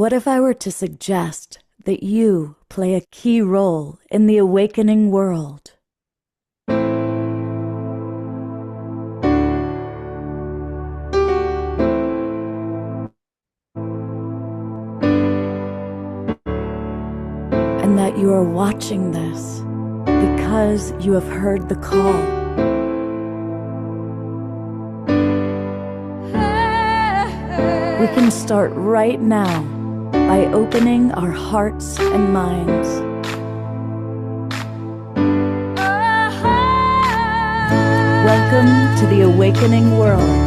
What if I were to suggest that you play a key role in the awakening world? And that you are watching this because you have heard the call. We can start right now by opening our hearts and minds. Welcome to the awakening world.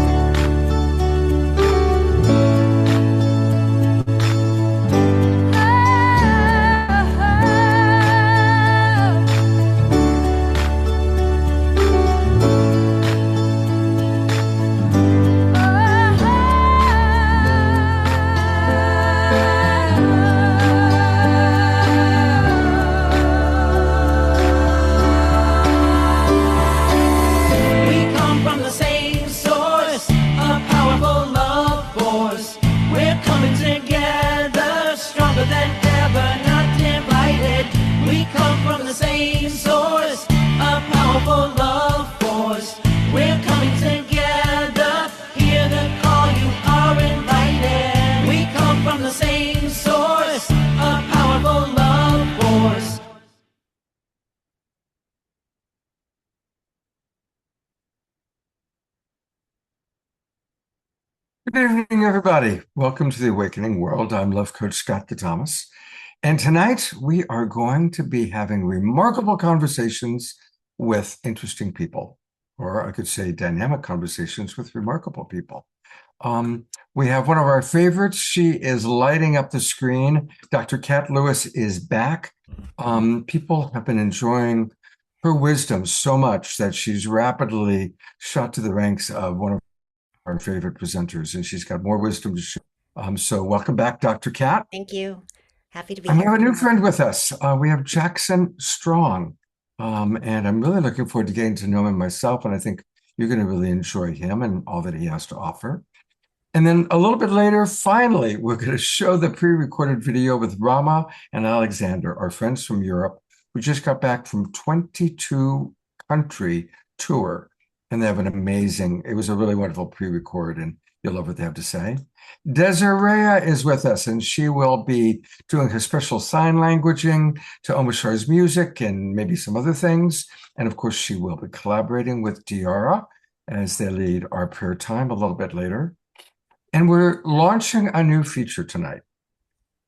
Good evening, everybody. Welcome to the Awakening World. I'm Love Coach Scott Thomas. And tonight we are going to be having remarkable conversations with interesting people, or I could say dynamic conversations with remarkable people. We have one of our favorites. She is lighting up the screen. Dr. Kat Lewis is back. People have been enjoying her wisdom so much that she's rapidly shot to the ranks of one of our favorite presenters, and she's got more wisdom to share. So welcome back, Dr. Kat. Thank you. Happy to be And we here. have a new friend with us. We have Jackson Strong. And I'm really looking forward to getting to know him myself, and I think you're going to really enjoy him and all that he has to offer. And then a little bit later, finally, we're going to show the pre-recorded video with Rama and Alexander, our friends from Europe, who just got back from 22-country tour. And they have it was a really wonderful pre-record, and you'll love what they have to say. Desiree is with us, and she will be doing her special sign languaging to Om Shar's music and maybe some other things. And of course, she will be collaborating with Diara as they lead our prayer time a little bit later. And we're launching a new feature tonight.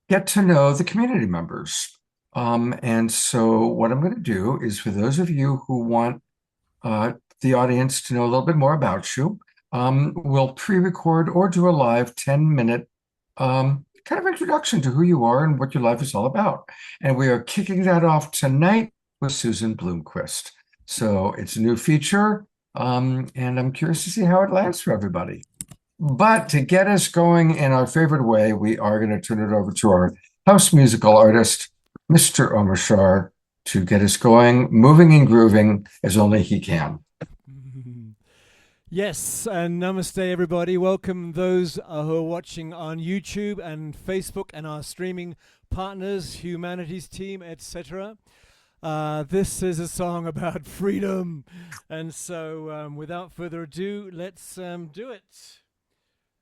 Get to know the community members. And so what I'm going to do is, for those of you who want the audience to know a little bit more about you, we'll pre-record or do a live 10-minute kind of introduction to who you are and what your life is all about. And we are kicking that off tonight with Susan Bloomquist. So it's a new feature, and I'm curious to see how it lands for everybody. But to get us going in our favorite way, we are going to turn it over to our house musical artist, Mr. Om Shar, to get us going, moving and grooving as only he can. Yes, and namaste, everybody. Welcome those who are watching on YouTube and Facebook and our streaming partners, Humanities Team, etc. This is a song about freedom. And so without further ado, let's do it.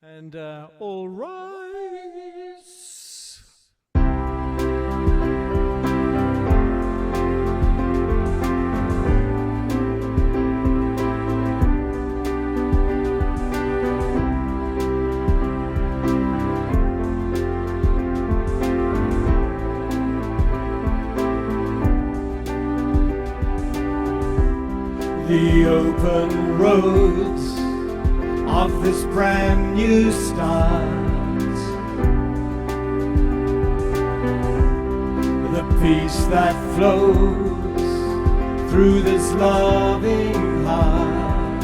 And all rise. The open roads of this brand new start, the peace that flows through this loving heart,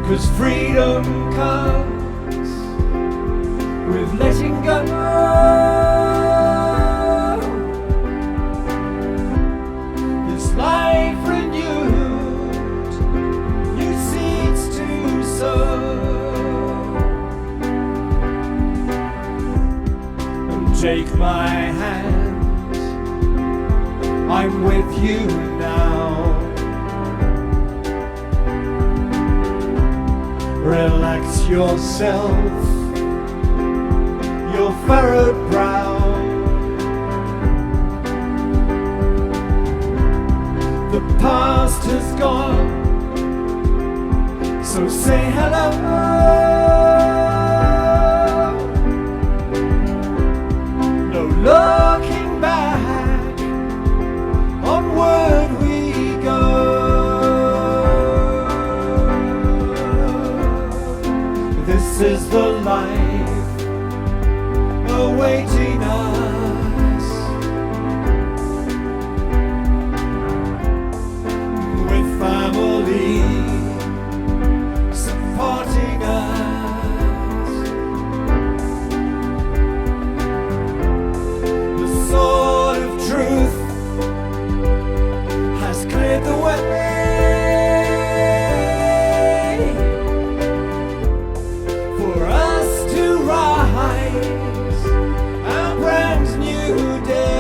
'cause freedom comes with letting go. Life renewed, new seeds to sow. Take my hand, I'm with you now. Relax yourself, your furrowed brow. The past has gone, so say hello. No looking back, onward we go. This is the life awaiting us, with family supporting us. The sword of truth has cleared the way for us to rise a brand new day.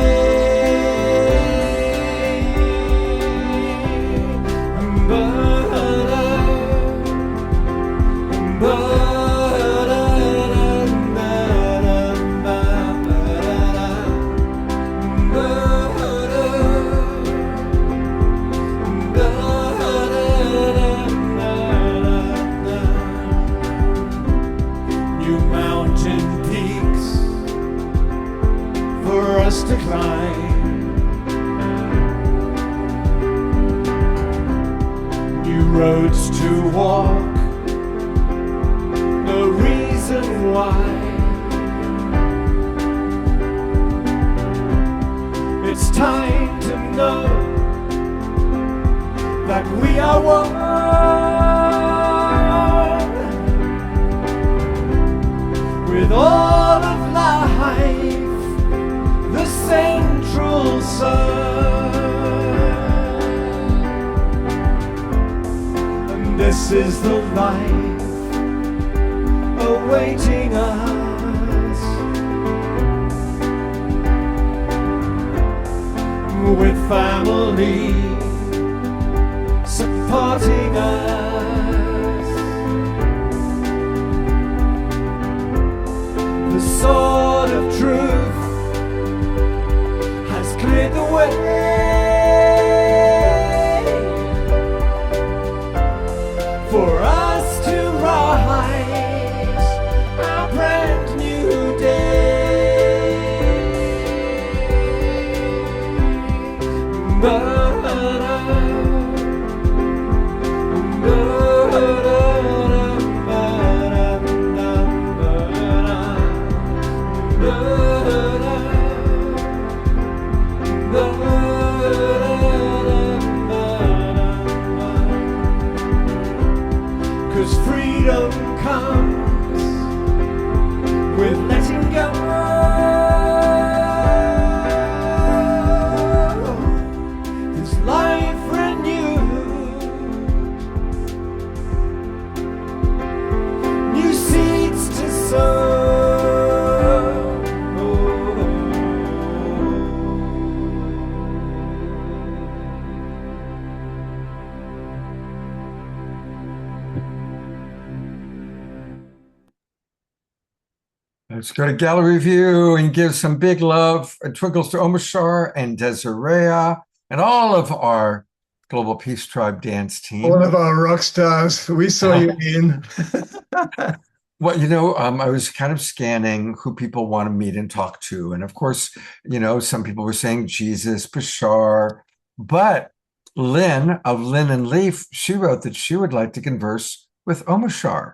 New mountain peaks for us to climb, new roads to walk, no reason why. It's time to know that we are one, with all of life, the central sun. And this is the life awaiting us, with family supporting us. The sword of truth has cleared the way for us to rise a brand new day. Cause freedom comes with letting go. This life renewed, new seeds to sow. Let's go to Gallery View and give some big love and twinkles to Omashar and Desiree and all of our Global Peace Tribe dance team. All of our rock stars. We saw you in. Well, I was kind of scanning who people want to meet and talk to. And of course, some people were saying Jesus, Bashar, but Lynn of Lynn and Leaf, she wrote that she would like to converse with Omashar.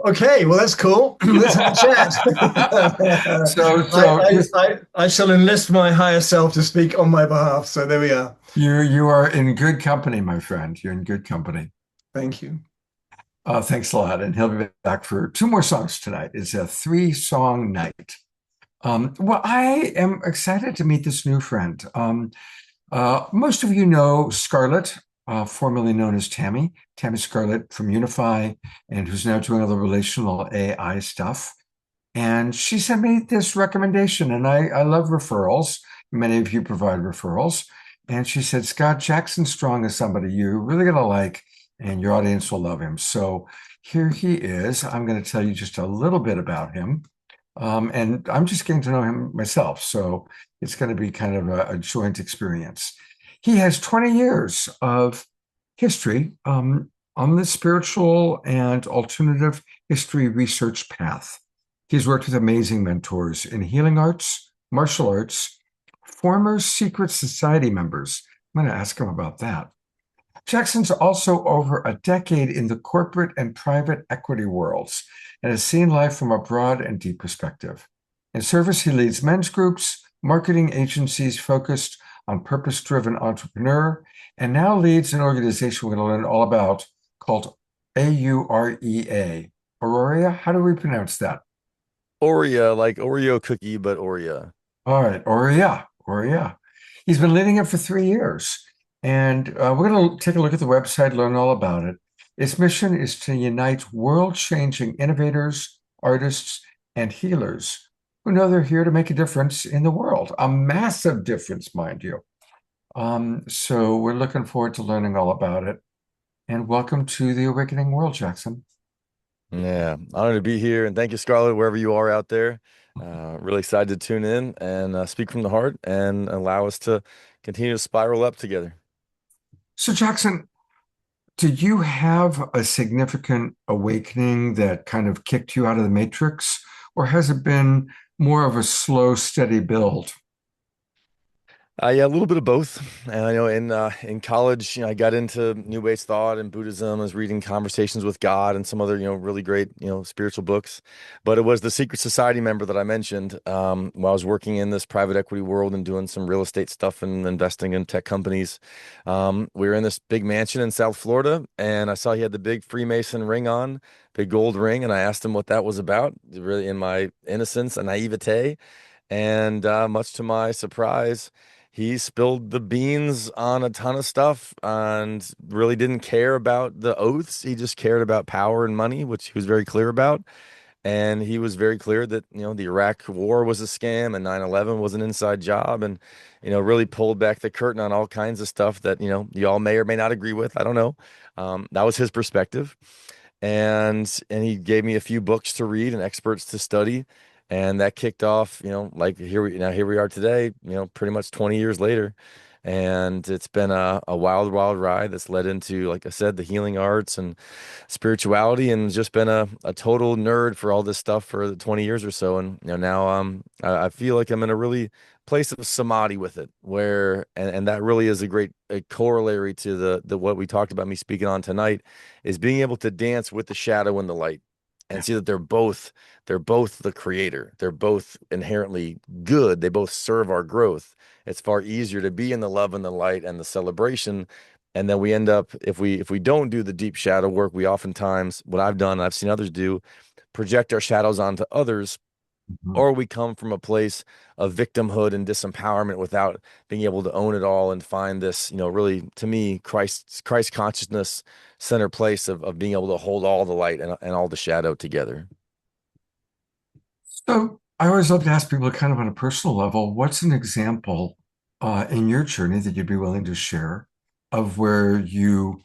Okay, well, that's cool. Let's have a chat. I shall enlist my higher self to speak on my behalf. So there we are. You are in good company, my friend. You're in good company. Thank you. Thanks a lot. And he'll be back for 2 more songs tonight. It's a 3-song night. Well, I am excited to meet this new friend. Most of you know Scarlett, formerly known as Tammy Scarlett from Unify, and who's now doing all the relational AI stuff. And she sent me this recommendation, and I love referrals. Many of you provide referrals. And she said, Scott, Jackson Strong is somebody you're really going to like, and your audience will love him. So here he is. I'm going to tell you just a little bit about him. And I'm just getting to know him myself. So it's going to be kind of a joint experience. He has 20 years of history on the spiritual and alternative history research path. He's worked with amazing mentors in healing arts, martial arts, former secret society members. I'm going to ask him about that. Jackson's also over a decade in the corporate and private equity worlds and has seen life from a broad and deep perspective. In service, he leads men's groups, marketing agencies focused on purpose-driven entrepreneur, and now leads an organization we're going to learn all about called AUREA. Aurelia, how do we pronounce that? Oreo, like Oreo cookie, but Oreo. All right, Aurelia, Aurelia. He's been leading it for 3 years. And we're going to take a look at the website, learn all about it. Its mission is to unite world-changing innovators, artists, and healers who know they're here to make a difference in the world, a massive difference, mind you. So we're looking forward to learning all about it. And welcome to the Awakening World, Jackson. Yeah, honored to be here. And thank you, Scarlett, wherever you are out there. Really excited to tune in and speak from the heart and allow us to continue to spiral up together. So, Jackson, did you have a significant awakening that kind of kicked you out of the matrix, or has it been more of a slow, steady build? Yeah, a little bit of both. And I know in college, I got into New Age thought and Buddhism. I was reading Conversations with God and some other, really great, spiritual books. But it was the secret society member that I mentioned while I was working in this private equity world and doing some real estate stuff and investing in tech companies. We were in this big mansion in South Florida, and I saw he had the big Freemason ring on, big gold ring, and I asked him what that was about, really in my innocence and naivete. And much to my surprise, he spilled the beans on a ton of stuff and really didn't care about the oaths. He just cared about power and money, which he was very clear about. And he was very clear that, the Iraq war was a scam and 9/11 was an inside job, and, really pulled back the curtain on all kinds of stuff that, you all may or may not agree with. I don't know. That was his perspective. And he gave me a few books to read and experts to study. And that kicked off, like here we are today, pretty much 20 years later. And it's been a wild, wild ride that's led into, like I said, the healing arts and spirituality, and just been a total nerd for all this stuff for the 20 years or so. And now I feel like I'm in a really place of samadhi with it, where and that really is a corollary to the what we talked about me speaking on tonight, is being able to dance with the shadow and the light and see that they're both the creator. They're both inherently good. They both serve our growth. It's far easier to be in the love and the light and the celebration. And then we end up, if we don't do the deep shadow work, we oftentimes, what I've done, I've seen others do, project our shadows onto others, or we come from a place of victimhood and disempowerment without being able to own it all and find this, really, to me, Christ consciousness center place of being able to hold all the light and all the shadow together. So I always love to ask people kind of on a personal level, what's an example in your journey that you'd be willing to share of where you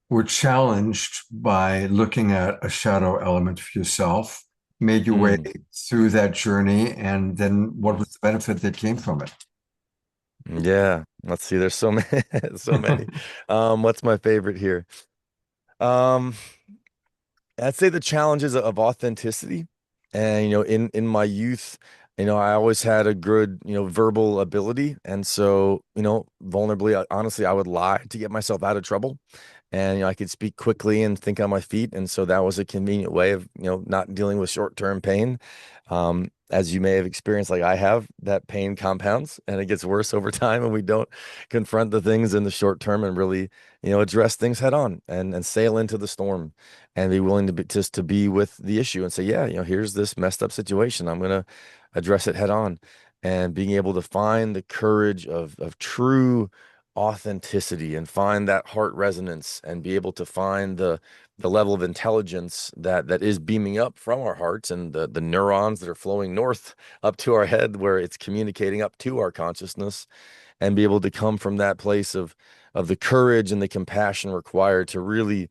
were challenged by looking at a shadow element for yourself, made your way through that journey, and then what was the benefit that came from it? Yeah, let's see. There's so many, so many. What's my favorite here? I'd say the challenges of authenticity. And, in my youth, I always had a good, verbal ability. And so, vulnerably, honestly, I would lie to get myself out of trouble. And, I could speak quickly and think on my feet. And so that was a convenient way of, not dealing with short-term pain. As you may have experienced, like I have, that pain compounds and it gets worse over time. And we don't confront the things in the short term and really, address things head on and sail into the storm and be willing to be with the issue and say, yeah, here's this messed up situation. I'm going to address it head on, and being able to find the courage of true authenticity and find that heart resonance and be able to find the level of intelligence that is beaming up from our hearts and the neurons that are flowing north up to our head where it's communicating up to our consciousness, and be able to come from that place of the courage and the compassion required to really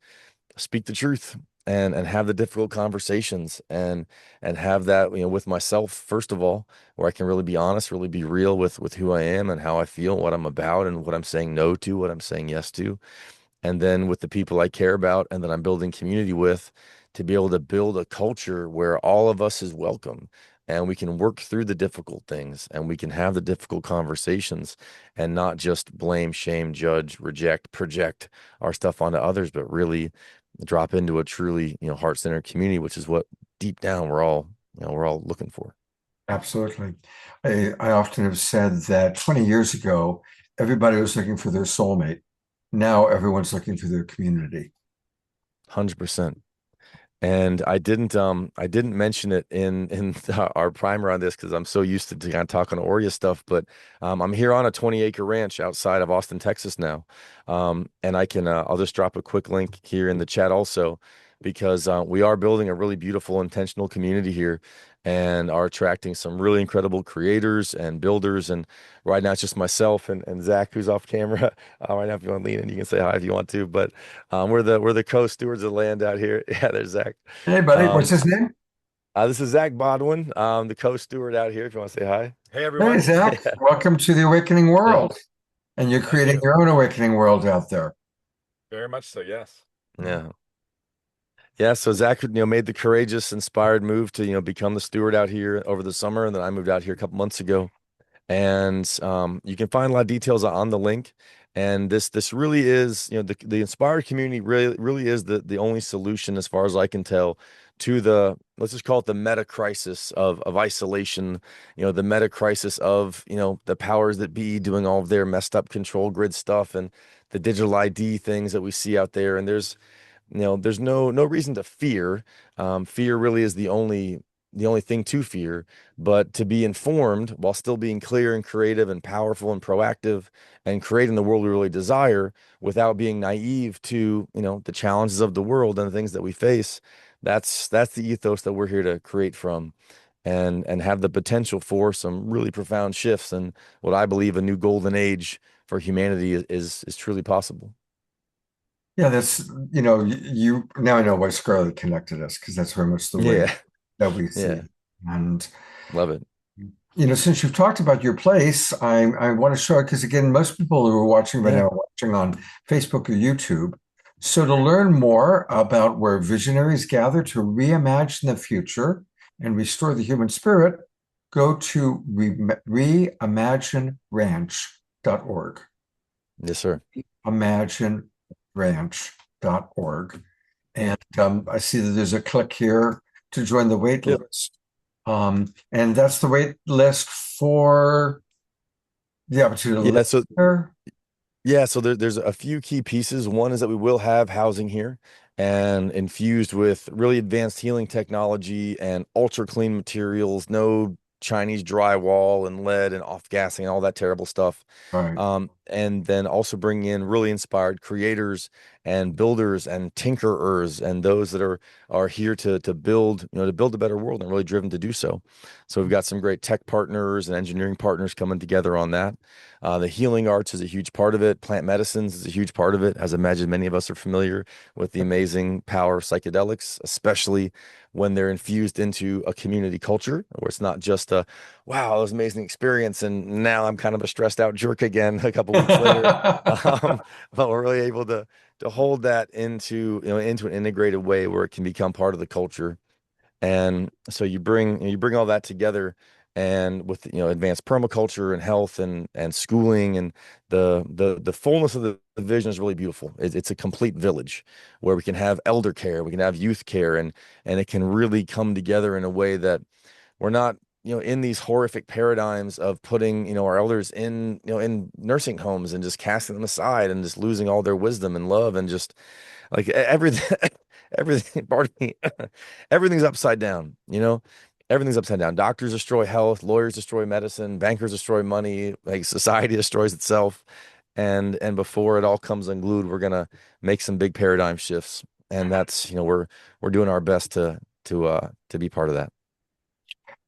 speak the truth and have the difficult conversations and have that, with myself, first of all, where I can really be honest, really be real with who I am and how I feel, what I'm about, and what I'm saying no to, what I'm saying yes to. And then with the people I care about and that I'm building community with, to be able to build a culture where all of us is welcome and we can work through the difficult things and we can have the difficult conversations and not just blame, shame, judge, reject, project our stuff onto others, but really drop into a truly, heart-centered community, which is what deep down we're all looking for. Absolutely. I often have said that 20 years ago, everybody was looking for their soulmate. Now everyone's looking for their community. 100%. And I didn't mention it in our primer on this because I'm so used to kind of talking Aurea stuff, but I'm here on a 20-acre ranch outside of Austin, Texas now. And I'll just drop a quick link here in the chat also, because we are building a really beautiful, intentional community here and are attracting some really incredible creators and builders. And right now it's just myself and Zach, who's off camera. Right now, if you want to lean in, you can say hi if you want to. But we're the co-stewards of the land out here. Yeah, there's Zach. Hey, buddy, what's his name? This is Zach Bodwin, the co-steward out here. If you want to say hi. Hey, everyone. Hey, Zach. Yeah. Welcome to the Awakening World. And you're creating your own awakening world out there. Very much so, yes. Yeah. Yeah, so Zach, made the courageous, inspired move to, become the steward out here over the summer, and then I moved out here a couple months ago. And you can find a lot of details on the link. And this really is, the inspired community really is the only solution, as far as I can tell, to let's just call it the meta crisis of isolation, the meta crisis of, the powers that be doing all of their messed up control grid stuff and the digital ID things that we see out there. And there's no reason to fear. Fear really is the only thing to fear, but to be informed while still being clear and creative and powerful and proactive and creating the world we really desire without being naive to, the challenges of the world and the things that we face. That's the ethos that we're here to create from and have the potential for some really profound shifts and what I believe a new golden age for humanity is truly possible. Yeah, that's, you now I know why Scarlet connected us, because that's very much the way that we see it. And love it. Since you've talked about your place, I want to show it because, again, most people who are watching right now are watching on Facebook or YouTube. So to learn more about where visionaries gather to reimagine the future and restore the human spirit, go to reimagineranch.org. Yes, sir. Imagineranch.org. And I see that there's a click here to join the wait list. And that's the wait list for the opportunity. So there's a few key pieces. One is that we will have housing here and infused with really advanced healing technology and ultra clean materials, no Chinese drywall and lead and off-gassing and all that terrible stuff. Right. And then also bring in really inspired creators and builders and tinkerers and those that are here to build, to build a better world and really driven to do so. So we've got some great tech partners and engineering partners coming together on that. The healing arts is a huge part of it. Plant medicines is a huge part of it. As I imagine many of us are familiar with the amazing power of psychedelics, especially when they're infused into a community culture where it's not just wow, that was an amazing experience, and now I'm kind of a stressed out jerk again a couple weeks later. But we're really able to hold that into an integrated way where it can become part of the culture. And so you bring all that together, and with advanced permaculture and health and schooling and the fullness of the vision is really beautiful. It's a complete village where we can have elder care, we can have youth care, and it can really come together in a way that we're not in these horrific paradigms of putting our elders in in nursing homes and just casting them aside and just losing all their wisdom and love and just like everything pardon me, everything's upside down. Everything's upside down. Doctors destroy health, lawyers destroy medicine, bankers destroy money, like society destroys itself. and before it all comes unglued, we're gonna make some big paradigm shifts. And that's, we're doing our best to be part of that.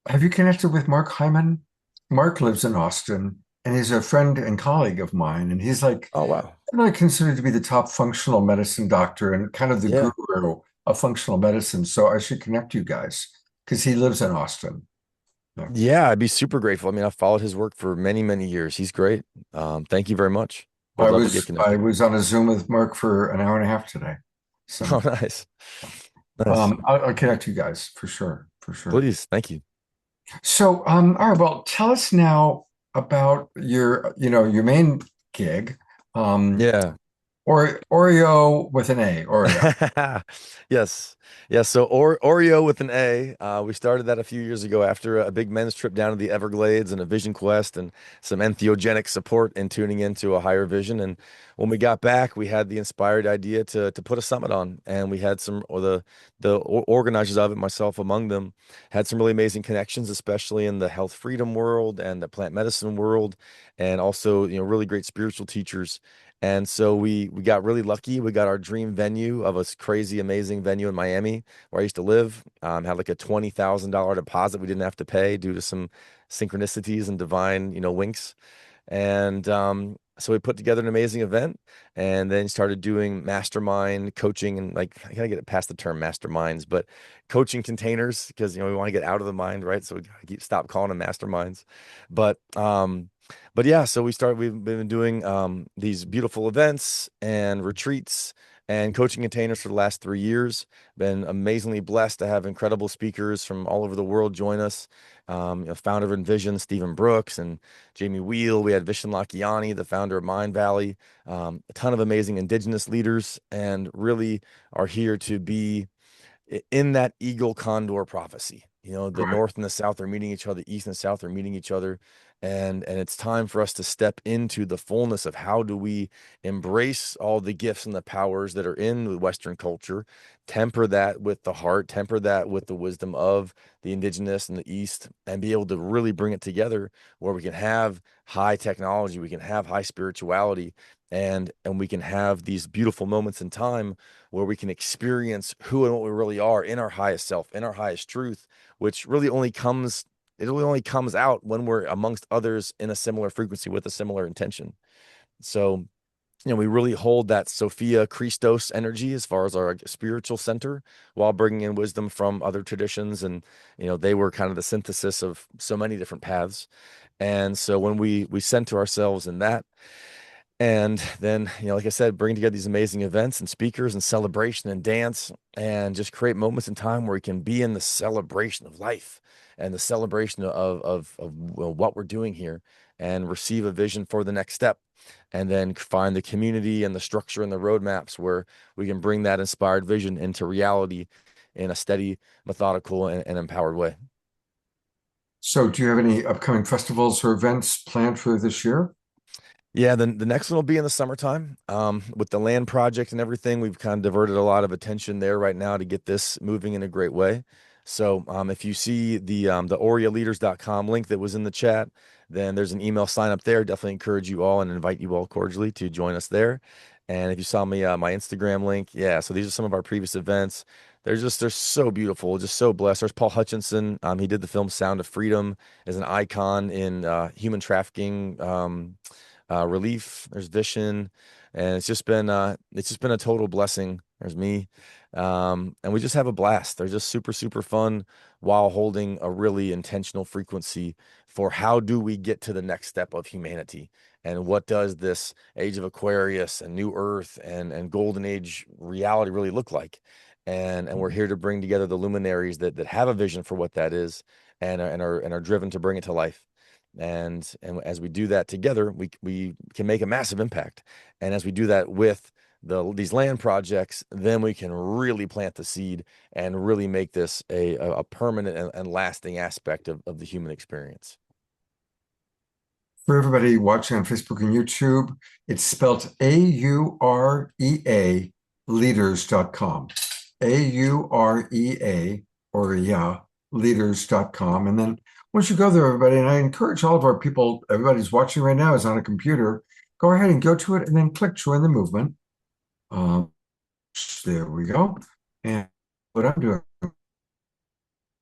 Have you connected with Mark Hyman? Mark lives in Austin and he's a friend and colleague of mine. And he's like, Oh, wow. I considered to be the top functional medicine doctor and kind of the Yeah. guru of functional medicine. So I should connect you guys because he lives in Austin. Yeah. Yeah, I'd be super grateful. I mean, I've followed his work for many, many years. He's great. Thank you very much. Would love to get I connected. was on a Zoom with Mark for an hour and a half today. So Oh, nice. Nice. I'll connect you guys for sure, for sure. Please. Thank you. So all right, well, tell us now about your main gig. Yeah. Or Oreo with an A, Oreo. Yes. Yeah. So Oreo with an A. We started that a few years ago after a big men's trip down to the Everglades and a vision quest and some entheogenic support and tuning into a higher vision. And when we got back, we had the inspired idea to put a summit on. And we had the organizers of it, myself among them, had some really amazing connections, especially in the health freedom world and the plant medicine world, and also, really great spiritual teachers. And so we got really lucky. We got our dream venue of a crazy, amazing venue in Miami where I used to live. Had like a $20,000 deposit we didn't have to pay due to some synchronicities and divine, winks. And so we put together an amazing event and then started doing mastermind coaching, and like, I gotta get it past the term masterminds, but coaching containers, because we want to get out of the mind, right? So we gotta stop calling them masterminds. But yeah, so we've been doing these beautiful events and retreats and coaching containers for the last 3 years. Been amazingly blessed to have incredible speakers from all over the world join us. Founder of Envision, Stephen Brooks and Jamie Wheel. We had Vishen Lakhiani, the founder of Mind Valley. A ton of amazing indigenous leaders, and really are here to be in that eagle condor prophecy. The Right. north and the south are meeting each other, the east and the south are meeting each other. And it's time for us to step into the fullness of how do we embrace all the gifts and the powers that are in the Western culture, temper that with the heart, temper that with the wisdom of the indigenous and the East, and be able to really bring it together where we can have high technology, we can have high spirituality, and we can have these beautiful moments in time where we can experience who and what we really are in our highest self, in our highest truth, which really only comes out when we're amongst others in a similar frequency with a similar intention. So, we really hold that Sophia Christos energy as far as our spiritual center, while bringing in wisdom from other traditions. And, they were kind of the synthesis of so many different paths. And so when we center ourselves in that, and then, like I said, bring together these amazing events and speakers and celebration and dance, and just create moments in time where we can be in the celebration of life and the celebration of what we're doing here, and receive a vision for the next step, and then find the community and the structure and the roadmaps where we can bring that inspired vision into reality in a steady, methodical, and empowered way. So do you have any upcoming festivals or events planned for this year? Yeah, the next one will be in the summertime. With the land project and everything, we've kind of diverted a lot of attention there right now to get this moving in a great way. So if you see the OreoLeaders.com link that was in the chat, then there's an email sign up there. Definitely encourage you all and invite you all cordially to join us there. And if you saw me my Instagram link, yeah, so these are some of our previous events. They're so beautiful, just so blessed. There's Paul Hutchinson. He did the film Sound of Freedom, as an icon in human trafficking relief. There's Vishen, and it's just been a total blessing. There's me, and we just have a blast. They're just super, super fun, while holding a really intentional frequency for how do we get to the next step of humanity, and what does this age of Aquarius and new earth and golden age reality really look like. And we're here to bring together the luminaries that have a vision for what that is, and are driven to bring it to life. And as we do that together, we can make a massive impact. And as we do that with these land projects, then we can really plant the seed and really make this a permanent and lasting aspect of the human experience. For everybody watching on Facebook and YouTube, it's spelled AUREA leaders.com. AUREA, or yeah, leaders.com. And then once you go there, everybody, and I encourage all of our people, everybody's watching right now is on a computer, go ahead and go to it and then click join the movement. There we go. And what I'm doing,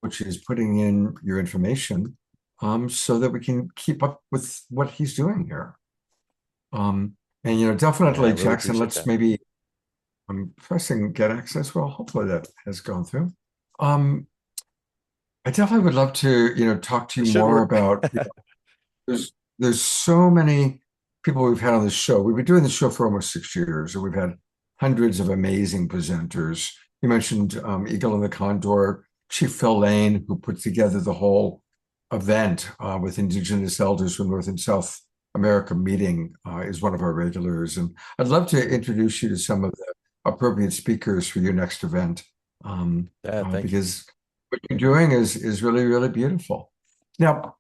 which is putting in your information, so that we can keep up with what he's doing here. And definitely, really Jackson, appreciate let's that. maybe pressing get access. Well, hopefully that has gone through. I definitely would love to, talk to It you should more work. about, there's so many people we've had on the show. We've been doing the show for almost 6 years, and we've had hundreds of amazing presenters. You mentioned Eagle and the Condor, Chief Phil Lane, who put together the whole event with Indigenous elders from North and South America meeting, is one of our regulars. And I'd love to introduce you to some of the appropriate speakers for your next event, Yeah, thank you. because what you're doing is really, really beautiful. Now,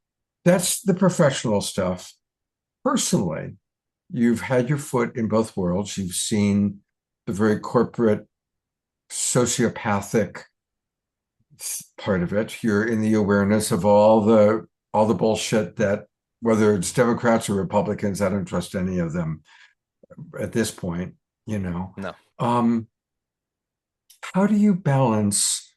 that's the professional stuff. Personally, you've had your foot in both worlds. You've seen the very corporate, sociopathic part of it. You're in the awareness of all the bullshit that, whether it's Democrats or Republicans, I don't trust any of them at this point, No. How do you balance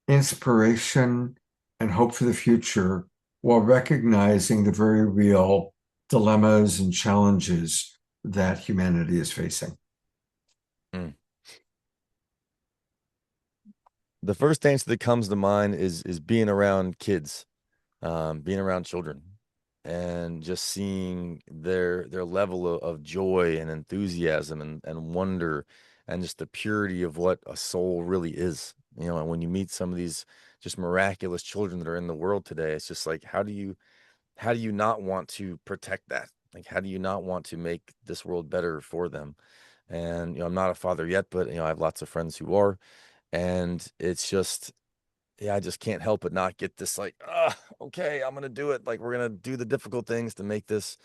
inspiration and hope for the future while recognizing the very real dilemmas and challenges that humanity is facing? The first answer that comes to mind is being around kids, being around children, and just seeing their level of joy and enthusiasm and wonder, and just the purity of what a soul really is. And when you meet some of these just miraculous children that are in the world today, it's just like, how do you not want to protect that? Like, how do you not want to make this world better for them? And I'm not a father yet, but I have lots of friends who are. And it's just, yeah, I just can't help but not get this like, okay, I'm gonna do it. Like, we're gonna do the difficult things to make this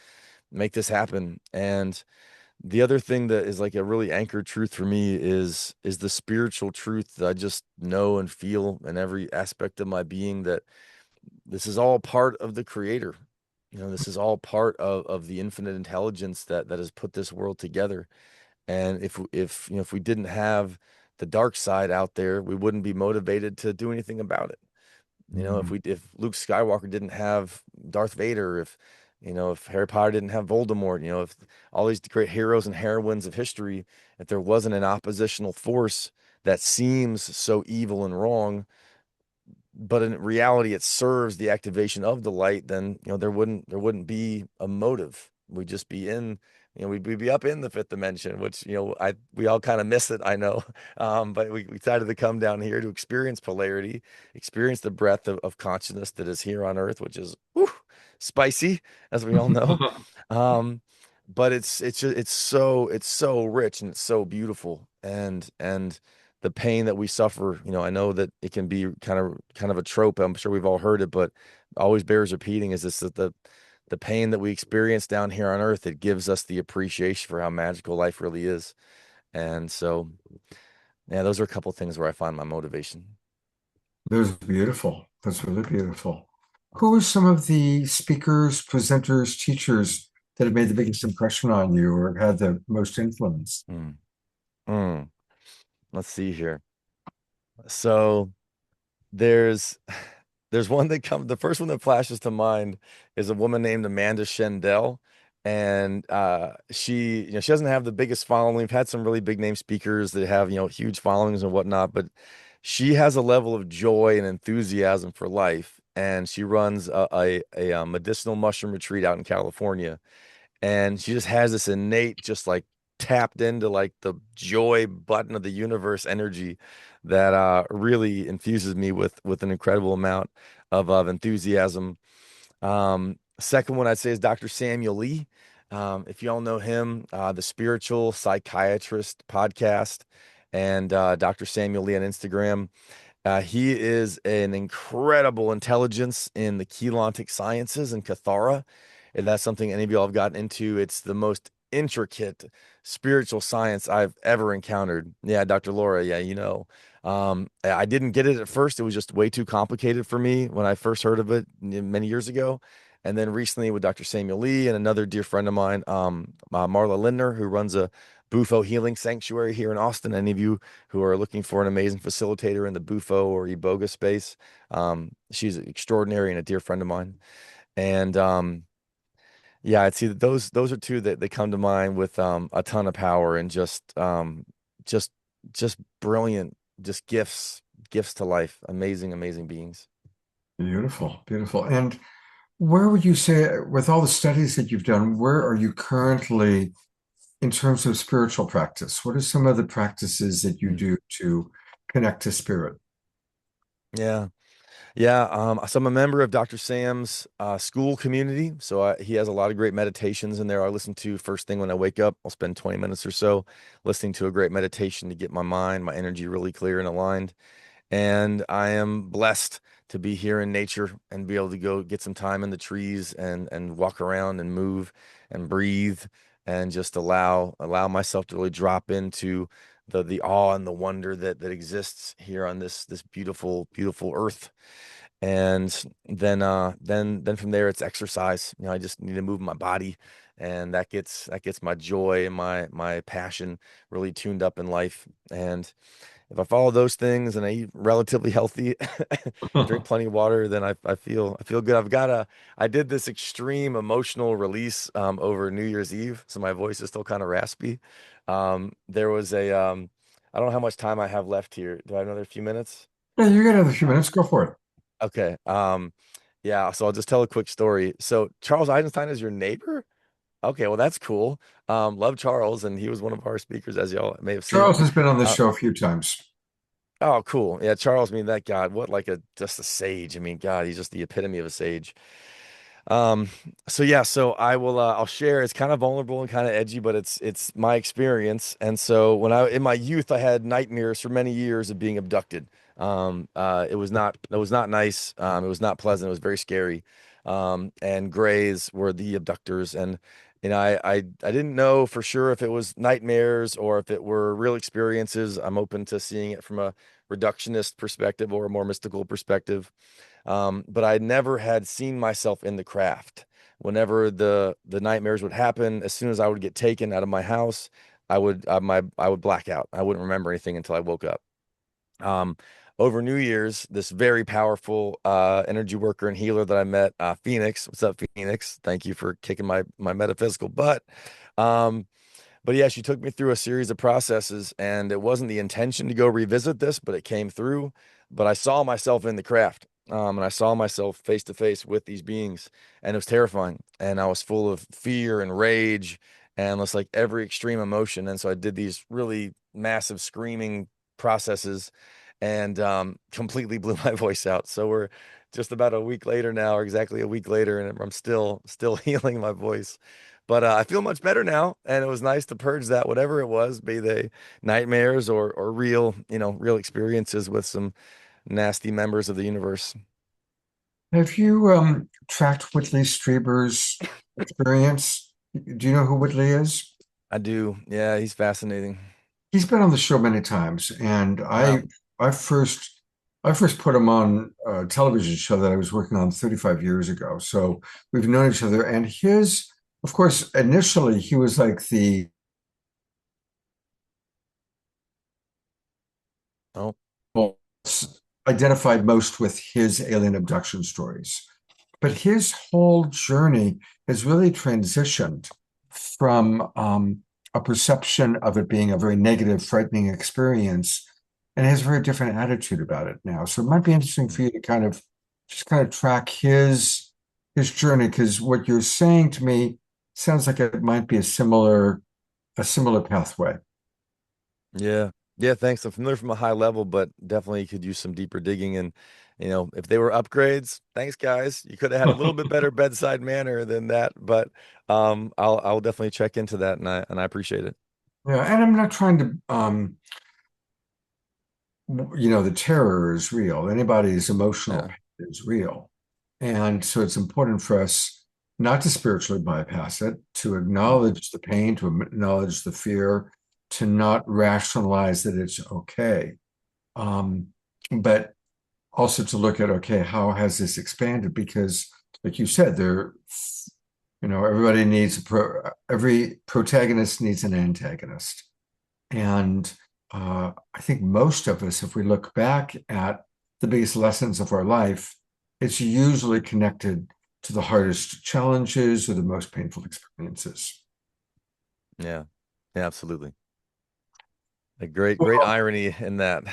happen. And the other thing that is like a really anchored truth for me is the spiritual truth that I just know and feel in every aspect of my being, that this is all part of the creator. This is all part of the infinite intelligence that has put this world together. And if we didn't have the dark side out there, we wouldn't be motivated to do anything about it. If Luke Skywalker didn't have Darth Vader, if Harry Potter didn't have Voldemort, if all these great heroes and heroines of history, if there wasn't an oppositional force that seems so evil and wrong, but in reality it serves the activation of the light, then there wouldn't be a motive. We'd just be in, we'd be up in the fifth dimension, which we all kind of miss it, I know. But we decided to come down here to experience polarity, experience the breadth of consciousness that is here on earth, which is spicy, as we all know. But it's so rich and it's so beautiful, and the pain that we suffer, I know that it can be kind of a trope. I'm sure we've all heard it, but always bears repeating, is this, that the pain that we experience down here on earth, it gives us the appreciation for how magical life really is. And so, yeah, those are a couple of things where I find my motivation. That's beautiful. That's really beautiful. Who are some of the speakers, presenters, teachers that have made the biggest impression on you or had the most influence? Let's see here. So there's one the first one that flashes to mind is a woman named Amanda Shendell. And she doesn't have the biggest following. We've had some really big name speakers that have, huge followings and whatnot, but she has a level of joy and enthusiasm for life. And she runs a medicinal mushroom retreat out in California. And she just has this innate, just like tapped into like the joy button of the universe energy that really infuses me with an incredible amount of enthusiasm. Second one I'd say is Dr. Samuel Lee. If you all know him, the Spiritual Psychiatrist podcast, and Dr. Samuel Lee on Instagram. He is an incredible intelligence in the Keylontic sciences and Kathara. If that's something any of y'all have gotten into, it's the most intricate spiritual science I've ever encountered. Yeah, Dr. Laura, yeah. I didn't get it at first. It was just way too complicated for me when I first heard of it many years ago. And then recently with Dr. Samuel Lee and another dear friend of mine, Marla Lindner, who runs a Bufo Healing Sanctuary here in Austin. Any of you who are looking for an amazing facilitator in the Bufo or Iboga space, she's extraordinary and a dear friend of mine. And yeah, I'd see that those are two that come to mind with a ton of power and just just brilliant, just gifts to life. Amazing beings. Beautiful, beautiful. And where would you say, with all the studies that you've done, where are you currently in terms of spiritual practice? What are some of the practices that you do to connect to spirit? Yeah. Yeah, so I'm a member of Dr. Sam's school community. So he has a lot of great meditations in there. I listen to first thing when I wake up. I'll spend 20 minutes or so listening to a great meditation to get my mind, my energy really clear and aligned. And I am blessed to be here in nature and be able to go get some time in the trees and walk around and move and breathe and just allow myself to really drop into the awe and the wonder that exists here on this beautiful earth. And then from there it's exercise. I just need to move my body, and that gets my joy and my passion really tuned up in life. And if I follow those things and I eat relatively healthy, drink plenty of water, then I feel good. I did this extreme emotional release over New Year's Eve, so my voice is still kind of raspy. There was I don't know how much time I have left here. Do I have another few minutes? Yeah, you got another few minutes. Go for it. Okay. Yeah, so I'll just tell a quick story. So Charles Eisenstein is your neighbor? Okay, well that's cool. Love Charles, and he was one of our speakers, as y'all may have seen. Charles has been on this show a few times. Oh, cool. Yeah, Charles, I mean, that God, what like just a sage. I mean, God, he's just the epitome of a sage. So yeah, so I'll share. It's kind of vulnerable and kind of edgy, but it's my experience. And so when in my youth, I had nightmares for many years of being abducted. It was not nice. It was not pleasant. It was very scary. And Greys were the abductors. And I didn't know for sure if it was nightmares or if it were real experiences. I'm open to seeing it from a reductionist perspective or a more mystical perspective. But I never had seen myself in the craft. Whenever the nightmares would happen, as soon as I would get taken out of my house, I would black out. I wouldn't remember anything until I woke up. Over New Year's, this very powerful energy worker and healer that I met, Phoenix. What's up, Phoenix? Thank you for kicking my metaphysical butt. But yeah, she took me through a series of processes, and it wasn't the intention to go revisit this, but it came through. But I saw myself in the craft, and I saw myself face to face with these beings, and it was terrifying. And I was full of fear and rage, and it's like every extreme emotion. And so I did these really massive screaming processes, and completely blew my voice out. So we're just about a week later now, or exactly a week later, and I'm still healing my voice. But I feel much better now, and it was nice to purge that, whatever it was, be they nightmares or real, real experiences with some nasty members of the universe. Have you tracked Whitley Strieber's experience? Do you know who Whitley is? I do. Yeah, he's fascinating. He's been on the show many times, and I first put him on a television show that I was working on 35 years ago. So we've known each other, and of course, initially he was like the identified most with his alien abduction stories. But his whole journey has really transitioned from a perception of it being a very negative, frightening experience, and has a very different attitude about it now. So it might be interesting for you to kind of track his journey, because what you're saying to me sounds like it might be a similar pathway. Yeah. Yeah, thanks. I'm familiar from a high level, but definitely could use some deeper digging. And, if they were upgrades, thanks, guys. You could have had a little bit better bedside manner than that, but I'll definitely check into that, and I appreciate it. Yeah, and I'm not trying to the terror is real. Anybody's emotional pain is real. And so it's important for us not to spiritually bypass it, to acknowledge the pain, to acknowledge the fear, to not rationalize that it's okay. But also to look at, okay, how has this expanded? Because like you said, everybody needs every protagonist needs an antagonist. And I think most of us, if we look back at the biggest lessons of our life, it's usually connected to the hardest challenges or the most painful experiences. Yeah, absolutely. A great irony in that.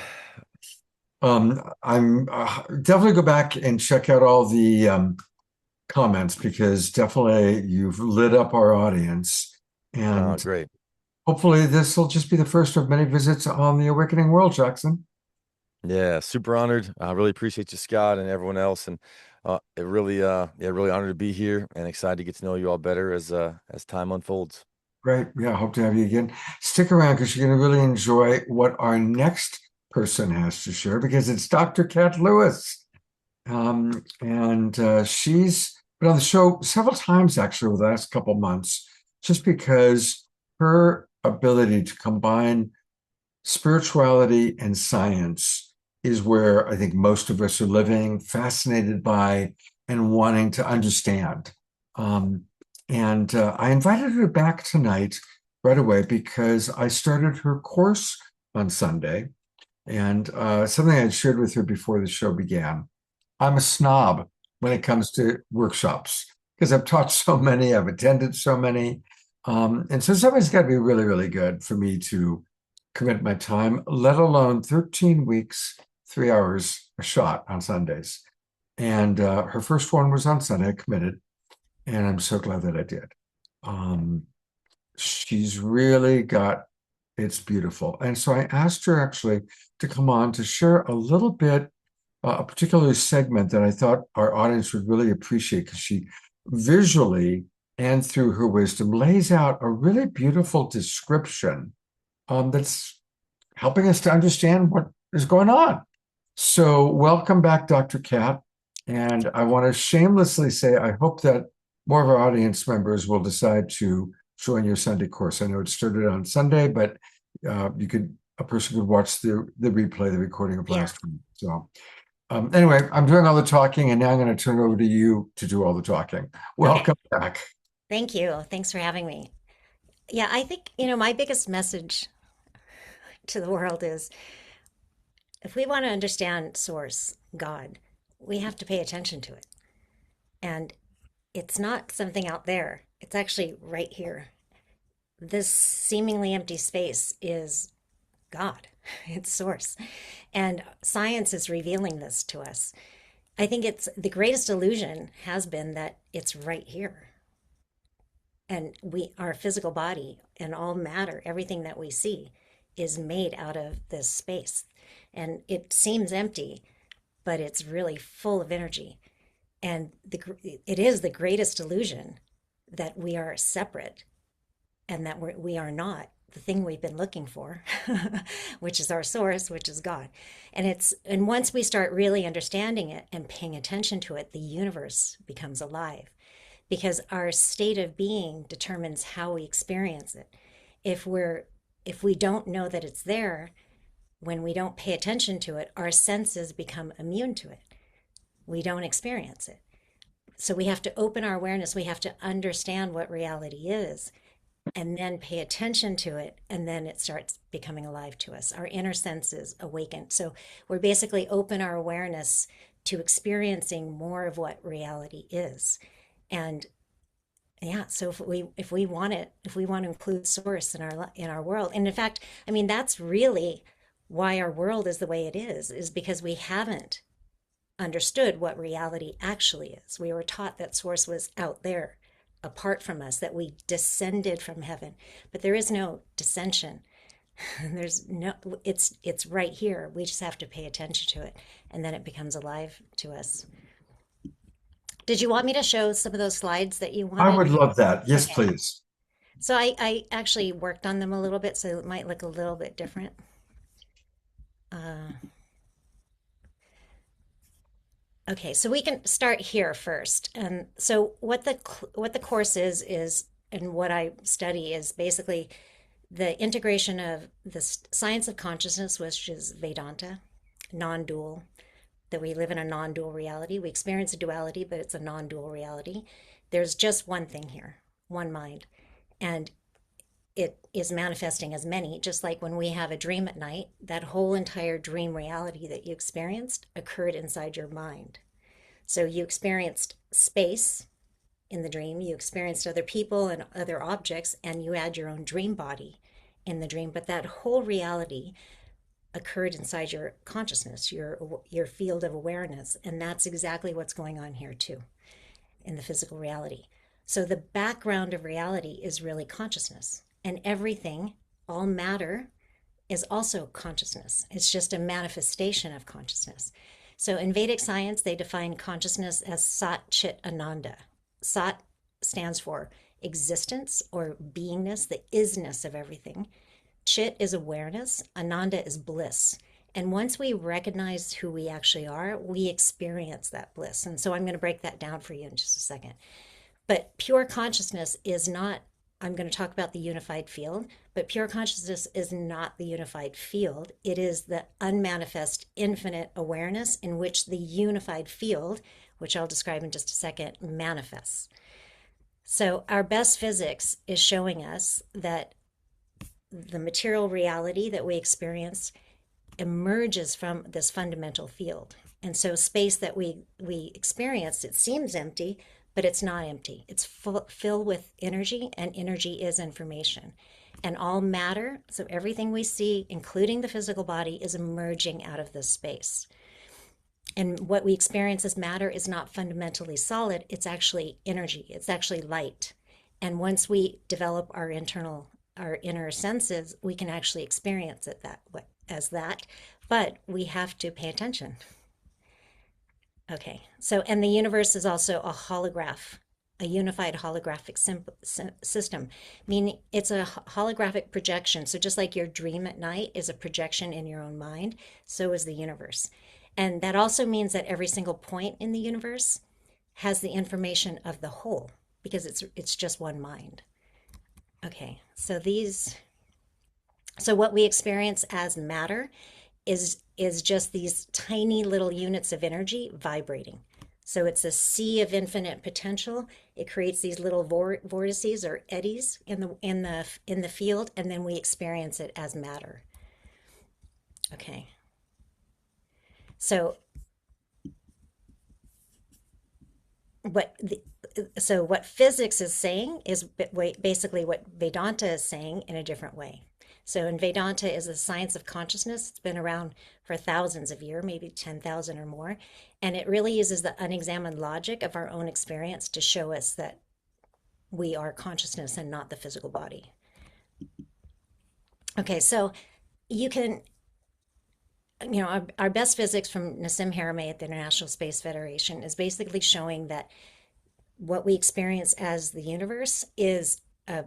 I'm definitely go back and check out all the comments, because definitely you've lit up our audience. And great. hopefully this will just be the first of many visits on the Awakening World, Jackson. Yeah, super honored. I really appreciate you, Scott, and everyone else. And really honored to be here and excited to get to know you all better as time unfolds. Great. Yeah, hope to have you again. Stick around, because you're going to really enjoy what our next person has to share, because it's Dr. Kat Lewis. She's been on the show several times, actually, over the last couple of months, just because her ability to combine spirituality and science is where I think most of us are living, fascinated by and wanting to understand. I invited her back tonight right away because I started her course on Sunday, and something I'd shared with her before the show began. I'm a snob when it comes to workshops, because I've taught so many, I've attended so many. And so somebody's got to be really, really good for me to commit my time, let alone 13 weeks, 3 hours a shot on Sundays. And her first one was on Sunday. I committed, and I'm so glad that I did. She's really got, it's beautiful. And so I asked her actually to come on to share a little bit, a particular segment that I thought our audience would really appreciate, because she visually and through her wisdom lays out a really beautiful description that's helping us to understand what is going on. So welcome back, Dr. Kat. And I want to shamelessly say, I hope that more of our audience members will decide to join your Sunday course. I know it started on Sunday, but a person could watch the replay, the recording of last week. So anyway, I'm doing all the talking, and now I'm going to turn it over to you to do all the talking. Welcome back. Thank you. Thanks for having me. Yeah, I think, my biggest message to the world is, if we want to understand Source, God, we have to pay attention to it. And it's not something out there. It's actually right here. This seemingly empty space is God. It's Source. And science is revealing this to us. I think it's the greatest illusion has been that it's right here. And our physical body and all matter, everything that we see, is made out of this space. And it seems empty, but it's really full of energy. And it is the greatest illusion that we are separate, and that we are not the thing we've been looking for, which is our source, which is God. And once we start really understanding it and paying attention to it, the universe becomes alive, because our state of being determines how we experience it. If we don't know that it's there, when we don't pay attention to it, our senses become immune to it. We don't experience it. So we have to open our awareness. We have to understand what reality is, and then pay attention to it, and then it starts becoming alive to us. Our inner senses awaken. So we're basically open our awareness to experiencing more of what reality is. And yeah, so if we want to include Source in our world, and in fact, I mean, that's really why our world is the way it is because we haven't understood what reality actually is. We were taught that Source was out there, apart from us, that we descended from heaven, but there is no descension. It's right here. We just have to pay attention to it, and then it becomes alive to us. Did you want me to show some of those slides that you wanted? I would love that. Yes, Okay. please. So I actually worked on them a little bit, so it might look a little bit different. Okay, so we can start here first. And so what the course is, and what I study is basically the integration of the science of consciousness, which is Vedanta, non-dual, that we live in a non-dual reality. We experience a duality, but it's a non-dual reality. There's just one thing here, one mind. And it is manifesting as many, just like when we have a dream at night, that whole entire dream reality that you experienced occurred inside your mind. So you experienced space in the dream, you experienced other people and other objects, and you had your own dream body in the dream, but that whole reality occurred inside your consciousness, your field of awareness, and that's exactly what's going on here too, in the physical reality. So the background of reality is really consciousness, and everything, all matter, is also consciousness. It's just a manifestation of consciousness. So in Vedic science, they define consciousness as Sat Chit Ananda. Sat stands for existence or beingness, the isness of everything. Chit is awareness, Ananda is bliss. And once we recognize who we actually are, we experience that bliss. And so I'm going to break that down for you in just a second. But pure consciousness is not, I'm going to talk about the unified field, but pure consciousness is not the unified field. It is the unmanifest infinite awareness in which the unified field, which I'll describe in just a second, manifests. So our best physics is showing us that the material reality that we experience emerges from this fundamental field. And so space that we experience, it seems empty, but it's not empty. It's filled with energy, and energy is information. And all matter, so everything we see, including the physical body, is emerging out of this space. And what we experience as matter is not fundamentally solid, it's actually energy, it's actually light. And once we develop our inner senses, we can actually experience it as that, but we have to pay attention. Okay, so, and the universe is also a holograph, a unified holographic system, meaning it's a holographic projection. So just like your dream at night is a projection in your own mind, so is the universe. And that also means that every single point in the universe has the information of the whole, because it's just one mind. Okay, so what we experience as matter is just these tiny little units of energy vibrating. So it's a sea of infinite potential. It creates these little vortices or eddies in the field, and then we experience it as matter. Okay. So what physics is saying is basically what Vedanta is saying in a different way. So in Vedanta is the science of consciousness. It's been around for thousands of years, maybe 10,000 or more. And it really uses the unexamined logic of our own experience to show us that we are consciousness and not the physical body. Okay, so you can, our best physics from Nassim Haramein at the International Space Federation is basically showing that what we experience as the universe is a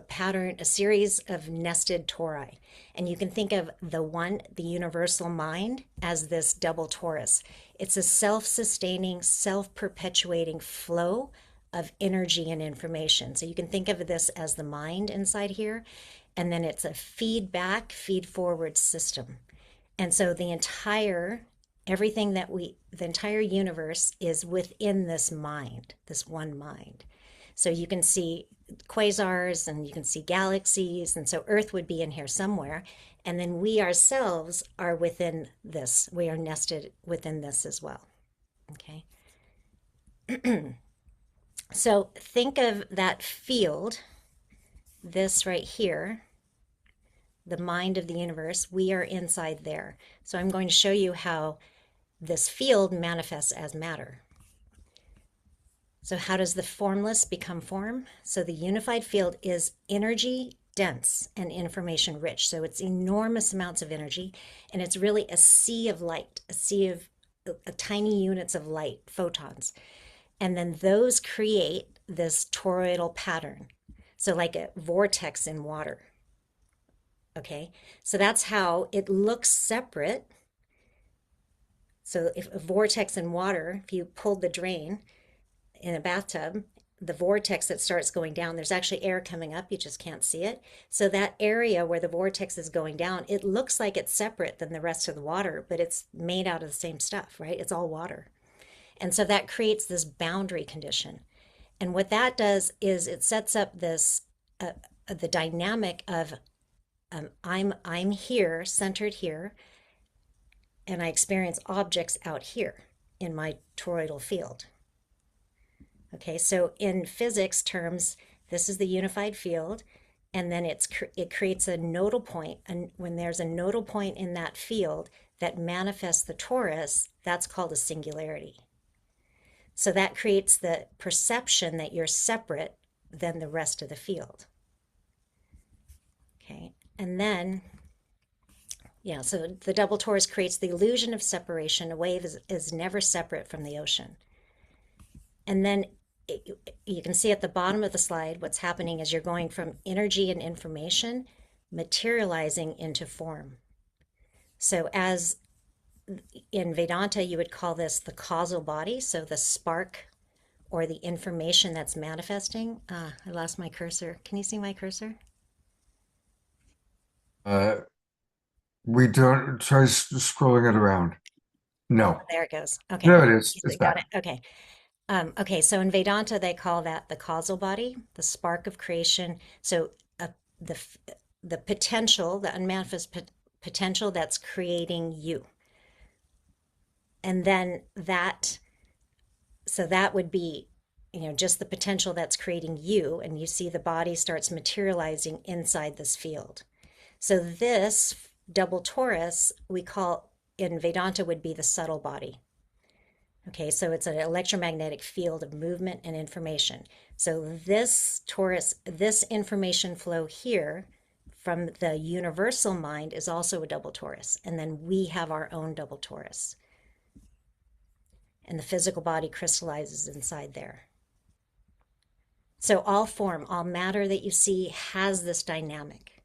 pattern, a series of nested tori. And you can think of the universal mind as this double torus. It's a self-sustaining, self-perpetuating flow of energy and information. So you can think of this as the mind inside here, and then it's a feedback, feed-forward system. And so the entire universe is within this mind, this one mind. So you can see quasars and you can see galaxies, and so Earth would be in here somewhere, and then we ourselves are within this. We are nested within this as well. Okay. So think of that field, this right here, the mind of the universe. We are inside there. So I'm going to show you how this field manifests as matter. So how does the formless become form? So the unified field is energy dense and information rich. So it's enormous amounts of energy, and it's really a sea of light, a sea of tiny units of light, photons. And then those create this toroidal pattern. So like a vortex in water. Okay, so that's how it looks separate. So if a vortex in water, if you pulled the drain in a bathtub, the vortex that starts going down, there's actually air coming up, you just can't see it. So that area where the vortex is going down, it looks like it's separate than the rest of the water, but it's made out of the same stuff, right? It's all water. And so that creates this boundary condition. And what that does is it sets up this, the dynamic of I'm here, centered here, and I experience objects out here in my toroidal field. Okay, so in physics terms, this is the unified field, and then it creates a nodal point. And when there's a nodal point in that field that manifests the torus, that's called a singularity. So that creates the perception that you're separate than the rest of the field. Okay, and then, yeah, so the double torus creates the illusion of separation. A wave is never separate from the ocean. And then you can see at the bottom of the slide, what's happening is you're going from energy and information materializing into form. So as in Vedanta, you would call this the causal body. So the spark or the information that's manifesting. I lost my cursor. Can you see my cursor? We don't try scrolling it around. No. Oh, there it goes. Okay. There it is. It's Got back. it. Okay. Okay, so in Vedanta, they call that the causal body, the spark of creation. So the potential, the unmanifest potential that's creating you. And then so that would be, just the potential that's creating you, and you see the body starts materializing inside this field. So this double torus, we call, in Vedanta, would be the subtle body. Okay, so it's an electromagnetic field of movement and information. So this torus, this information flow here from the universal mind is also a double torus. And then we have our own double torus. And the physical body crystallizes inside there. So all form, all matter that you see has this dynamic.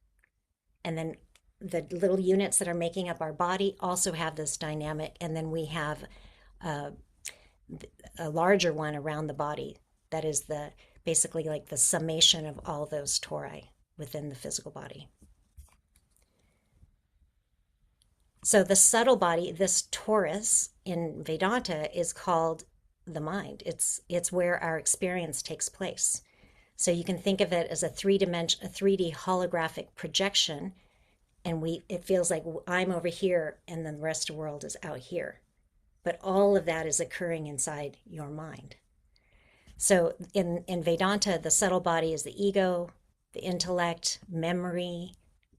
And then the little units that are making up our body also have this dynamic. And then we have a larger one around the body that is basically like the summation of all those tori within the physical body. So the subtle body, this torus in Vedanta, is called the mind. It's where our experience takes place. So you can think of it as a 3D holographic projection, and it feels like I'm over here and then the rest of the world is out here. But all of that is occurring inside your mind. So in Vedanta, the subtle body is the ego, the intellect, memory,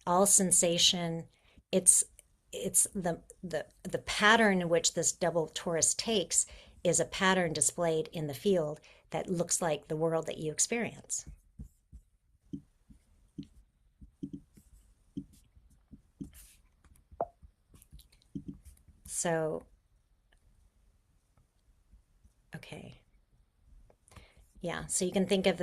all sensation. It's the pattern in which this double torus takes is a pattern displayed in the field that looks like the world that you experience. So, okay. Yeah, so you can think of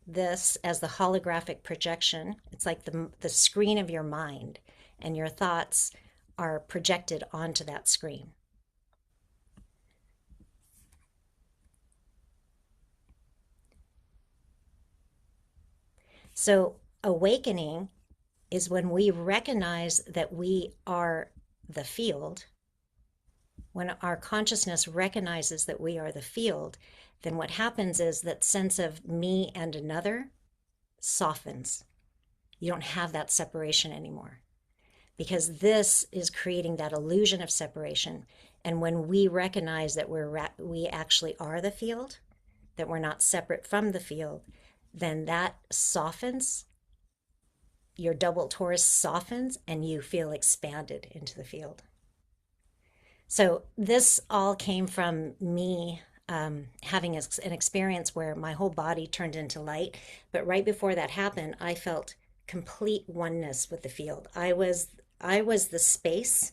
this as the holographic projection. It's like the screen of your mind, and your thoughts are projected onto that screen. So awakening is when we recognize that we are the field. When our consciousness recognizes that we are the field, then what happens is that sense of me and another softens. You don't have that separation anymore, because this is creating that illusion of separation. And when we recognize that we actually are the field, that we're not separate from the field, then that softens. Your double torus softens and you feel expanded into the field. So this all came from me having an experience where my whole body turned into light. But right before that happened, I felt complete oneness with the field. I was the space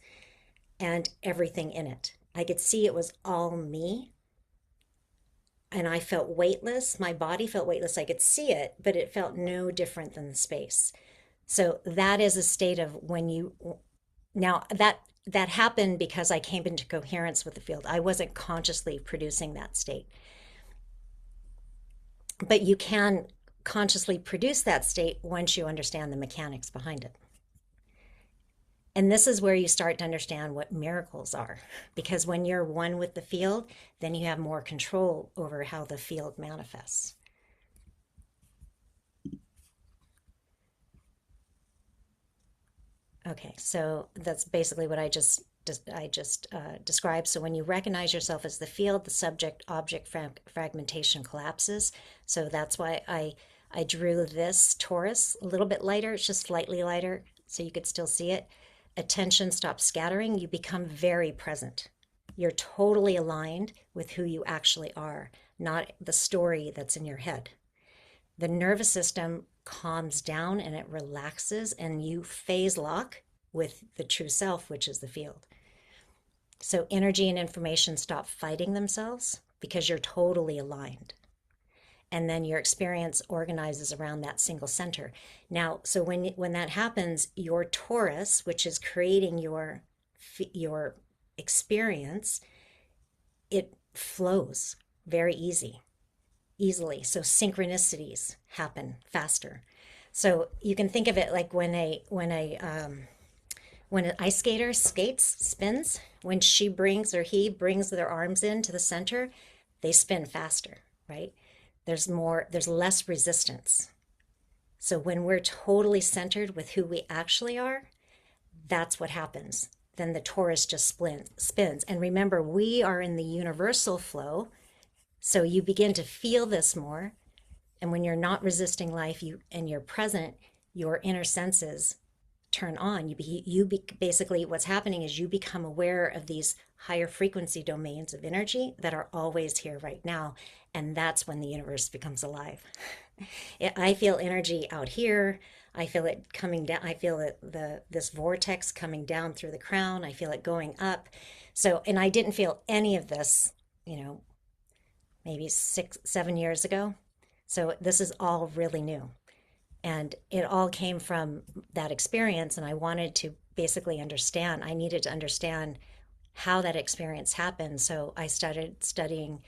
and everything in it. I could see it was all me. And I felt weightless. My body felt weightless. I could see it, but it felt no different than the space. So that is a state of now that happened because I came into coherence with the field. I wasn't consciously producing that state. But you can consciously produce that state once you understand the mechanics behind it. And this is where you start to understand what miracles are. Because when you're one with the field, then you have more control over how the field manifests. Okay, so that's basically what I just described. So when you recognize yourself as the field, the subject-object fragmentation collapses. So that's why I drew this torus a little bit lighter. It's just slightly lighter, so you could still see it. Attention stops scattering. You become very present. You're totally aligned with who you actually are, not the story that's in your head. The nervous system calms down and it relaxes, and you phase lock with the true self, which is the field. So energy and information stop fighting themselves because you're totally aligned. And then your experience organizes around that single center. Now, so when that happens, your torus, which is creating your experience, it flows very easily. So synchronicities happen faster. So you can think of it like when an ice skater spins, when she brings or he brings their arms into the center, they spin faster, right? There's less resistance. So when we're totally centered with who we actually are, that's what happens. Then the torus just spins. And remember, we are in the universal flow. So you begin to feel this more. And when you're not resisting life and you're present, your inner senses turn on. Basically what's happening is you become aware of these higher frequency domains of energy that are always here right now. And that's when the universe becomes alive. I feel energy out here. I feel it coming down. I feel this vortex coming down through the crown. I feel it going up. So, and I didn't feel any of this, maybe 6-7 years ago. So this is all really new. And it all came from that experience. And I wanted to basically understand. I needed to understand how that experience happened. So I started studying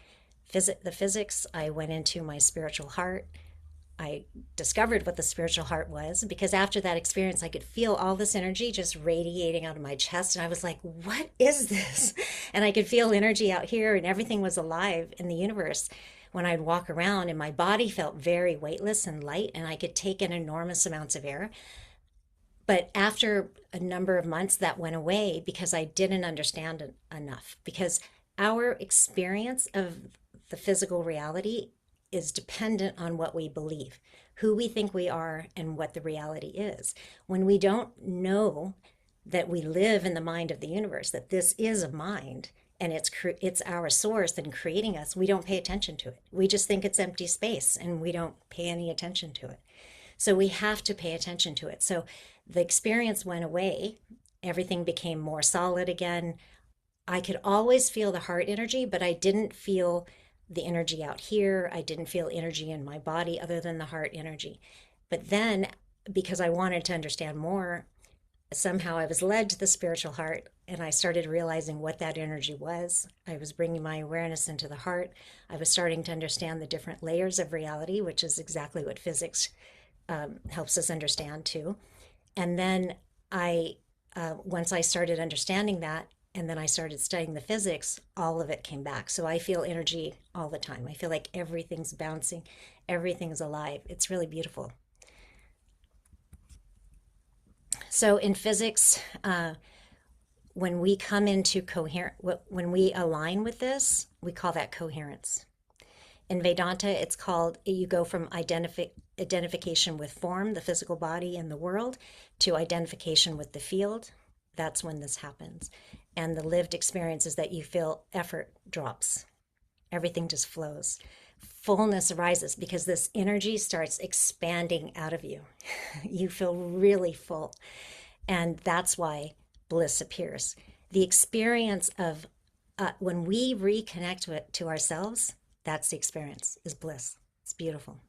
the physics. I went into my spiritual heart. I discovered what the spiritual heart was, because after that experience, I could feel all this energy just radiating out of my chest. And I was like, what is this? And I could feel energy out here, and everything was alive in the universe. When I'd walk around, and my body felt very weightless and light, and I could take in enormous amounts of air. But after a number of months, that went away because I didn't understand it enough. Because our experience of the physical reality is dependent on what we believe, who we think we are, and what the reality is. When we don't know that we live in the mind of the universe, that this is a mind, and it's our source and creating us, we don't pay attention to it. We just think it's empty space, and we don't pay any attention to it. So we have to pay attention to it. So the experience went away. Everything became more solid again. I could always feel the heart energy, but I didn't feel the energy out here. I didn't feel energy in my body other than the heart energy. But then, because I wanted to understand more, somehow I was led to the spiritual heart, and I started realizing what that energy was. I was bringing my awareness into the heart. I was starting to understand the different layers of reality, which is exactly what physics helps us understand too. And then once I started understanding that, and then I started studying the physics, all of it came back. So I feel energy all the time. I feel like everything's bouncing, everything's alive. It's really beautiful. So in physics, when we come into when we align with this, we call that coherence. In Vedanta, it's called, you go from identification with form, the physical body and the world, to identification with the field. That's when this happens. And the lived experience is that you feel effort drops. Everything just flows. Fullness arises because this energy starts expanding out of you. You feel really full. And that's why bliss appears. The experience of when we reconnect to ourselves, that's the experience, is bliss. It's beautiful.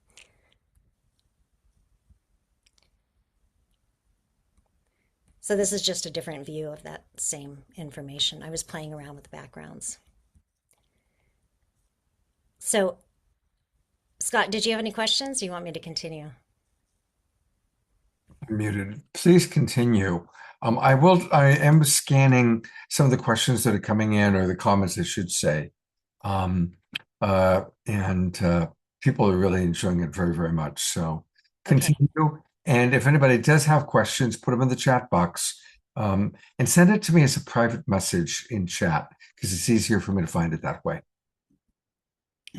So this is just a different view of that same information. I was playing around with the backgrounds. So Scott, did you have any questions? Do you want me to continue? Muted. Please continue. I am scanning some of the questions that are coming in, or the comments, I should say. And people are really enjoying it very, very much. So continue. Okay. And if anybody does have questions, put them in the chat box, and send it to me as a private message in chat, because it's easier for me to find it that way.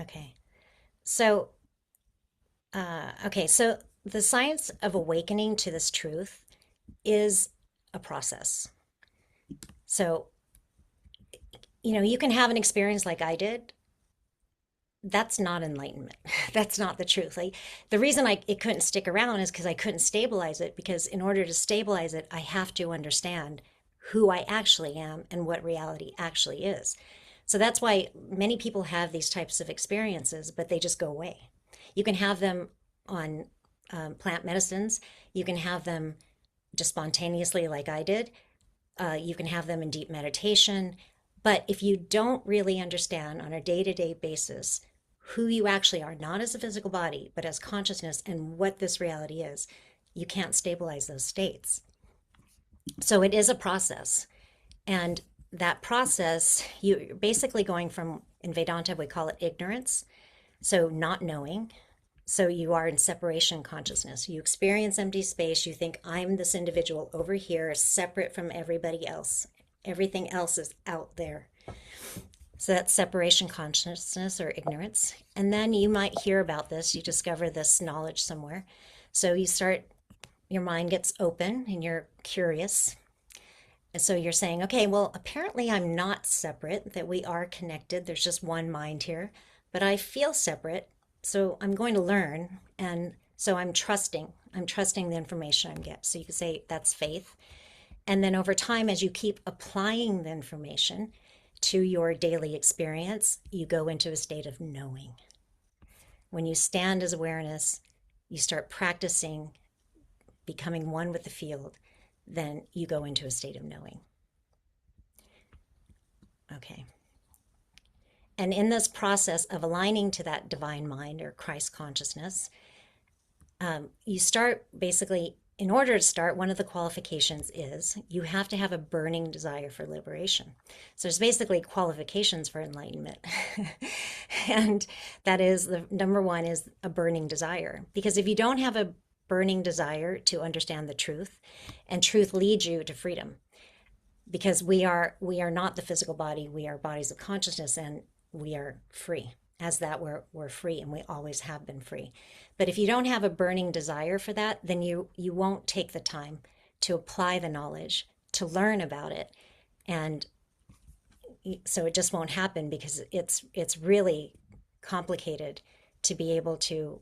Okay. So, so the science of awakening to this truth is a process. So, you can have an experience like I did. That's not enlightenment. That's not the truth. Like, the reason it couldn't stick around is because I couldn't stabilize it, because in order to stabilize it, I have to understand who I actually am and what reality actually is. So that's why many people have these types of experiences, but they just go away. You can have them on plant medicines. You can have them just spontaneously like I did. You can have them in deep meditation. But if you don't really understand on a day-to-day basis who you actually are, not as a physical body, but as consciousness and what this reality is, you can't stabilize those states. So it is a process. And that process, you're basically going from, in Vedanta, we call it ignorance. So not knowing. So you are in separation consciousness. You experience empty space. You think, I'm this individual over here, separate from everybody else. Everything else is out there. So that's separation consciousness, or ignorance. And then you might hear about this. You discover this knowledge somewhere. So your mind gets open and you're curious. And so you're saying, okay, well, apparently I'm not separate, that we are connected. There's just one mind here, but I feel separate. So I'm going to learn. And so I'm trusting the information I get. So you could say that's faith. And then over time, as you keep applying the information to your daily experience, you go into a state of knowing. When you stand as awareness, you start practicing becoming one with the field, then you go into a state of knowing. Okay. And in this process of aligning to that divine mind or Christ consciousness, you start basically, in order to start, one of the qualifications is you have to have a burning desire for liberation. So there's basically qualifications for enlightenment. And that is, the number one is a burning desire. Because if you don't have a burning desire to understand the truth, and truth leads you to freedom, because we are not the physical body, we are bodies of consciousness, and we are free. As that, we're free, and we always have been free. But if you don't have a burning desire for that, then you won't take the time to apply the knowledge, to learn about it. And so it just won't happen, because it's really complicated to be able to,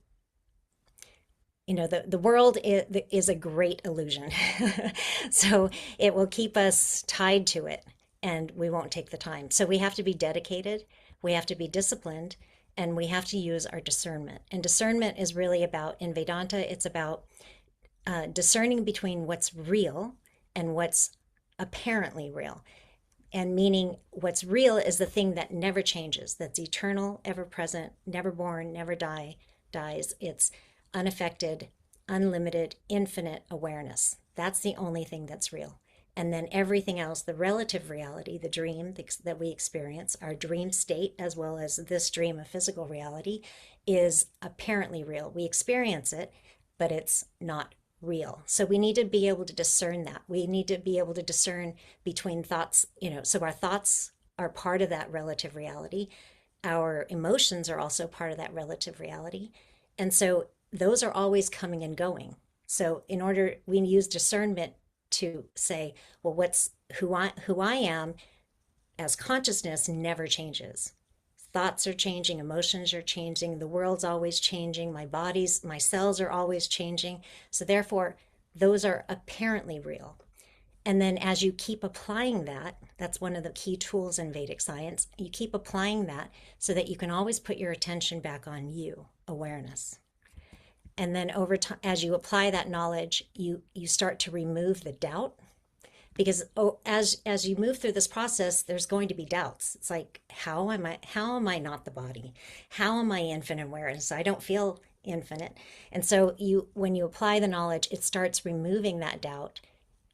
the world is a great illusion. So it will keep us tied to it, and we won't take the time. So we have to be dedicated, we have to be disciplined, and we have to use our discernment. And discernment is really about, in Vedanta, it's about discerning between what's real and what's apparently real. And meaning what's real is the thing that never changes, that's eternal, ever present, never born, never dies. It's unaffected, unlimited, infinite awareness. That's the only thing that's real. And then everything else, the relative reality, the dream that we experience, our dream state, as well as this dream of physical reality, is apparently real. We experience it, but it's not real. So we need to be able to discern that. We need to be able to discern between thoughts, so our thoughts are part of that relative reality. Our emotions are also part of that relative reality. And so those are always coming and going. So we use discernment to say, well, who I am as consciousness never changes. Thoughts are changing, emotions are changing, the world's always changing, my cells are always changing. So therefore, those are apparently real. And then as you keep applying that, that's one of the key tools in Vedic science, you keep applying that so that you can always put your attention back on you, awareness. And then over time, as you apply that knowledge, you start to remove the doubt, Because as you move through this process, there's going to be doubts. It's like, how am I not the body? How am I infinite awareness? I don't feel infinite. And so when you apply the knowledge, it starts removing that doubt.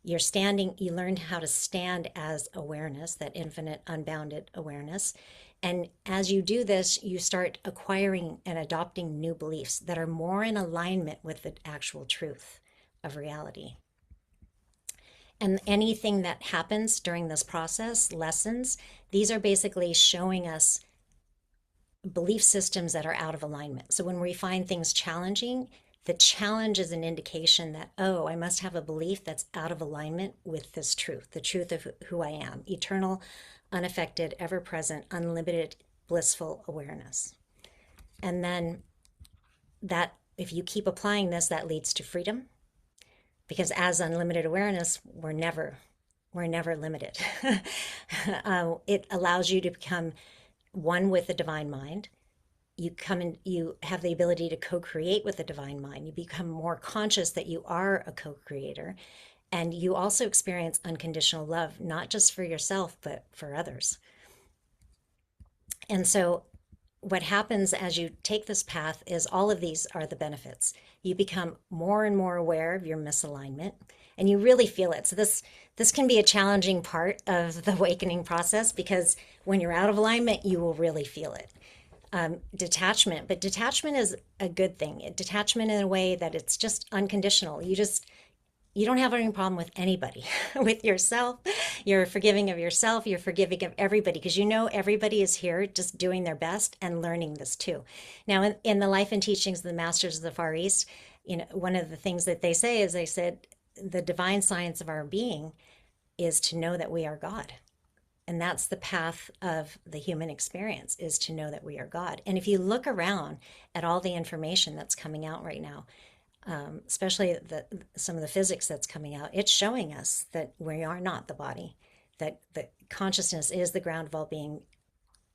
You learn how to stand as awareness, that infinite, unbounded awareness. And as you do this, you start acquiring and adopting new beliefs that are more in alignment with the actual truth of reality. And anything that happens during this process, lessons, these are basically showing us belief systems that are out of alignment. So when we find things challenging, the challenge is an indication that, oh, I must have a belief that's out of alignment with this truth, the truth of who I am, eternal, unaffected, ever-present, unlimited, blissful awareness. And then that, if you keep applying this, that leads to freedom. Because as unlimited awareness, we're never limited. It allows you to become one with the divine mind. You have the ability to co-create with the divine mind. You become more conscious that you are a co-creator. And you also experience unconditional love, not just for yourself, but for others. And so what happens as you take this path is all of these are the benefits. You become more and more aware of your misalignment, and you really feel it. So this can be a challenging part of the awakening process, because when you're out of alignment, you will really feel it. Detachment, but detachment is a good thing. Detachment in a way that it's just unconditional. You don't have any problem with anybody, with yourself. You're forgiving of yourself. You're forgiving of everybody, because you know everybody is here just doing their best and learning this too. Now, in the life and teachings of the Masters of the Far East, one of the things that they say is, they said, the divine science of our being is to know that we are God. And that's the path of the human experience, is to know that we are God. And if you look around at all the information that's coming out right now, especially some of the physics that's coming out, it's showing us that we are not the body, that consciousness is the ground of all being.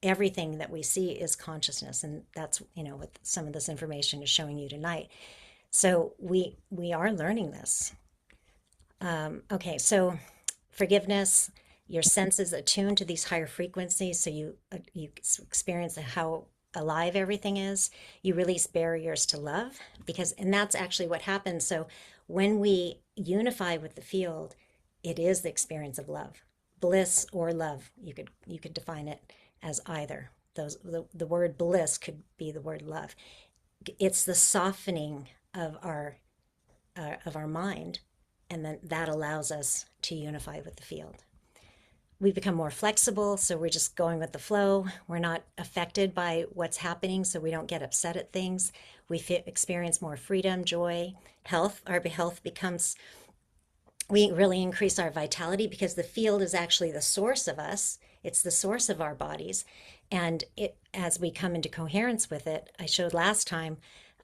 Everything that we see is consciousness, and that's what some of this information is showing you tonight. So we are learning this. Okay, so forgiveness, your senses attuned to these higher frequencies, so you experience how alive everything is. You release barriers to love, and that's actually what happens. So when we unify with the field, it is the experience of love, bliss or love. You could define it as either. The word bliss could be the word love. It's the softening of our mind, and then that allows us to unify with the field. We become more flexible, so we're just going with the flow. We're not affected by what's happening, so we don't get upset at things. We experience more freedom, joy, health. Our health becomes, we really increase our vitality, because the field is actually the source of us. It's the source of our bodies. And as we come into coherence with it, I showed last time,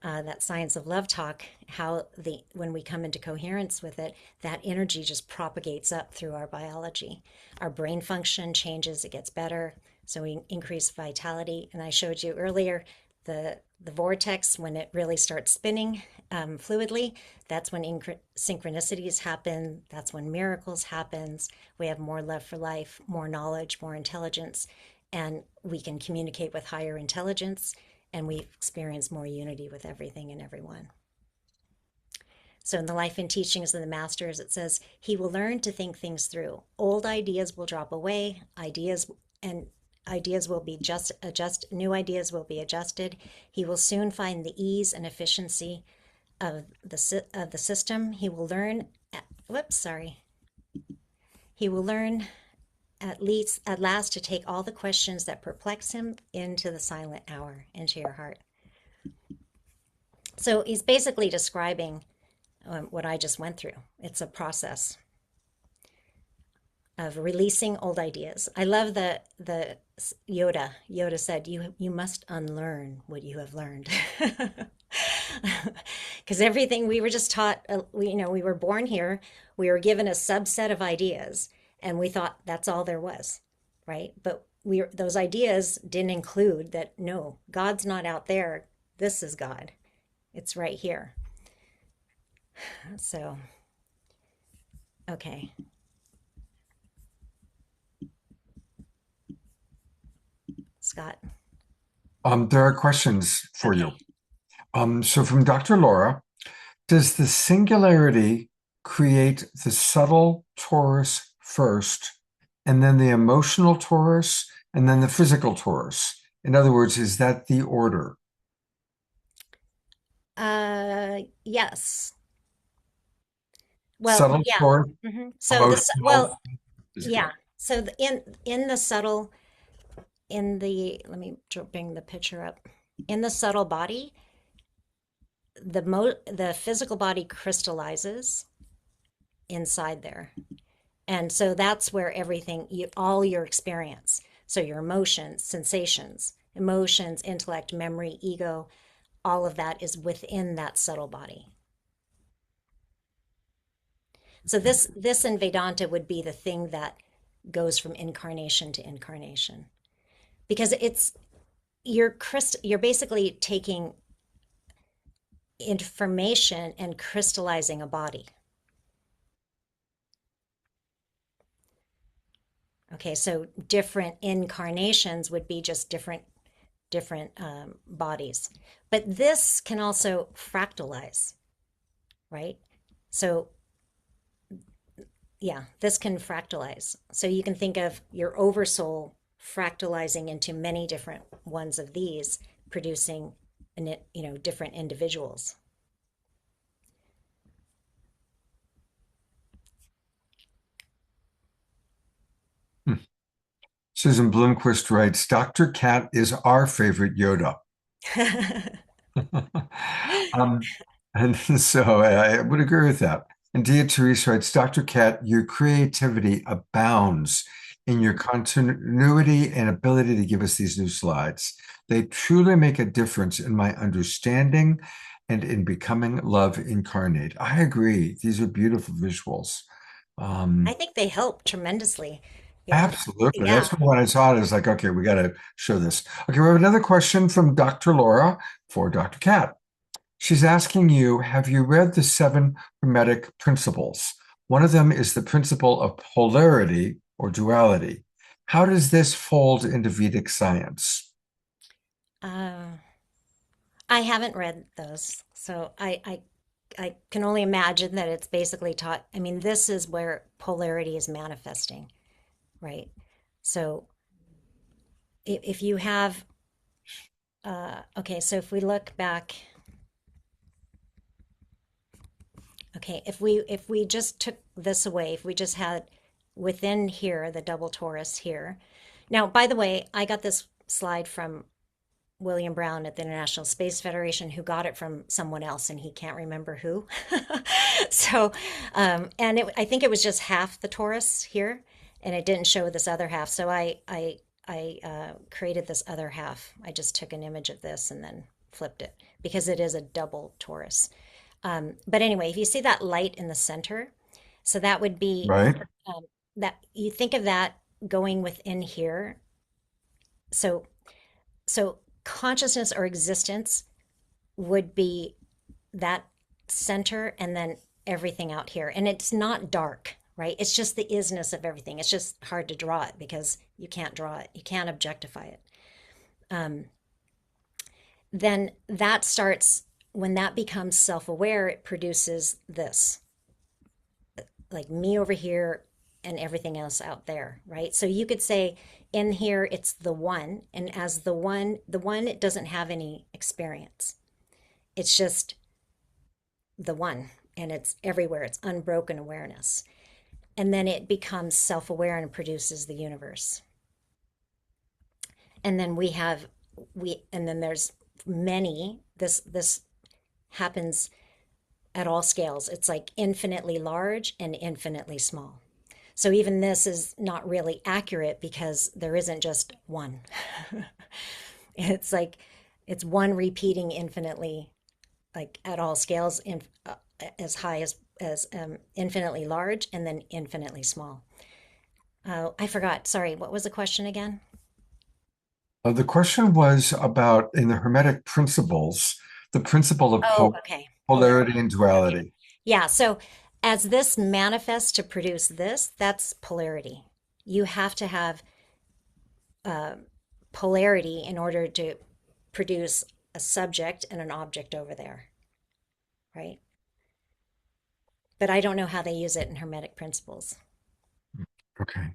that Science of Love talk, how when we come into coherence with it, that energy just propagates up through our biology. Our brain function changes, it gets better, so we increase vitality. And I showed you earlier the vortex, when it really starts spinning fluidly, that's when synchronicities happen, that's when miracles happens. We have more love for life, more knowledge, more intelligence, and we can communicate with higher intelligence, and we experience more unity with everything and everyone. So in the life and teachings of the Masters, it says, he will learn to think things through. Old ideas will drop away, ideas will be new ideas will be adjusted. He will soon find the ease and efficiency of the system. He will learn, He will learn at last to take all the questions that perplex him into the silent hour, into your heart. So he's basically describing what I just went through. It's a process of releasing old ideas. I love the Yoda. Yoda said, you must unlearn what you have learned. Because everything we were just taught, we were born here, we were given a subset of ideas, and we thought that's all there was, right? But those ideas didn't include that, no, God's not out there. This is God. It's right here. So, okay. Scott. There are questions for Okay. you. So from Dr. Laura, does the singularity create the subtle torus first, and then the emotional torus, and then the physical torus? In other words, is that the order? Yes. Well, Subtle yeah. torus, So emotional, yeah. physical. So in the subtle, let me bring the picture up. In the subtle body, the physical body crystallizes inside there. And so that's where all your experience, so your emotions, sensations, intellect, memory, ego, all of that is within that subtle body. So this in Vedanta would be the thing that goes from incarnation to incarnation, because you're basically taking information and crystallizing a body. Okay, so different incarnations would be just different bodies, but this can also fractalize, right? So yeah, this can fractalize. So you can think of your oversoul fractalizing into many different ones of these, producing different individuals. Susan Bloomquist writes, Dr. Cat is our favorite Yoda. um, and so I would agree with that. And Dia Therese writes, Dr. Cat, your creativity abounds in your continuity and ability to give us these new slides. They truly make a difference in my understanding and in becoming love incarnate. I agree. These are beautiful visuals. I think they help tremendously. Absolutely. Yeah. That's when I saw it. It's like, okay, we got to show this. Okay, we have another question from Dr. Laura for Dr. Cat. She's asking you, have you read the 7 Hermetic principles? One of them is the principle of polarity or duality. How does this fold into Vedic science? I haven't read those, so I can only imagine that it's basically taught. I mean, this is where polarity is manifesting, right? So if you have, okay, so if we look back, okay, if we just took this away, if we just had within here the double torus here. Now, by the way, I got this slide from William Brown at the International Space Federation, who got it from someone else, and he can't remember who. So, and I think it was just half the torus here, and it didn't show this other half. So I created this other half. I just took an image of this and then flipped it because it is a double torus. But anyway, if you see that light in the center, so that would be Right. that you think of that going within here. So consciousness or existence would be that center and then everything out here. And it's not dark, right? It's just the isness of everything. It's just hard to draw it because you can't draw it. You can't objectify it. Then that starts, when that becomes self-aware, it produces this, like me over here and everything else out there, right? So you could say in here it's the one, and as the one, it doesn't have any experience. It's just the one, and it's everywhere. It's unbroken awareness. And then it becomes self-aware and produces the universe. And then and then there's many, this happens at all scales. It's like infinitely large and infinitely small. So even this is not really accurate because there isn't just one. It's like it's one repeating infinitely, like at all scales, as high as infinitely large and then infinitely small. I forgot. Sorry, what was the question again? The question was about in the Hermetic principles, the principle of Okay. polarity and duality. Okay. Yeah. So as this manifests to produce this, that's polarity. You have to have polarity in order to produce a subject and an object over there, right? But I don't know how they use it in Hermetic principles. Okay.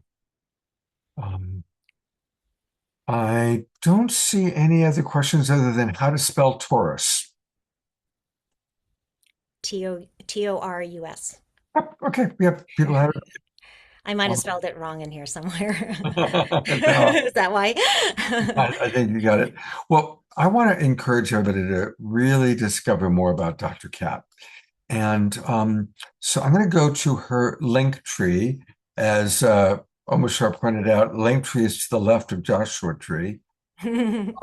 Um, I don't see any other questions other than how to spell Taurus. Taurus. Okay, yep, people have it. I might have spelled it wrong in here somewhere. No, Is that why? I think you got it. Well, I want to encourage everybody to really discover more about Dr. Cat. And so I'm going to go to her link tree, as Almost Sharp pointed out. Link tree is to the left of Joshua Tree. And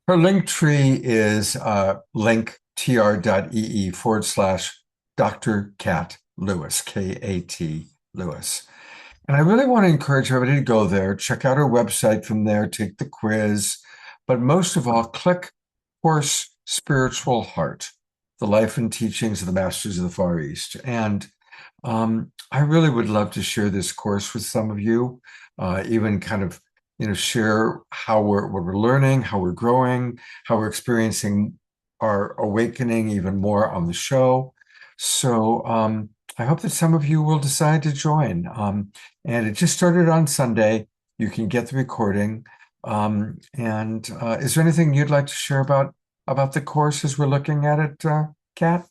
her link tree is linktr.ee/Dr. Cat Lewis, K-A-T Lewis. And I really want to encourage everybody to go there, check out her website from there, take the quiz, but most of all, click Course Spiritual Heart, the life and teachings of the Masters of the Far East. And I really would love to share this course with some of you, even kind of, share how what we're learning, how we're growing, how we're experiencing our awakening even more on the show. So I hope that some of you will decide to join. And it just started on Sunday. You can get the recording. Is there anything you'd like to share about the course as we're looking at it, Kat?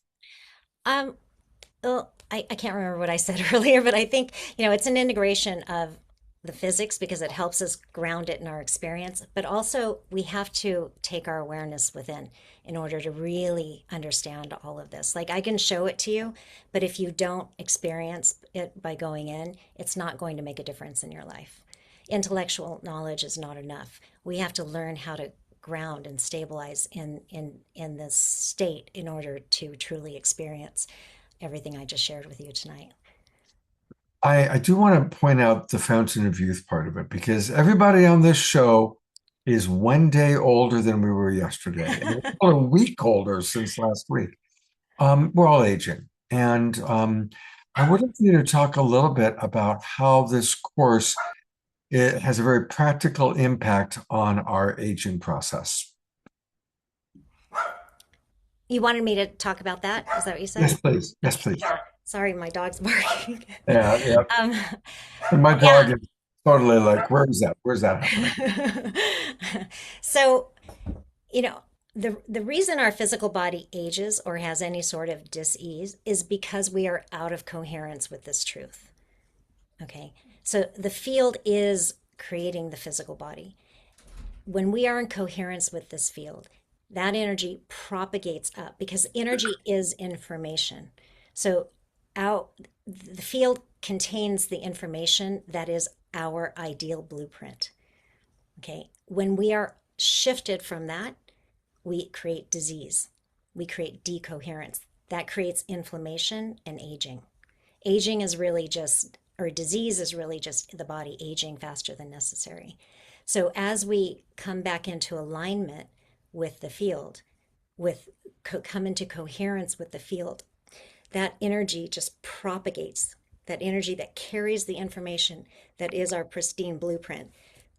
Well, I can't remember what I said earlier, but I think, it's an integration of the physics because it helps us ground it in our experience, but also we have to take our awareness within in order to really understand all of this. Like I can show it to you, but if you don't experience it by going in, it's not going to make a difference in your life. Intellectual knowledge is not enough. We have to learn how to ground and stabilize in this state in order to truly experience everything I just shared with you tonight. I do want to point out the Fountain of Youth part of it, because everybody on this show is one day older than we were yesterday, and we're a week older since last week. We're all aging. And I would like you to talk a little bit about how this course, it has a very practical impact on our aging process. You wanted me to talk about that? Is that what you said? Yes, please. Yes, please. Sorry, my dog's barking. Yeah. And my dog is totally like, where's that happening? So, the reason our physical body ages or has any sort of dis-ease is because we are out of coherence with this truth. Okay. So the field is creating the physical body. When we are in coherence with this field, that energy propagates up because energy is information. So the field contains the information that is our ideal blueprint. Okay. When we are shifted from that, we create disease. We create decoherence. That creates inflammation and aging. Aging is really just, or disease is really just the body aging faster than necessary. So as we come back into alignment with the field, come into coherence with the field, that energy just propagates. That energy that carries the information that is our pristine blueprint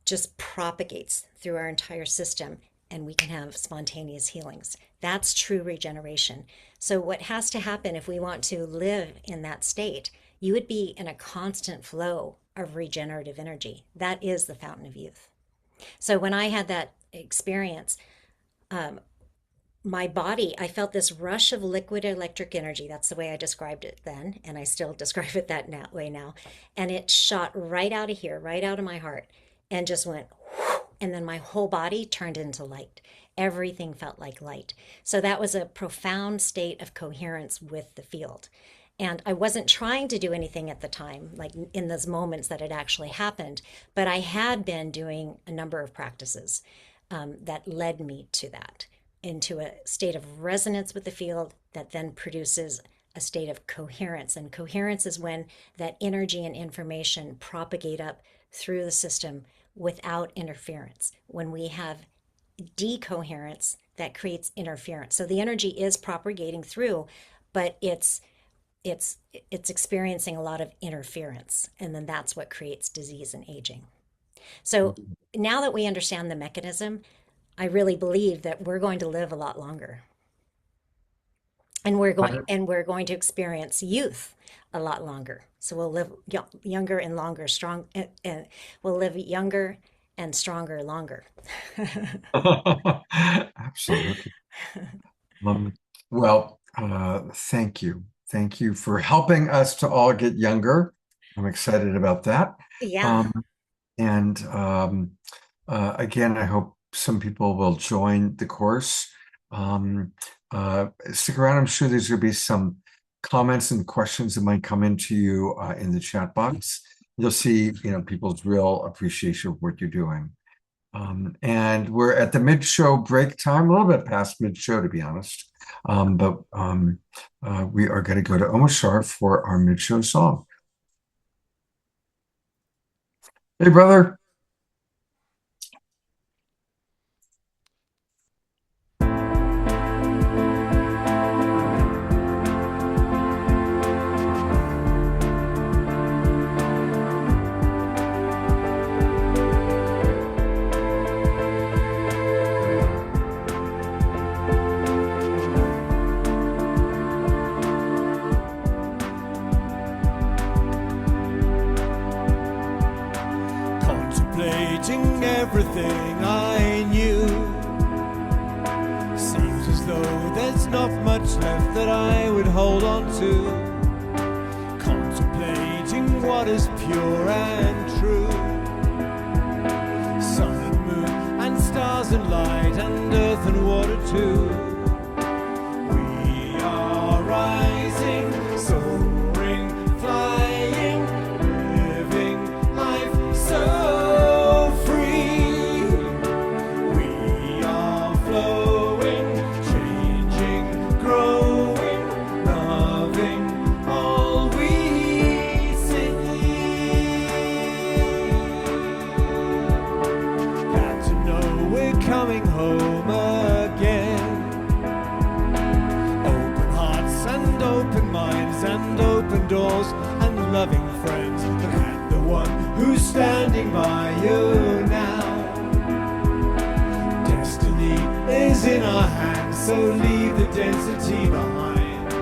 just propagates through our entire system, and we can have spontaneous healings. That's true regeneration. So what has to happen if we want to live in that state, you would be in a constant flow of regenerative energy. That is the Fountain of Youth. So when I had that experience, my body, I felt this rush of liquid electric energy. That's the way I described it then, and I still describe it that way now. And it shot right out of here, right out of my heart, and just went, whoosh, and then my whole body turned into light. Everything felt like light. So that was a profound state of coherence with the field. And I wasn't trying to do anything at the time, like in those moments that it actually happened, but I had been doing a number of practices that led me to that, into a state of resonance with the field that then produces a state of coherence. And coherence is when that energy and information propagate up through the system without interference. When we have decoherence, that creates interference. So the energy is propagating through, but it's experiencing a lot of interference. And then that's what creates disease and aging. So now that we understand the mechanism, I really believe that we're going to live a lot longer. And we're going to experience youth a lot longer. So we'll live younger and longer, we'll live younger and stronger longer. Absolutely. Well, thank you. Thank you for helping us to all get younger. I'm excited about that. Yeah. Again, I hope some people will join the course. Stick around. I'm sure there's going to be some comments and questions that might come into you in the chat box. You'll see, people's real appreciation of what you're doing. And we're at the mid-show break time, a little bit past mid-show, to be honest. But we are going to go to Omar Shar for our mid-show song. Hey, brother. Everything I knew seems as though there's not much left that I would hold on to. Contemplating what is pure and true. Sun and moon and stars and light and earth and water too. We are rising, soaring, flying, living life so coming home again. Open hearts and open minds and open doors and loving friends. Look at the one who's standing by you now. Destiny is in our hands, so leave the density behind.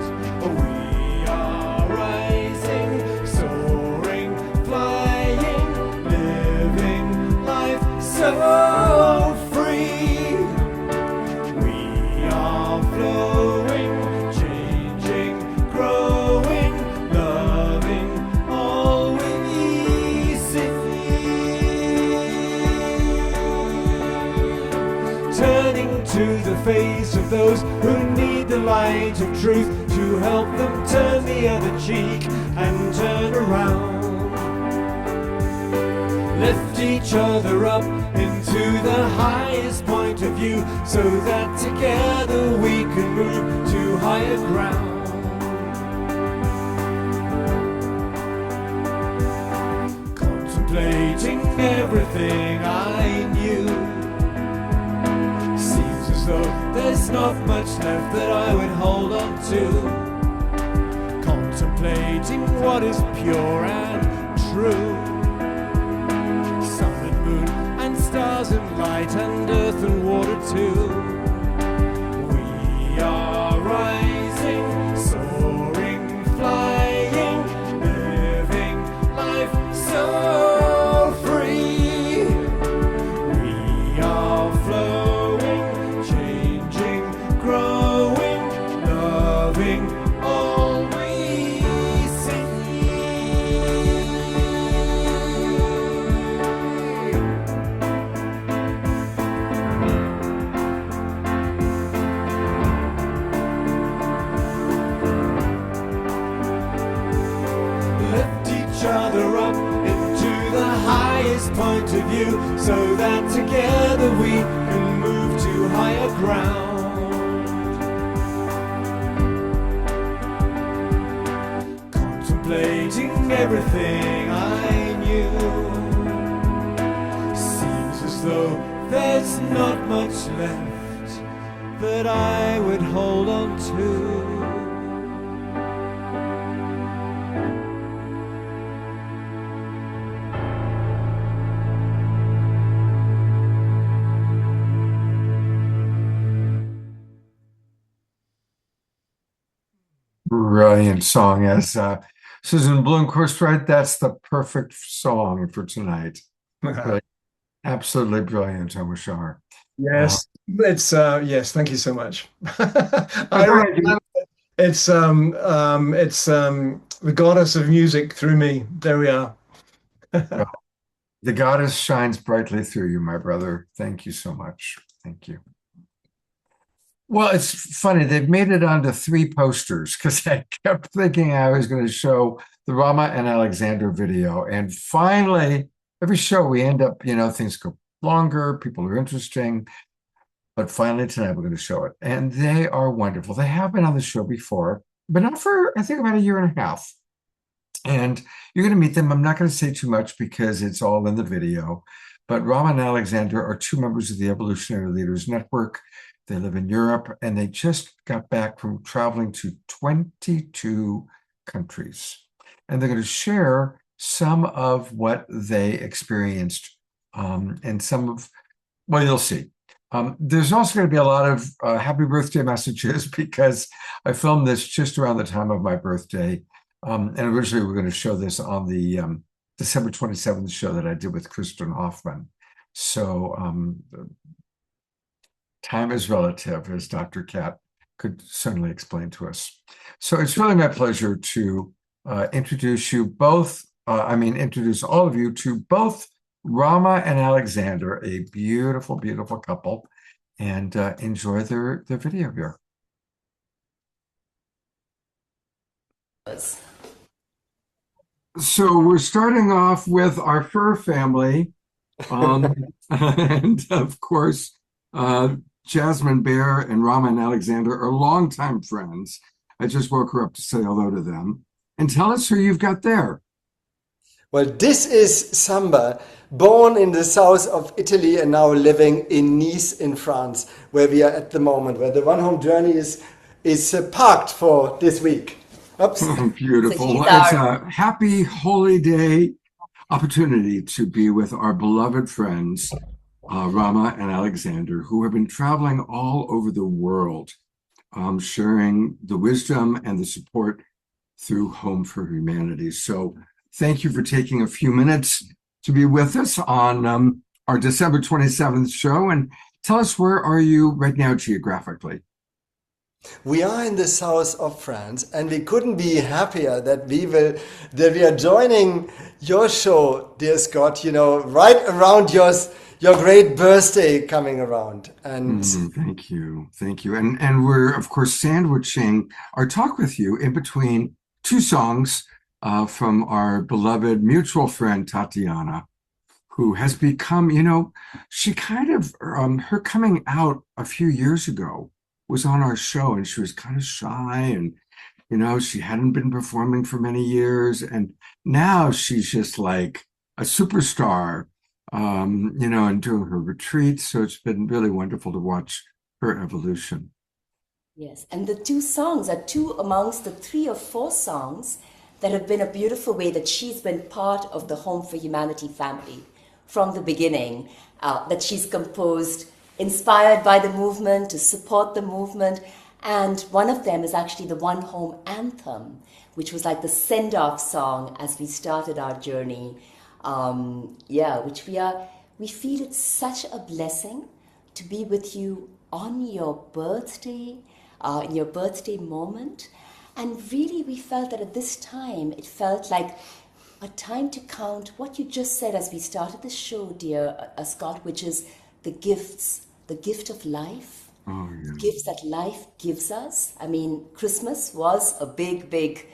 We are rising, soaring, flying, living life so to the face of those who need the light of truth to help them turn the other cheek and turn around. Lift each other up into the highest point of view so that together we can move to higher ground. Contemplating everything I knew. There's not much left that I would hold on to. Contemplating what is pure and true. Sun and moon and stars and light and earth and water too. We are rising, soaring, flying, living life so free. We are flowing, growing, loving all we see. Lift each other up into the highest point of view so that together we can move to higher ground. Contemplating everything I knew. Seems as though there's not much left that I would hold on to. brilliant song. As Susan Blomquist, right? That's the perfect song for tonight. Really, absolutely brilliant, Amishar. Yes, it's yes. Thank you so much. Thank you. It's the goddess of music through me. There we are. The goddess shines brightly through you, my brother. Thank you so much. Thank you. Well, it's funny. They've made it onto 3 posters because I kept thinking I was going to show the Rama and Alexander video. And finally, every show we end up, things go longer, people are interesting. But finally tonight we're going to show it. And they are wonderful. They have been on the show before, but not for, I think, about a year and a half. And you're going to meet them. I'm not going to say too much because it's all in the video. But Rama and Alexander are 2 members of the Evolutionary Leaders Network. They live in Europe, and they just got back from traveling to 22 countries. And they're going to share some of what they experienced and some of, well, you'll see. There's also going to be a lot of happy birthday messages because I filmed this just around the time of my birthday. And originally we were going to show this on the December 27th show that I did with Kristen Hoffman. So time is relative, as Dr. Kat could certainly explain to us. So it's really my pleasure to introduce you both, introduce all of you to both Rama and Alexander, a beautiful, beautiful couple, and enjoy their video here. So we're starting off with our fur family, and of course, Jasmine Bear and Rama and Alexander are longtime friends. I just woke her up to say hello to them. And tell us who you've got there. Well, this is Samba, born in the south of Italy and now living in Nice in France, where we are at the moment, where the One Home Journey is parked for this week. Oops. Beautiful. It's a happy, holy day opportunity to be with our beloved friends, Rama and Alexander, who have been traveling all over the world, sharing the wisdom and the support through Home for Humanity. So thank you for taking a few minutes to be with us on our December 27th show. And tell us, where are you right now geographically? We are in the south of France, and we couldn't be happier that we are joining your show, dear Scott, right around your great birthday coming around. And thank you. And we're, of course, sandwiching our talk with you in between 2 songs from our beloved mutual friend Tatiana, who has become, she kind of, her coming out a few years ago was on our show, and she was kind of shy, and she hadn't been performing for many years, and now she's just like a superstar, and doing her retreats. So it's been really wonderful to watch her evolution. Yes, and the 2 songs are 2 amongst the 3 or 4 songs that have been a beautiful way that she's been part of the Home for Humanity family from the beginning, that she's composed inspired by the movement, to support the movement. And one of them is actually the One Home Anthem, which was like the send-off song as we started our journey. Which we feel it's such a blessing to be with you on your birthday, in your birthday moment. And really we felt that at this time, it felt like a time to count what you just said as we started the show, dear Scott, which is the gifts, the gift of life, gifts that life gives us. I mean, Christmas was a big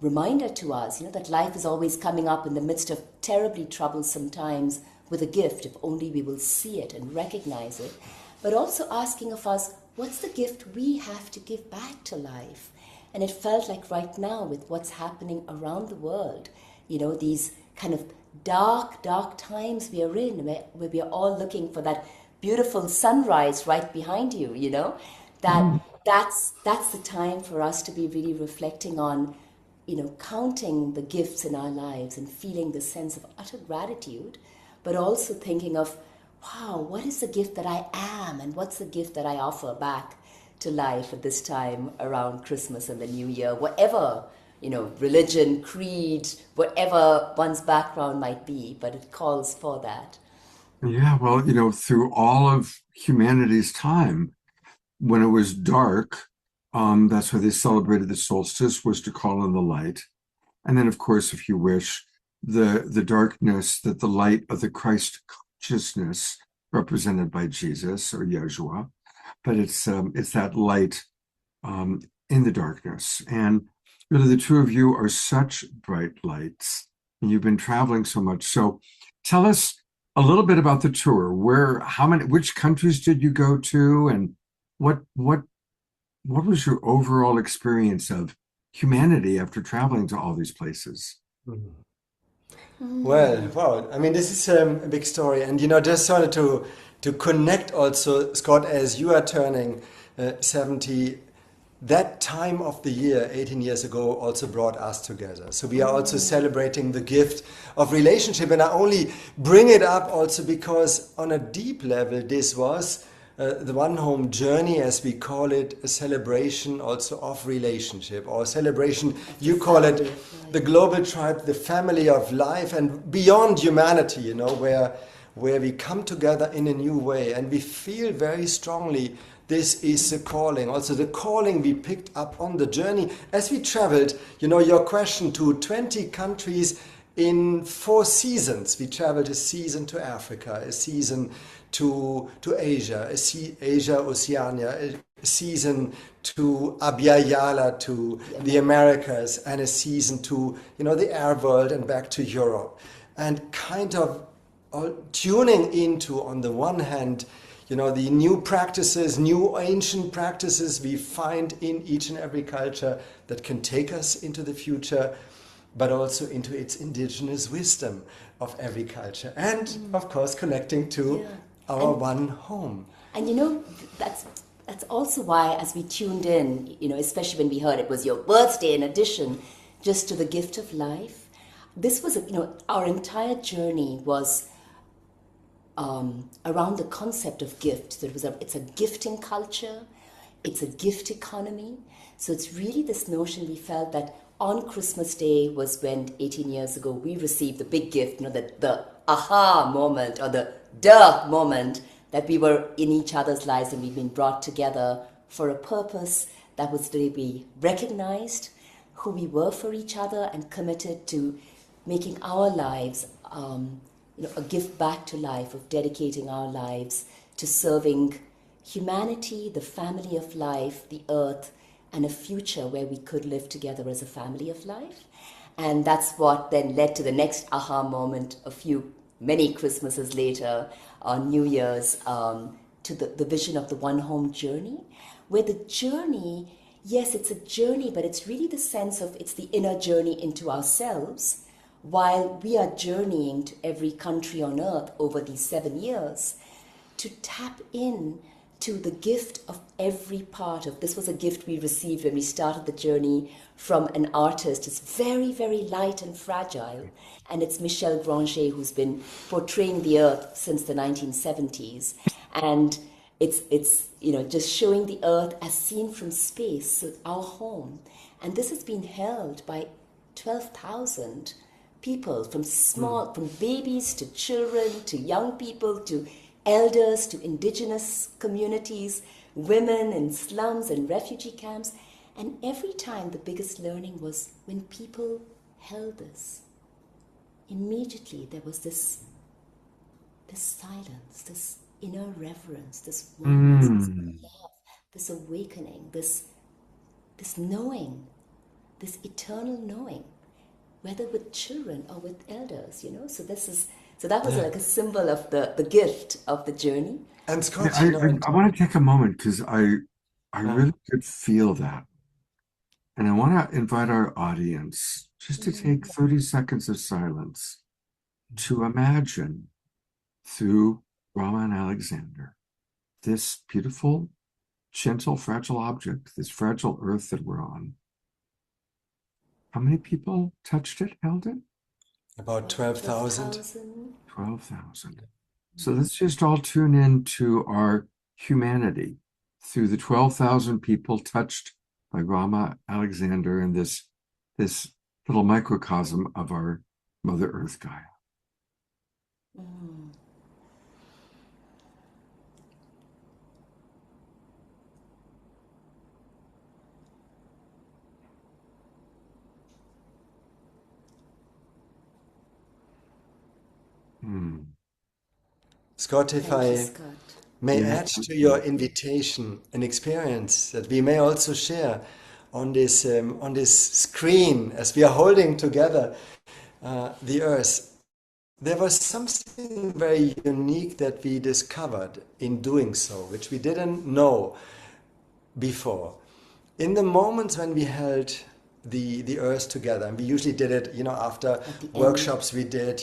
reminder to us, that life is always coming up in the midst of terribly troublesome times with a gift, if only we will see it and recognize it, but also asking of us, what's the gift we have to give back to life? And it felt like right now with what's happening around the world, these kind of dark times we are in, where we are all looking for that beautiful sunrise right behind you, that's the time for us to be really reflecting on, counting the gifts in our lives and feeling the sense of utter gratitude, but also thinking of, wow, what is the gift that I am and what's the gift that I offer back to life at this time around Christmas and the New Year, whatever, religion, creed, whatever one's background might be, but it calls for that. Yeah, well, through all of humanity's time, when it was dark, that's why they celebrated the solstice, was to call in the light. And then, of course, if you wish, the darkness, that the light of the Christ consciousness represented by Jesus or Yeshua, but it's that light in the darkness. And really, the two of you are such bright lights, and you've been traveling so much. So tell us a little bit about the tour. Which countries did you go to, and what was your overall experience of humanity after traveling to all these places? Well, wow. I mean, this is a big story. And, just wanted to connect also, Scott, as you are turning 70, that time of the year, 18 years ago, also brought us together. So we are also celebrating the gift of relationship. And I only bring it up also because on a deep level, this was the One Home journey, as we call it, a celebration also of relationship, or celebration, you call it the global tribe, the family of life, and beyond humanity, where we come together in a new way. And we feel very strongly this is the calling. Also the calling we picked up on the journey as we traveled, your question, to 20 countries in 4 seasons. We traveled a season to Africa, a season to Asia, Asia, Oceania, a season to Abya Yala, to the Americas, and a season to, the Arab world and back to Europe. And kind of tuning into, on the one hand, the new practices, new ancient practices we find in each and every culture that can take us into the future, but also into its indigenous wisdom of every culture. And, of course, connecting to our one home. And that's also why, as we tuned in, especially when we heard it was your birthday, in addition just to the gift of life, this was, our entire journey was around the concept of gift. So it's a gifting culture, it's a gift economy. So it's really this notion we felt that on Christmas Day was when 18 years ago we received the big gift, the aha moment, or the duh moment, that we were in each other's lives and we've been brought together for a purpose that was to be recognized who we were for each other and committed to making our lives a gift back to life, of dedicating our lives to serving humanity, the family of life, the earth, and a future where we could live together as a family of life. And that's what then led to the next aha moment many Christmases later, on New Year's, to the vision of the One Home journey, where the journey, yes, it's a journey, but it's really the sense of it's the inner journey into ourselves, while we are journeying to every country on earth over these 7 years, to tap in to the gift of every part of this. Was a gift we received when we started the journey from an artist. It's very, very light and fragile, and it's Michel Granger, who's been portraying the earth since the 1970s, and it's just showing the earth as seen from space, so our home. And this has been held by 12,000 people, from babies to children to young people to elders to indigenous communities, women in slums and refugee camps. And every time the biggest learning was when people held this. Immediately there was this silence, this inner reverence, this oneness, this love, this awakening, this knowing, this eternal knowing, whether with children or with elders, So that was like a symbol of the gift of the journey. And Scott, I want to take a moment, because I really could feel that. And I want to invite our audience just to take 30 seconds of silence to imagine, through Rama and Alexander, this beautiful, gentle, fragile object, this fragile earth that we're on. How many people touched it, held it? About 12,000. 12,000. So let's just all tune in to our humanity through the 12,000 people touched by Rama Alexander and this little microcosm of our Mother Earth Gaia. Mm. Scott, if I may add to your invitation an experience that we may also share on this screen as we are holding together the earth. There was something very unique that we discovered in doing so, which we didn't know before. In the moments when we held the earth together, and we usually did it, after workshops we did,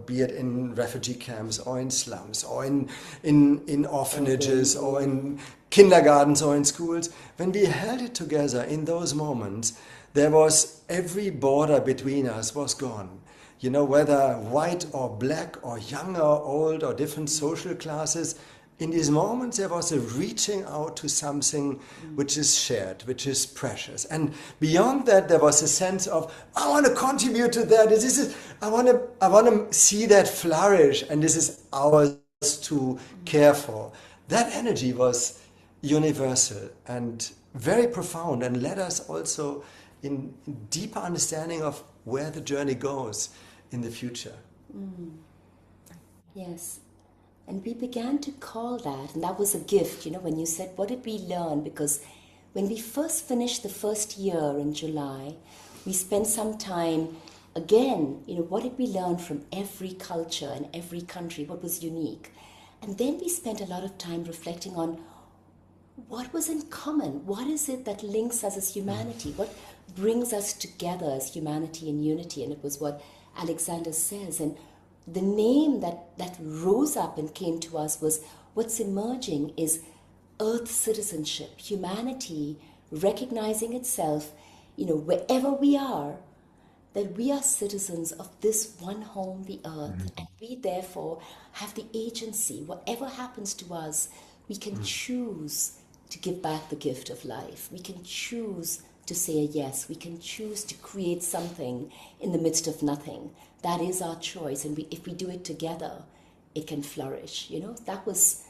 be it in refugee camps or in slums or in orphanages or in kindergartens or in schools. When we held it together in those moments, there was every border between us was gone. Whether white or black or young or old or different social classes, in these moments there was a reaching out to something which is shared, which is precious. And beyond that, there was a sense of, I want to contribute to that. I want to see that flourish, and this is ours to care for. That energy was universal and very profound, and led us also in deeper understanding of where the journey goes in the future. Yes. And we began to call that, and that was a gift, when you said, what did we learn? Because when we first finished the first year in July, we spent some time, again, what did we learn from every culture and every country? What was unique? And then we spent a lot of time reflecting on what was in common? What is it that links us as humanity? What brings us together as humanity and unity? And it was what Alexander says. And the name that rose up and came to us was, what's emerging is Earth citizenship, humanity recognizing itself, wherever we are, that we are citizens of this one home, the Earth, and we therefore have the agency. Whatever happens to us, we can choose to give back the gift of life. We can choose to say a yes. We can choose to create something in the midst of nothing. That is our choice, and if we do it together, it can flourish. That was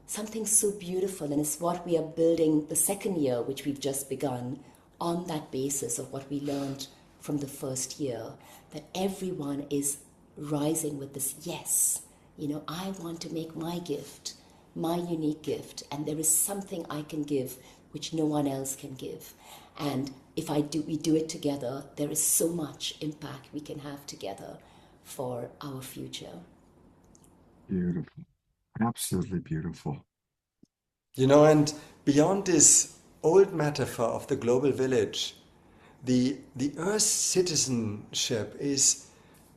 something so beautiful, and it's what we are building the second year, which we've just begun, on that basis of what we learned from the first year, that everyone is rising with this yes. I want to make my gift, my unique gift, and there is something I can give which no one else can give. And if we do it together, there is so much impact we can have together for our future. Beautiful. Absolutely beautiful. And beyond this old metaphor of the global village, the Earth citizenship is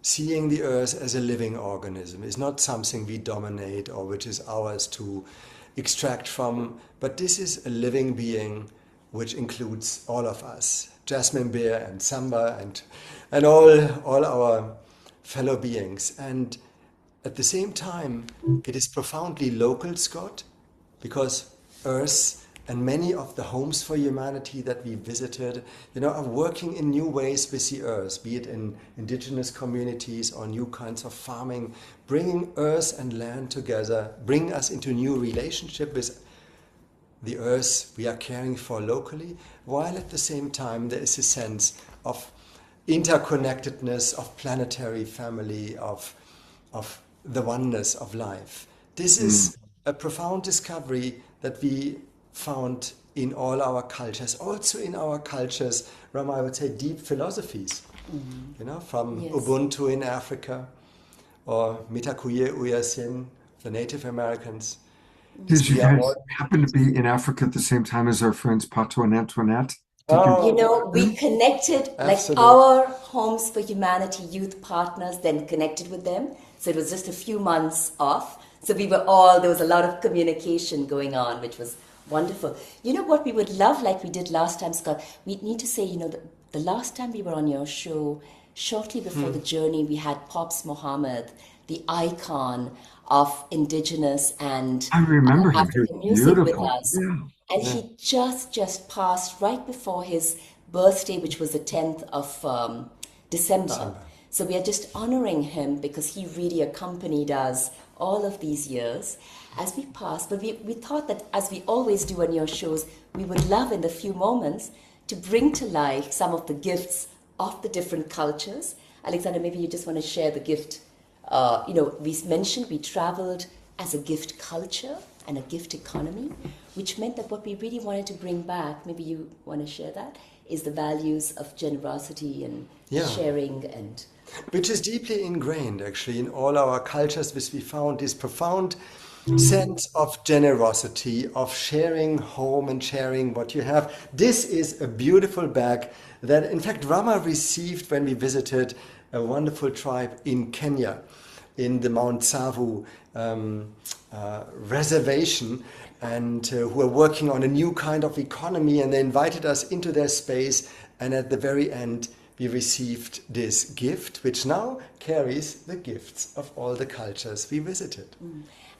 seeing the Earth as a living organism. It's not something we dominate or which is ours to extract from, but this is a living being which includes all of us, Jasmine Bear and Samba and all our fellow beings. And at the same time, it is profoundly local, Scott, because Earth and many of the homes for humanity that we visited, are working in new ways with the Earth, be it in indigenous communities or new kinds of farming, bringing Earth and land together, bring us into new relationship with the Earth we are caring for locally, while at the same time there is a sense of interconnectedness, of planetary family, of the oneness of life. This is a profound discovery that we found in all our cultures, also in our cultures, Rama, I would say deep philosophies, from Ubuntu in Africa or Mitakuye Oyasin, the Native Americans. Did you guys happen to be in Africa at the same time as our friends Pato and Antoinette? We connected, like our Homes for Humanity youth partners then connected with them. So it was just a few months off. So there was a lot of communication going on, which was wonderful. What we would love, like we did last time, Scott, we need to say, the last time we were on your show, shortly before the journey, we had Pops Mohammed, the icon of indigenous and I remember African music with us. Yeah. And he just passed right before his birthday, which was the 10th of December. So we are just honoring him because he really accompanied us all of these years as we passed. But we thought that, as we always do on your shows, we would love in the few moments to bring to life some of the gifts of the different cultures. Alexander, maybe you just want to share the gift. We mentioned we traveled as a gift culture and a gift economy, which meant that what we really wanted to bring back, maybe you want to share that, is the values of generosity and sharing, and which is deeply ingrained actually in all our cultures, which we found this profound sense of generosity, of sharing home and sharing what you have. This is a beautiful bag that in fact Rama received when we visited a wonderful tribe in Kenya, in the Mount Savu reservation, and who are working on a new kind of economy, and they invited us into their space, and at the very end we received this gift, which now carries the gifts of all the cultures we visited.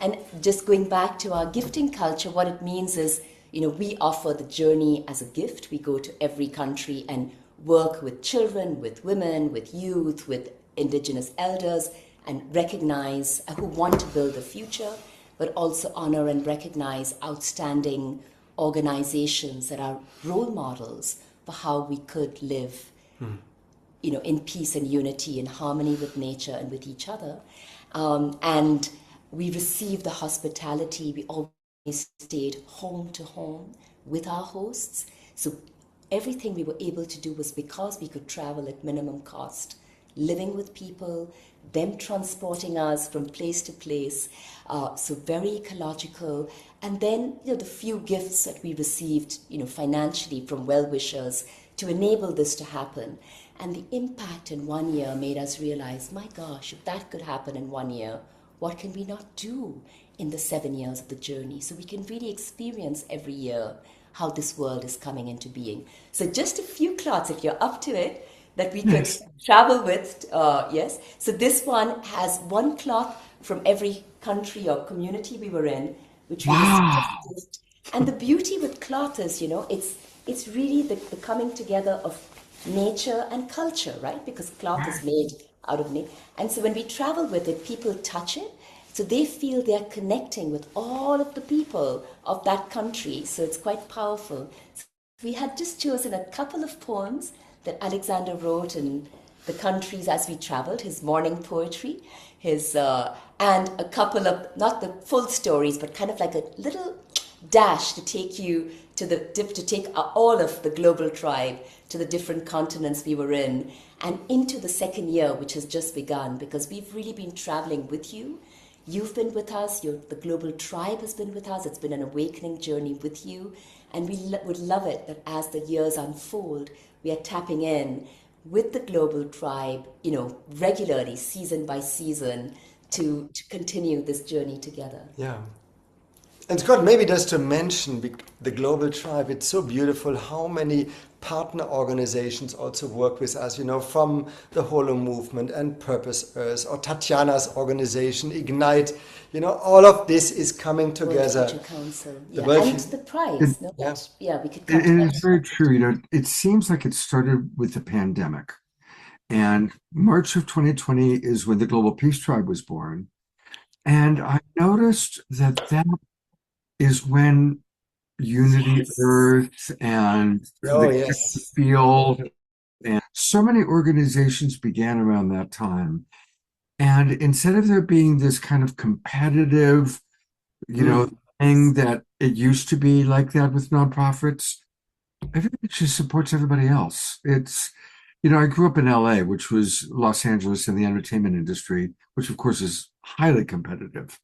And just going back to our gifting culture, what it means is, we offer the journey as a gift. We go to every country and work with children, with women, with youth, with indigenous elders, and recognize who want to build a future, but also honor and recognize outstanding organizations that are role models for how we could live in peace and unity and harmony with nature and with each other. And we received the hospitality. We always stayed home to home with our hosts. So everything we were able to do was because we could travel at minimum cost, living with people, them transporting us from place to place, so very ecological. And then, the few gifts that we received, financially from well-wishers to enable this to happen. And the impact in 1 year made us realize, my gosh, if that could happen in 1 year, what can we not do in the 7 years of the journey? So we can really experience every year how this world is coming into being. So just a few cloths, if you're up to it, that we could travel with, yes. So this one has one cloth from every country or community we were in, which we received. And the beauty with cloth is, it's really the coming together of nature and culture, right? Because cloth is made out of nature. And so when we travel with it, people touch it. So they feel they're connecting with all of the people of that country. So it's quite powerful. So we had just chosen a couple of poems that Alexander wrote in the countries as we traveled, his morning poetry, and a couple of, not the full stories, but kind of like a little dash to take you to take all of the global tribe to the different continents we were in, and into the second year, which has just begun, because we've really been traveling with you. You've been with us, the global tribe has been with us. It's been an awakening journey with you. And we would love it that as the years unfold, we are tapping in with the global tribe, regularly, season by season, to continue this journey together. Yeah. And Scott, maybe just to mention the global tribe, it's so beautiful how many partner organizations also work with us, from the Holo Movement and Purpose Earth, or Tatiana's organization, Ignite. All of this is coming together. World Future Council. And the prize. We could come It is very true. It seems like it started with the pandemic. And March of 2020 is when the Global Peace Tribe was born. And I noticed that is when Unity Earth and the Field and so many organizations began around that time. And instead of there being this kind of competitive, thing that it used to be like that with nonprofits, everybody just supports everybody else. It's, I grew up in LA, which was Los Angeles in the entertainment industry, which of course is highly competitive.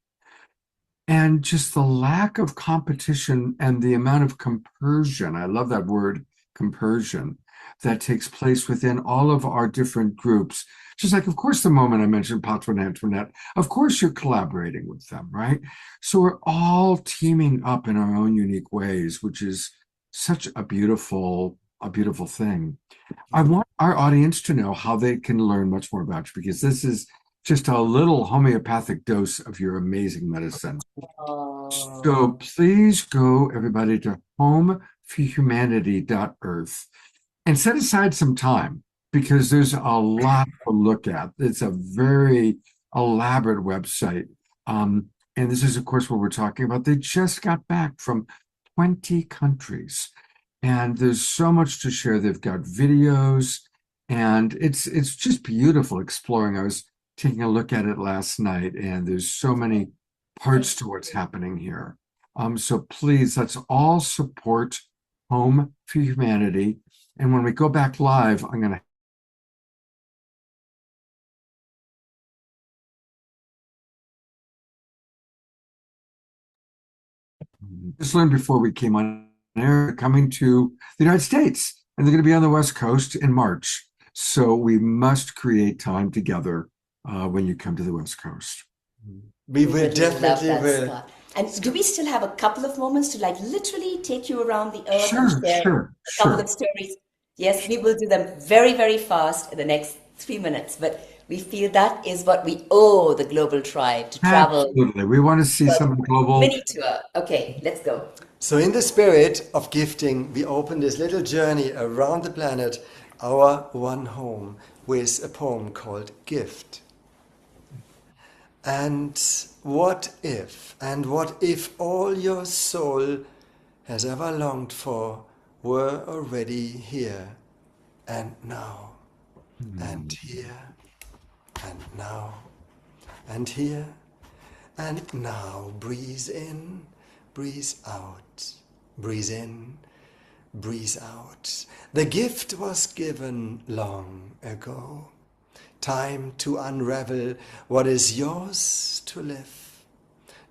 And just the lack of competition and the amount of compersion, I love that word, compersion, that takes place within all of our different groups. Just like, of course, the moment I mentioned Patra and Antoinette, of course you're collaborating with them, right? So we're all teaming up in our own unique ways, which is such a beautiful thing. I want our audience to know how they can learn much more about you, because this is just a little homeopathic dose of your amazing medicine. So please go, everybody, to homeforhumanity.earth and set aside some time because there's a lot to look at. It's a very elaborate website. And this is, of course, what we're talking about. They just got back from 20 countries, and there's so much to share. They've got videos, and it's just beautiful exploring. I was taking a look at it last night, and there's so many parts to what's happening here. So please, let's all support Home for Humanity. And when we go back live, I'm going to just learned before we came on air, coming to the United States, and they're going to be on the West Coast in March. So we must create time together when you come to the West Coast. We will definitely will. Scott. And do we still have a couple of moments to like literally take you around the earth Sure, and share sure, a couple of stories? Yes, we will do them very, very fast in the next 3 minutes. But we feel that is what we owe the global tribe to travel. Absolutely. We want to see some global Mini tour. Okay, let's go. So in the spirit of gifting, we open this little journey around the planet, our one home, with a poem called Gift. And what if all your soul has ever longed for were already here and now, and here and now, and here and now. Breathe in, breathe out, breathe in, breathe out. The gift was given long ago. Time to unravel what is yours to live.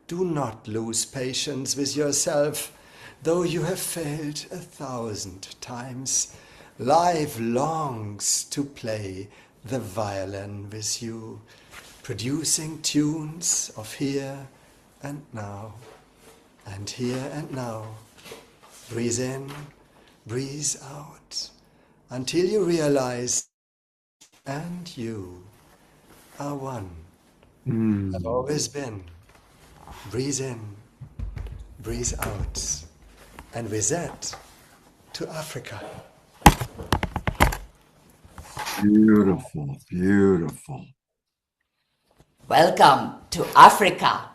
Do not lose patience with yourself, though you have failed 1,000 times. Life longs to play the violin with you, producing tunes of here and now, and here and now. Breathe in, breathe out, until you realize and you are one. Have always been. Breathe in, breathe out. And with that, to Africa. Beautiful, beautiful. Welcome to Africa.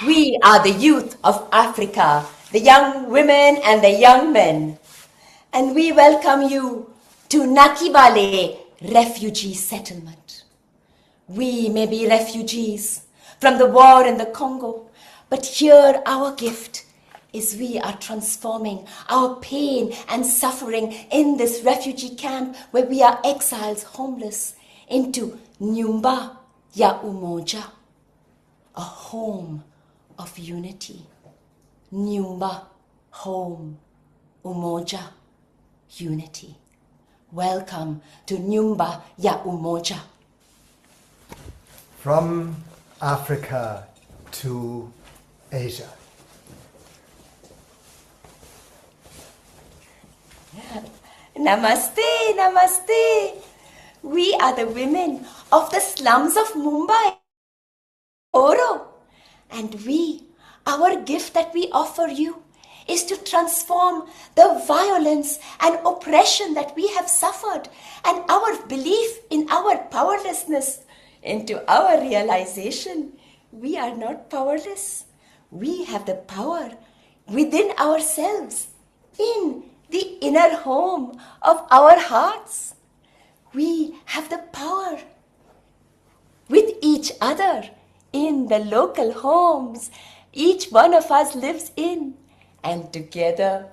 We are the youth of Africa, the young women and the young men. And we welcome you to Nakivale refugee settlement. We may be refugees from the war in the Congo, but here our gift is we are transforming our pain and suffering in this refugee camp where we are exiles, homeless, into Nyumba ya Umoja, a home of unity. Nyumba, home, Umoja, unity. Welcome to Nyumba ya Umoja. From Africa to Asia. Namaste, namaste. We are the women of the slums of Mumbai, Oro. And our gift that we offer you is to transform the violence and oppression that we have suffered and our belief in our powerlessness into our realization. We are not powerless. We have the power within ourselves, in the inner home of our hearts. We have the power with each other in the local homes each one of us lives in. And together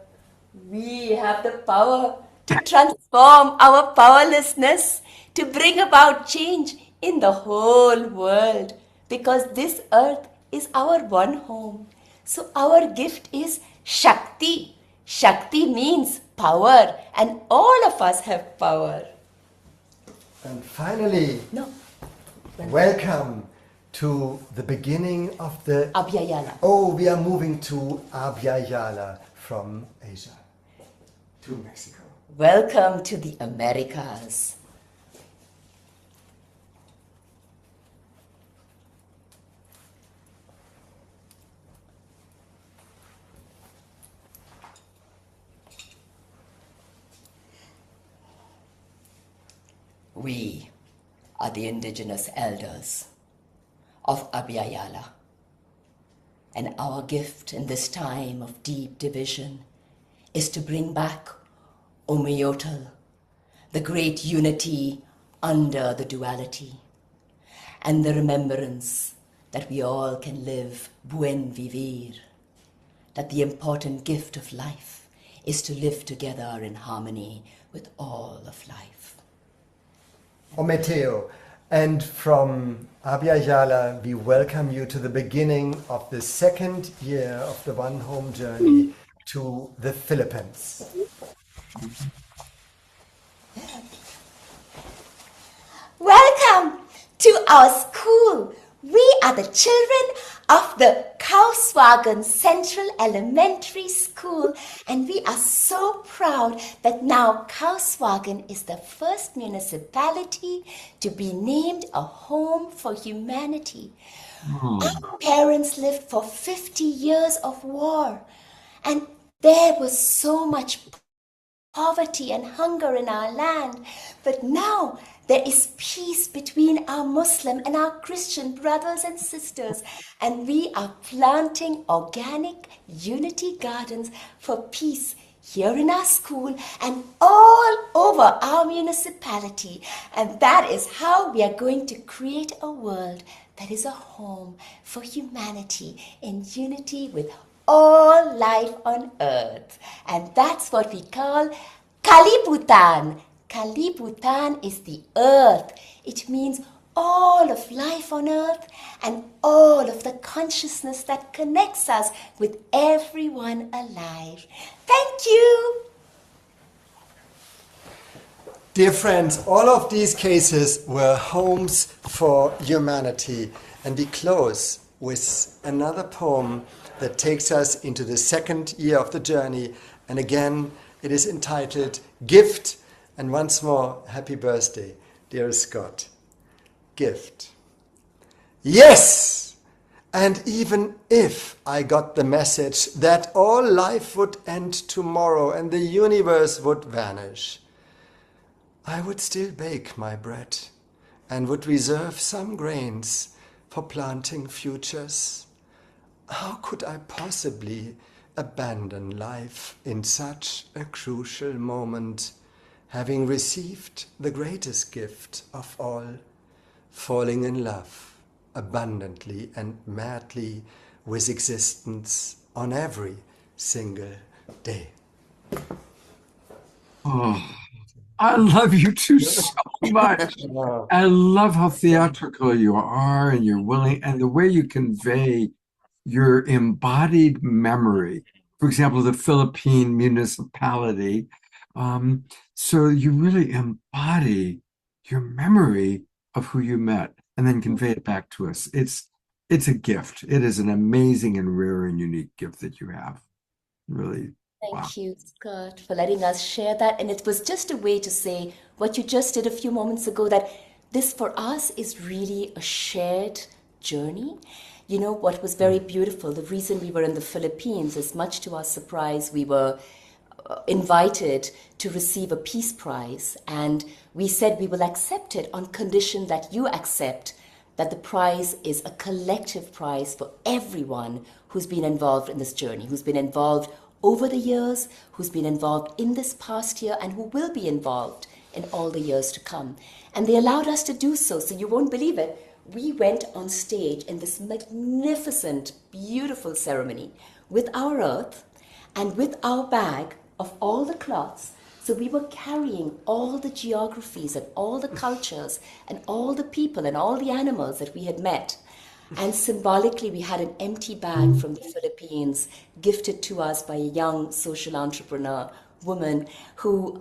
we have the power to transform our powerlessness, to bring about change in the whole world, because this earth is our one home. So our gift is Shakti. Shakti means power, and all of us have power. And finally, welcome to the beginning of the Abhyayala. Oh, we are moving to Abhyayala from Asia to Mexico. Welcome to the Americas. We are the indigenous elders of Abya Yala. And our gift in this time of deep division is to bring back Omeyotel, the great unity under the duality, and the remembrance that we all can live buen vivir, that the important gift of life is to live together in harmony with all of life. Ometeo, and from Abya Yala, we welcome you to the beginning of the second year of the One Home journey to the Philippines. Welcome to our school. We are the children of the Kauswagen Central Elementary School, and we are so proud that now Kauswagen is the first municipality to be named a home for humanity. Our parents lived for 50 years of war, and there was so much poverty and hunger in our land, but now there is peace between our Muslim and our Christian brothers and sisters, and we are planting organic unity gardens for peace here in our school and all over our municipality. And that is how we are going to create a world that is a home for humanity in unity with all life on earth. And that's what we call Kalibutan. Kalibutan is the earth. It means all of life on earth and all of the consciousness that connects us with everyone alive. Thank you. Dear friends, all of these cases were homes for humanity, and we close with another poem that takes us into the second year of the journey, and again it is entitled Gift. And once more, happy birthday, dear Scott. Gift. Yes! And even if I got the message that all life would end tomorrow and the universe would vanish, I would still bake my bread and would reserve some grains for planting futures. How could I possibly abandon life in such a crucial moment, having received the greatest gift of all, falling in love abundantly and madly with existence on every single day? Oh, I love you two so much. I love how theatrical you are, and you're willing, and the way you convey your embodied memory. For example, the Philippine municipality. So you really embody your memory of who you met and then convey it back to us. It's a gift. It is an amazing and rare and unique gift that you have. Really. Thank you, Scott, for letting us share that. And it was just a way to say what you just did a few moments ago, that this for us is really a shared journey. You know, what was very beautiful, the reason we were in the Philippines is, much to our surprise, we were invited to receive a peace prize, and we said we will accept it on condition that you accept that the prize is a collective prize for everyone who's been involved in this journey, who's been involved over the years, who's been involved in this past year, and who will be involved in all the years to come. And they allowed us to do so. So you won't believe it. We went on stage in this magnificent, beautiful ceremony with our earth and with our bag of all the cloths. So we were carrying all the geographies and all the cultures and all the people and all the animals that we had met. And symbolically, we had an empty bag from the Philippines gifted to us by a young social entrepreneur woman who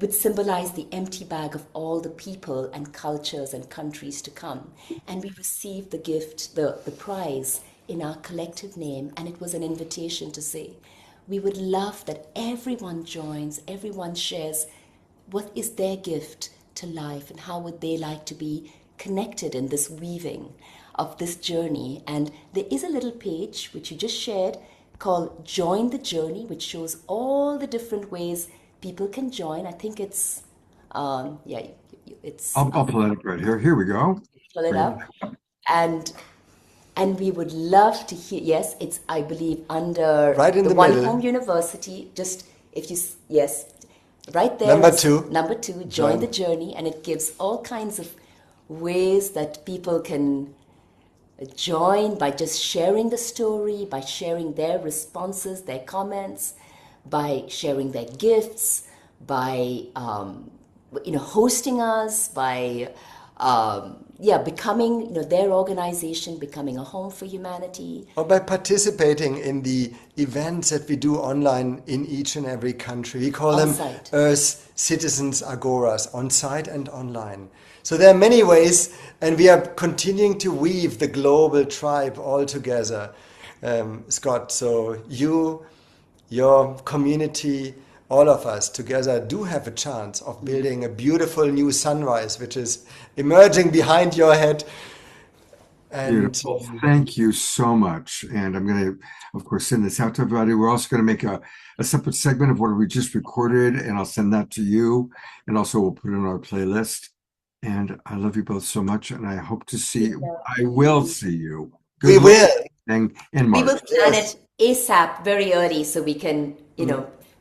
would symbolize the empty bag of all the people and cultures and countries to come. And we received the gift, the prize, in our collective name. And it was an invitation to say, we would love that everyone joins, everyone shares what is their gift to life and how would they like to be connected in this weaving of this journey. And there is a little page which you just shared called Join the Journey, which shows all the different ways people can join. I think it's, It's I'll pull it up right here. Here we go. pull it Right. up, and we would love to hear. Yes, it's, I believe, under Right in the One middle. Home University. Just if you yes, right there. Number it's two. Number 2. Join the journey, and it gives all kinds of ways that people can join by just sharing the story, by sharing their responses, their comments, by sharing their gifts, by hosting us, by becoming their organization, becoming a home for humanity. Or by participating in the events that we do online in each and every country. We call them On-site. Earth Citizens Agoras, on-site and online. So there are many ways, and we are continuing to weave the global tribe all together, Scott. So you, your community, all of us together do have a chance of building a beautiful new sunrise, which is emerging behind your head. And Beautiful. Thank you so much. And I'm going to, of course, send this out to everybody. We're also going to make a separate segment of what we just recorded, and I'll send that to you. And also we'll put it on our playlist. And I love you both so much, and I hope to see you. I will see you. we Good will. luck in We March. will plan it ASAP, very early, so we can,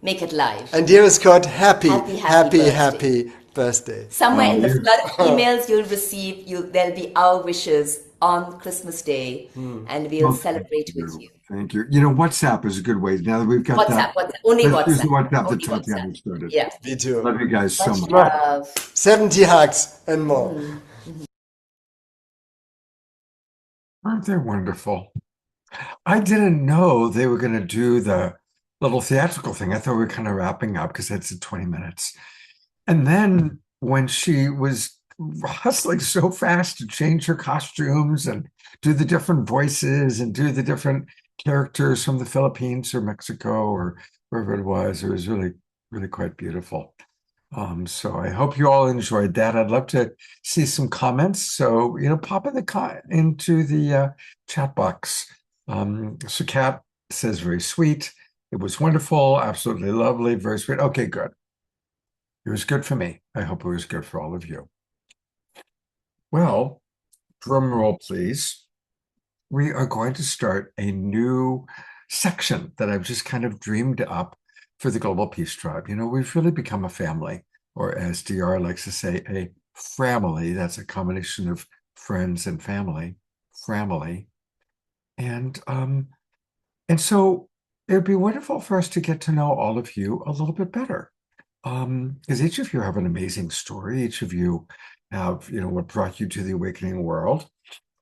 make it live. And dear Scott, happy birthday. birthday. Somewhere in the you- flood of emails you'll receive, there'll be our wishes on Christmas Day, and we'll Well, celebrate with you. Thank you. WhatsApp is a good way. Now that we've got WhatsApp, that, only let's use the WhatsApp. WhatsApp Only that Tatiana WhatsApp. started. Yeah. Me too. Love you guys so much. Love. 70 hugs and more. Aren't they wonderful? I didn't know they were going to do the little theatrical thing. I thought we were kind of wrapping up because it's at 20 minutes. And then when she was hustling so fast to change her costumes and do the different voices and do the different characters from the Philippines or Mexico or wherever it was really, really quite beautiful. So I hope you all enjoyed that. I'd love to see some comments. So, pop into the chat box. So Kat says, very sweet. It was wonderful. Absolutely lovely. Very sweet. Okay, good. It was good for me. I hope it was good for all of you. Well, drum roll, please. We are going to start a new section that I've just kind of dreamed up for the Global Peace Tribe. We've really become a family, or as DR likes to say, a framily. That's a combination of friends and family, framily. And so it would be wonderful for us to get to know all of you a little bit better. Because each of you have an amazing story. Each of you have, what brought you to the awakening world.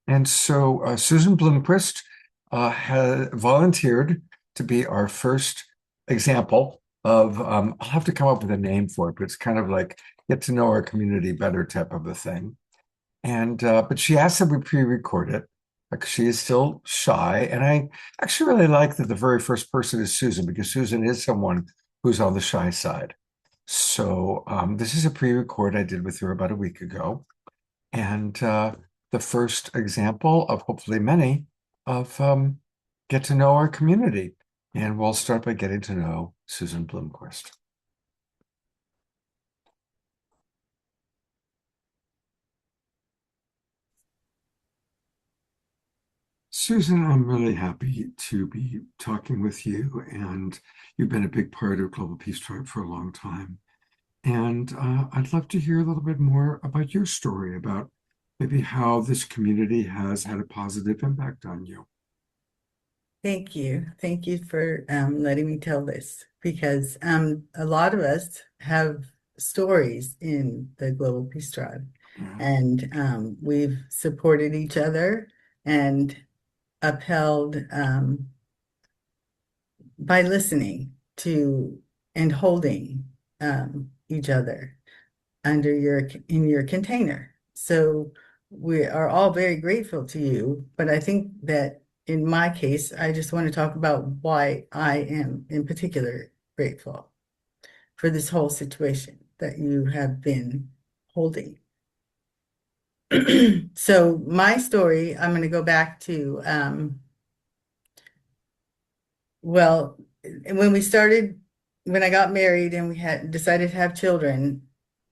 And so Susan Blomquist has volunteered to be our first example of, I'll have to come up with a name for it, but it's kind of like get to know our community better type of a thing. And, but she asked that we pre-record it because she is still shy. And I actually really like that the very first person is Susan, because Susan is someone who's on the shy side. So this is a pre-record I did with her about a week ago. And the first example of hopefully many of get to know our community. And we'll start by getting to know Susan Blomquist. Susan, I'm really happy to be talking with you, and you've been a big part of Global Peace Tribe for a long time. And I'd love to hear a little bit more about your story, about maybe how this community has had a positive impact on you. Thank you. Thank you for letting me tell this, because a lot of us have stories in the Global Peace Tribe, and we've supported each other and upheld by listening to and holding each other in your container. So we are all very grateful to you, but I think that in my case, I just want to talk about why I am in particular grateful for this whole situation that you have been holding. So my story, I'm going to go back to, when I got married and we had decided to have children,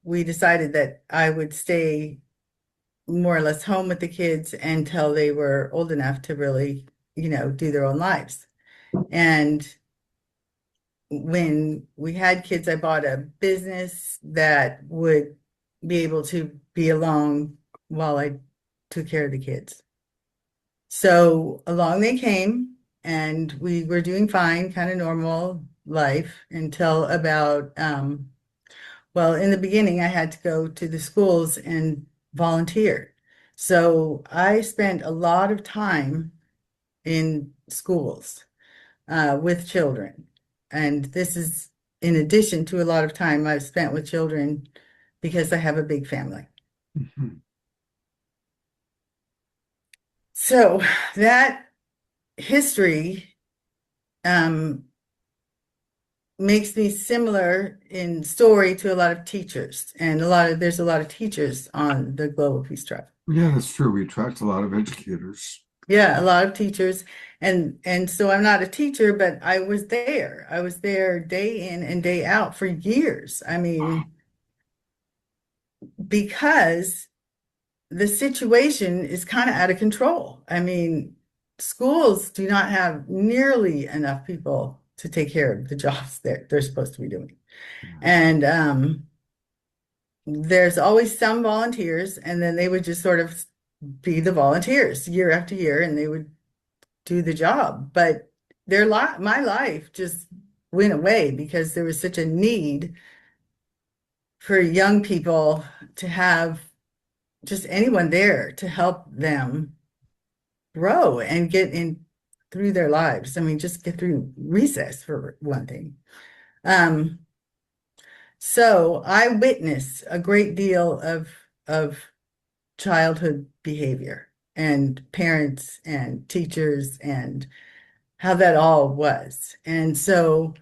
we decided that I would stay more or less home with the kids until they were old enough to really, do their own lives. And when we had kids, I bought a business that would be able to be alone while I took care of the kids. So along they came, and we were doing fine, kind of normal life until about, well, in the beginning, I had to go to the schools and volunteer. So I spent a lot of time in schools with children. And this is in addition to a lot of time I've spent with children because I have a big family. Mhm. So that history makes me similar in story to a lot of teachers, and there's a lot of teachers on the Global Peace Tribe. Yeah, that's true. We attract a lot of educators. Yeah, a lot of teachers. And so I'm not a teacher, but I was there. I was there day in and day out for years. I mean, because the situation is kind of out of control. I mean, schools do not have nearly enough people to take care of the jobs that they're supposed to be doing. And there's always some volunteers, and then they would just sort of be the volunteers year after year, and they would do the job. But my life just went away because there was such a need for young people to have just anyone there to help them grow and get in through their lives. I mean, just get through recess for one thing. So I witnessed a great deal of childhood behavior and parents and teachers and how that all was. And so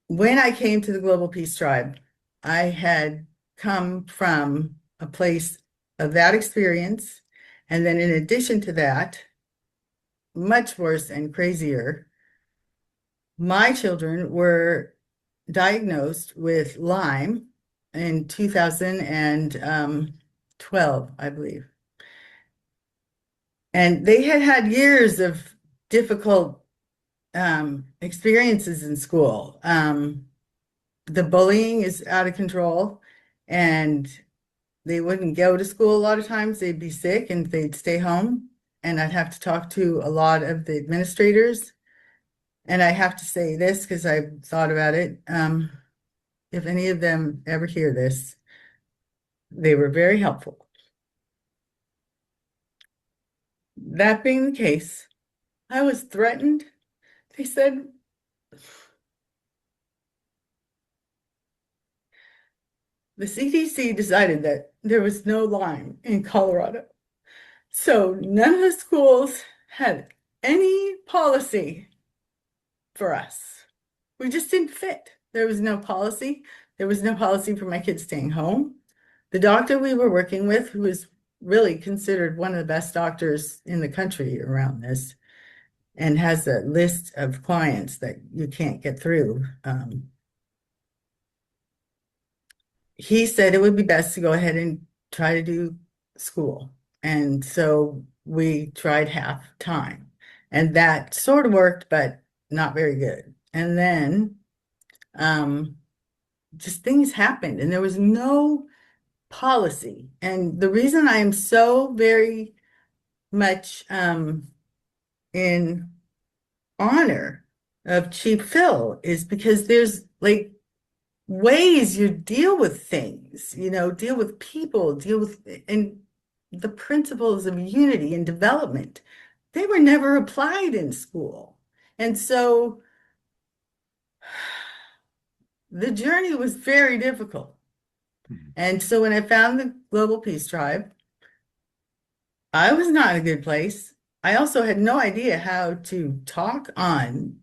when I came to the Global Peace Tribe, I had come from a place of that experience. And then in addition to that, much worse and crazier, my children were diagnosed with Lyme in 2012, I believe. And they had had years of difficult experiences in school. The bullying is out of control, and they wouldn't go to school a lot of times. They'd be sick and they'd stay home. And I'd have to talk to a lot of the administrators. And I have to say this because I've thought about it. If any of them ever hear this, they were very helpful. That being the case, I was threatened. They said, the CDC decided that there was no Lyme in Colorado. So none of the schools had any policy for us. We just didn't fit. There was no policy. There was no policy for my kids staying home. The doctor we were working with, who was really considered one of the best doctors in the country around this, and has a list of clients that you can't get through, he said it would be best to go ahead and try to do school. And so we tried half time, and that sort of worked, but not very good. And then just things happened, and there was no policy. And the reason I am so very much in honor of Chief Phil is because there's like ways you deal with things, deal with people, and the principles of unity and development, they were never applied in school. And so the journey was very difficult. And so when I found the Global Peace Tribe, I was not in a good place. I also had no idea how to talk on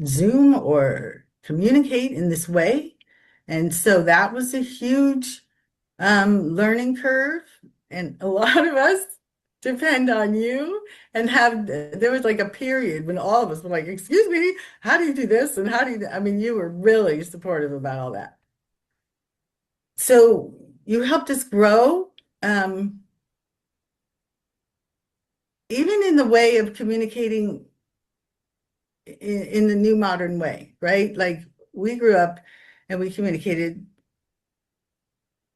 Zoom or communicate in this way. And so that was a huge learning curve. And a lot of us depend on you, and there was like a period when all of us were like, excuse me, how do you do this? And I mean, you were really supportive about all that. so you helped us grow, even in the way of communicating in the new modern way, right? Like we grew up and we communicated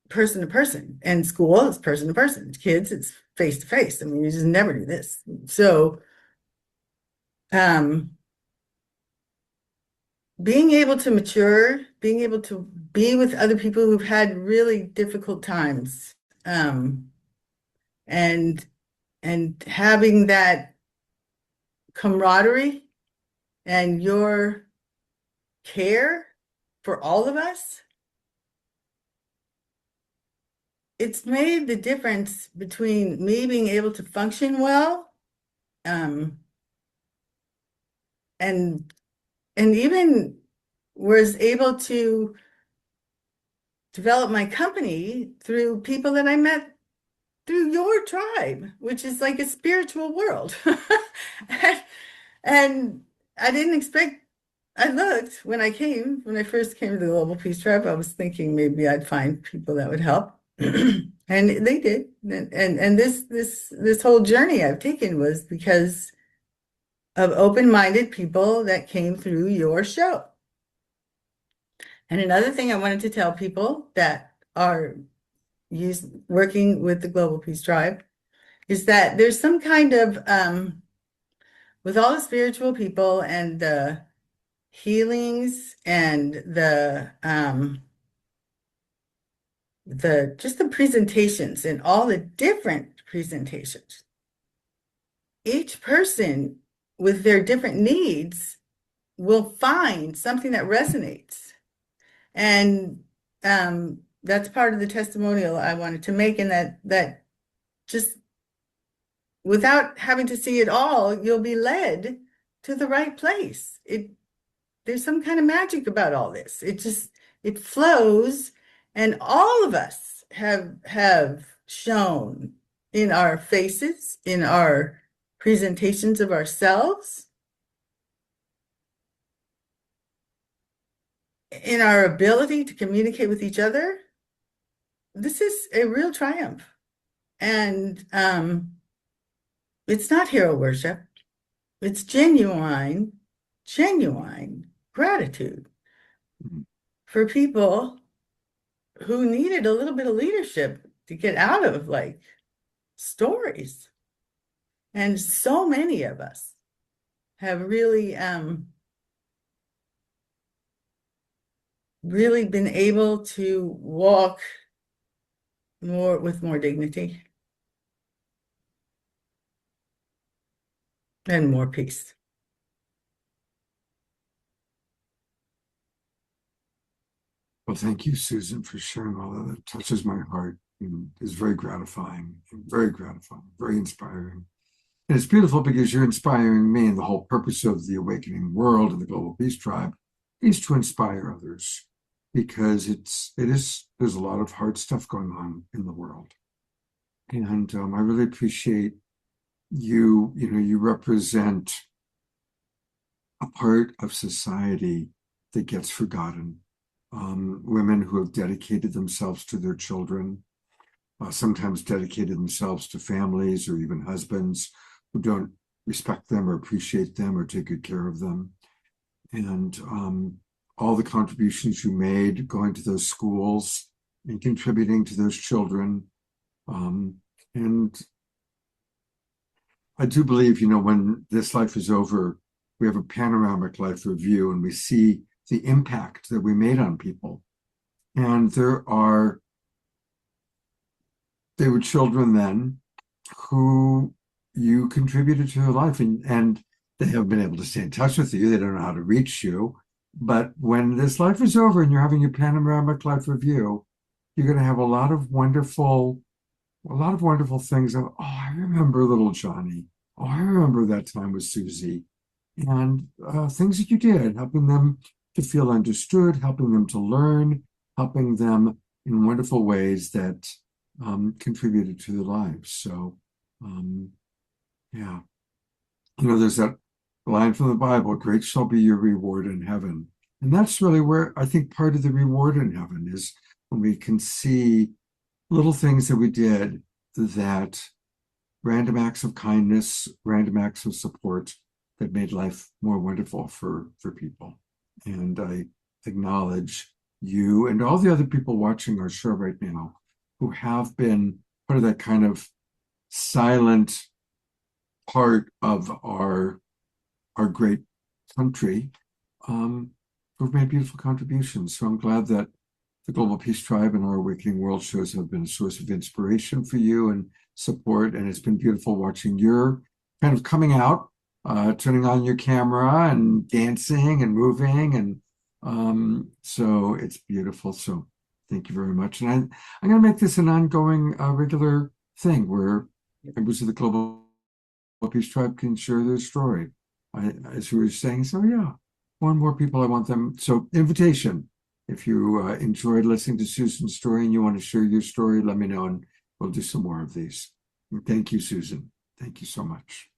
person to person, and school is person to person. Kids, it's face to face. I mean, you just never do this. So, being able to mature, being able to be with other people who've had really difficult times, and having that camaraderie and your care for all of us, it's made the difference between me being able to function well, and even was able to develop my company through people that I met through your tribe, which is like a spiritual world. And I didn't expect, I looked when I first came to the Global Peace Tribe, I was thinking maybe I'd find people that would help. And they did. And this whole journey I've taken was because of open-minded people that came through your show. And another thing I wanted to tell people that are working with the Global Peace Tribe is that there's some kind of, with all the spiritual people and the healings and just the presentations and all the different presentations, each person with their different needs will find something that resonates. And that's part of the testimonial I wanted to make, and that just without having to see it all, you'll be led to the right place. There's some kind of magic about all this. It flows, and all of us have shown in our faces, in our presentations of ourselves, in our ability to communicate with each other. This is a real triumph. And it's not hero worship. It's genuine gratitude for people who needed a little bit of leadership to get out of like stories. And so many of us have really been able to walk with more dignity and more peace. Well, thank you, Susan, for sharing all of that. It touches my heart and is very gratifying, very inspiring. And it's beautiful because you're inspiring me, and the whole purpose of the Awakening World and the Global Peace Tribe is to inspire others, because there's a lot of hard stuff going on in the world. And I really appreciate you represent a part of society that gets forgotten. Women who have dedicated themselves to their children, sometimes dedicated themselves to families or even husbands who don't respect them or appreciate them or take good care of them. And all the contributions you made going to those schools and contributing to those children. And I do believe, when this life is over, we have a panoramic life review and we see the impact that we made on people. And they were children then who you contributed to their life, and they haven't been able to stay in touch with you. They don't know how to reach you. But when this life is over and you're having your panoramic life review, you're going to have a lot of wonderful things of, I remember little Johnny. Oh, I remember that time with Susie. And things that you did, helping them to feel understood, helping them to learn, helping them in wonderful ways that contributed to their lives. So, yeah. There's that line from the Bible, great shall be your reward in heaven. And that's really where I think part of the reward in heaven is when we can see little things that we did, that random acts of kindness, random acts of support that made life more wonderful for people. And I acknowledge you and all the other people watching our show right now who have been part of that kind of silent part of our great country, who've made beautiful contributions. So I'm glad that the Global Peace Tribe and our Awakening World shows have been a source of inspiration for you and support. And it's been beautiful watching your kind of coming out, turning on your camera and dancing and moving. And so it's beautiful. So thank you very much. And I'm going to make this an ongoing, regular thing where members of the Global Peace Tribe can share their story. As we were saying, so yeah, more and more people, I want them. So invitation. If you enjoyed listening to Susan's story and you want to share your story, let me know and we'll do some more of these. And thank you, Susan. Thank you so much.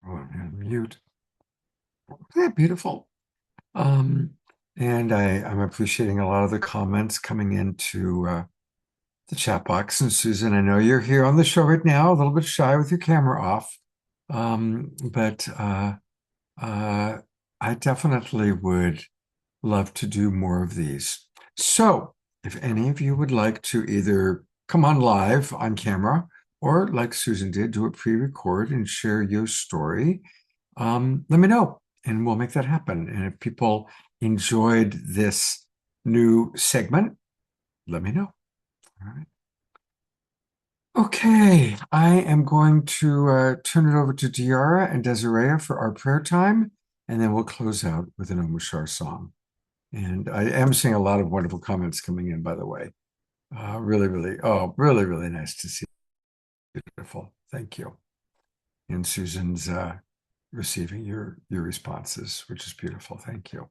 Oh, and mute. Isn't that beautiful? And I'm appreciating a lot of the comments coming into the chat box. And Susan, I know you're here on the show right now, a little bit shy with your camera off. But I definitely would love to do more of these. So if any of you would like to either come on live on camera or like Susan did, do a pre-record and share your story, let me know and we'll make that happen. And if people enjoyed this new segment, let me know. All right. Okay, I am going to turn it over to Diarra and Desiree for our prayer time, and then we'll close out with an Om Shar song. And I am seeing a lot of wonderful comments coming in, by the way. Really, really nice to see. Beautiful. Thank you. And Susan's receiving your responses, which is beautiful. Thank you.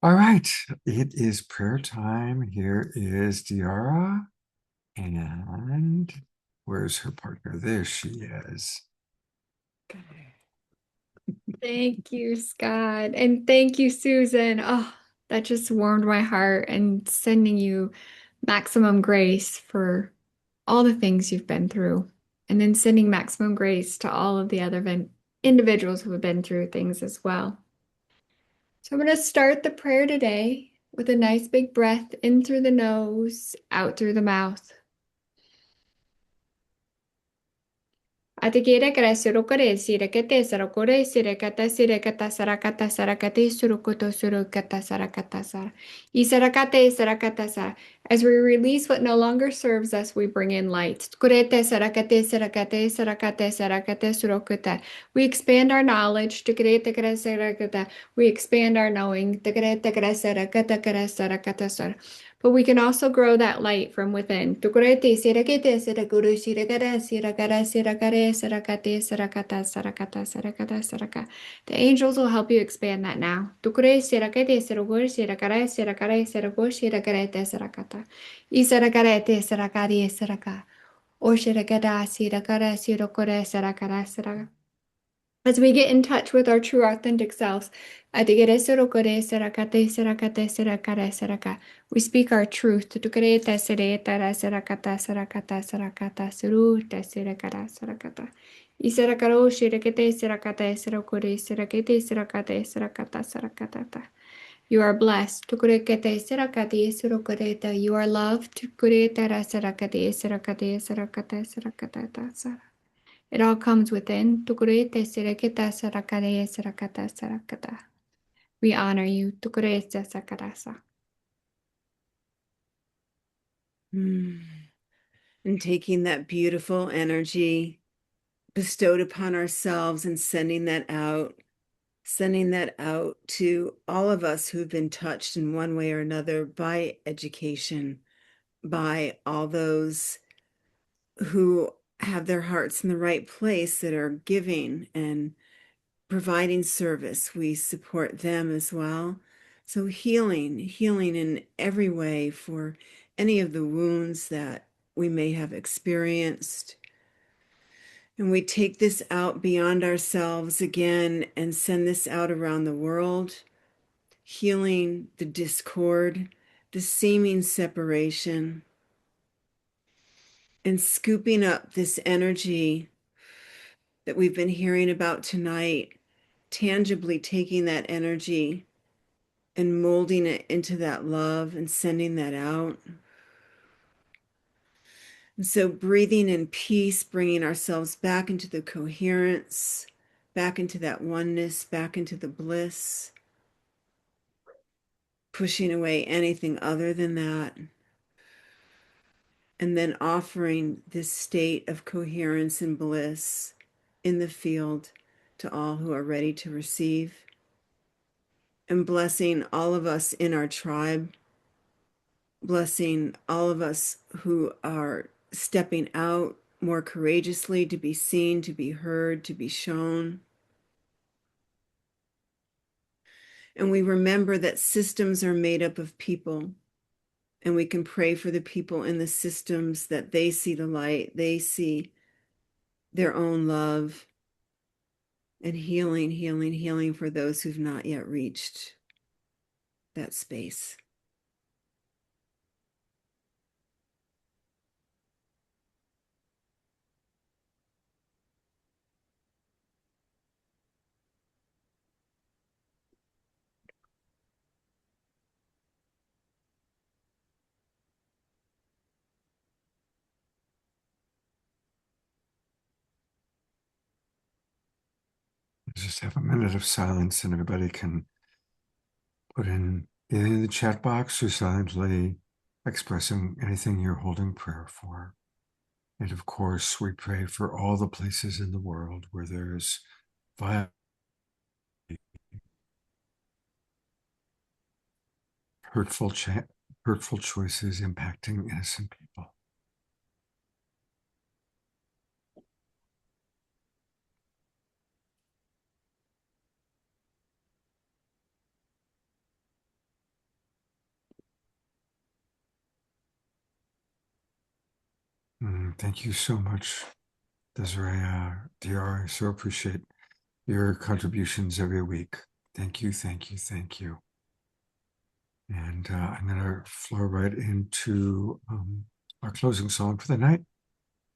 All right, it is prayer time. Here is Diarra. And where's her partner? There she is. Thank you, Scott. And thank you, Susan. Oh, that just warmed my heart, and sending you maximum grace for all the things you've been through. And then sending maximum grace to all of the other individuals who have been through things as well. So I'm going to start the prayer today with a nice big breath in through the nose, out through the mouth. Atikira karasirukore sirekete sarakore sirekata sirekata sarakata sarakate surukoto surukata sarakata sar. Isarakate sarakata sar. As we release what no longer serves us, we bring in light. Kurete sarakate sarakate sarakate sarakate surukata. We expand our knowledge. Tukurete karasarakata. We expand our knowing. Tukurete karasarakata karasarakata sar. But we can also grow that light from within. The angels will help you expand that now. As we get in touch with our true authentic selves, we speak our truth. You are blessed. You are loved. It all comes within. We honor you. And taking that beautiful energy bestowed upon ourselves and sending that out to all of us who've been touched in one way or another by education, by all those who have their hearts in the right place, that are giving and providing service. We support them as well. So healing in every way for any of the wounds that we may have experienced. And we take this out beyond ourselves again and send this out around the world, healing the discord, the seeming separation, and scooping up this energy that we've been hearing about tonight, tangibly taking that energy and molding it into that love and sending that out. And so breathing in peace, bringing ourselves back into the coherence, back into that oneness, back into the bliss, pushing away anything other than that. And then offering this state of coherence and bliss in the field to all who are ready to receive. And blessing all of us in our tribe, blessing all of us who are stepping out more courageously to be seen, to be heard, to be shown. And we remember that systems are made up of people, and we can pray for the people in the systems that they see the light, they see their own love, and healing, healing, healing for those who've not yet reached that space. Just have a minute of silence, and everybody can put in either in the chat box or silently expressing anything you're holding prayer for. And of course, we pray for all the places in the world where there's violence, hurtful choices impacting innocent people. Thank you so much, Desiree. DR, I so appreciate your contributions every week. Thank you, thank you, thank you. And I'm going to flow right into our closing song for the night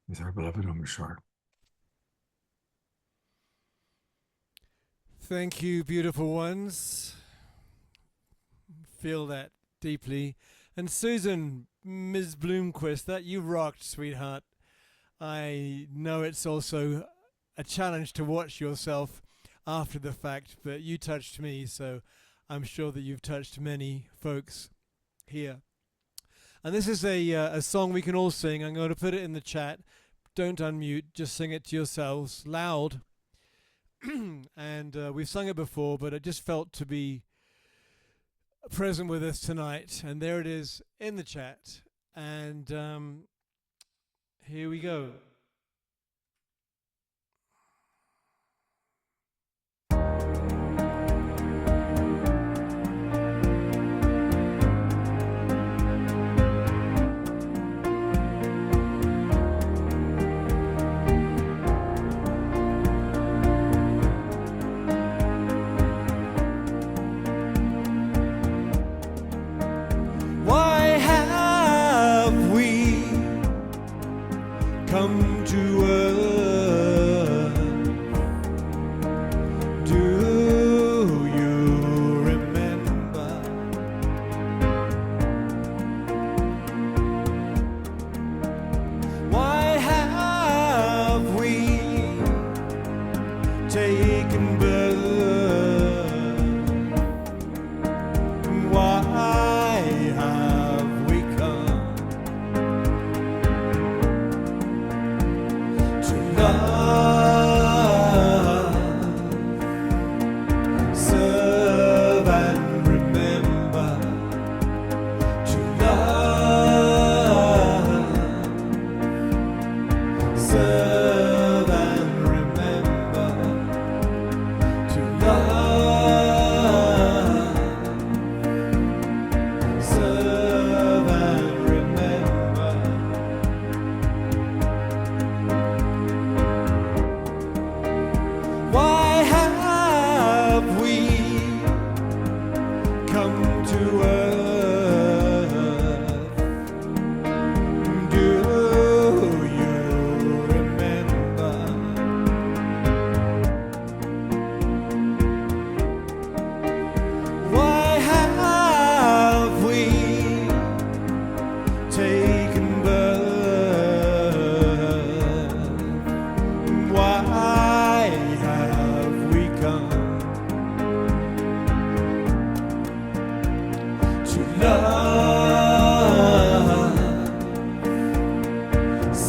with our beloved Om Shar. Thank you, beautiful ones. Feel that deeply. And Susan, Ms. Bloomquist, that you rocked, sweetheart. I know it's also a challenge to watch yourself after the fact, but you touched me, so I'm sure that you've touched many folks here. And this is a song we can all sing. I'm going to put it in the chat. Don't unmute, just sing it to yourselves loud. And we've sung it before, but it just felt to be present with us tonight. And there it is in the chat. And here we go. Why have we come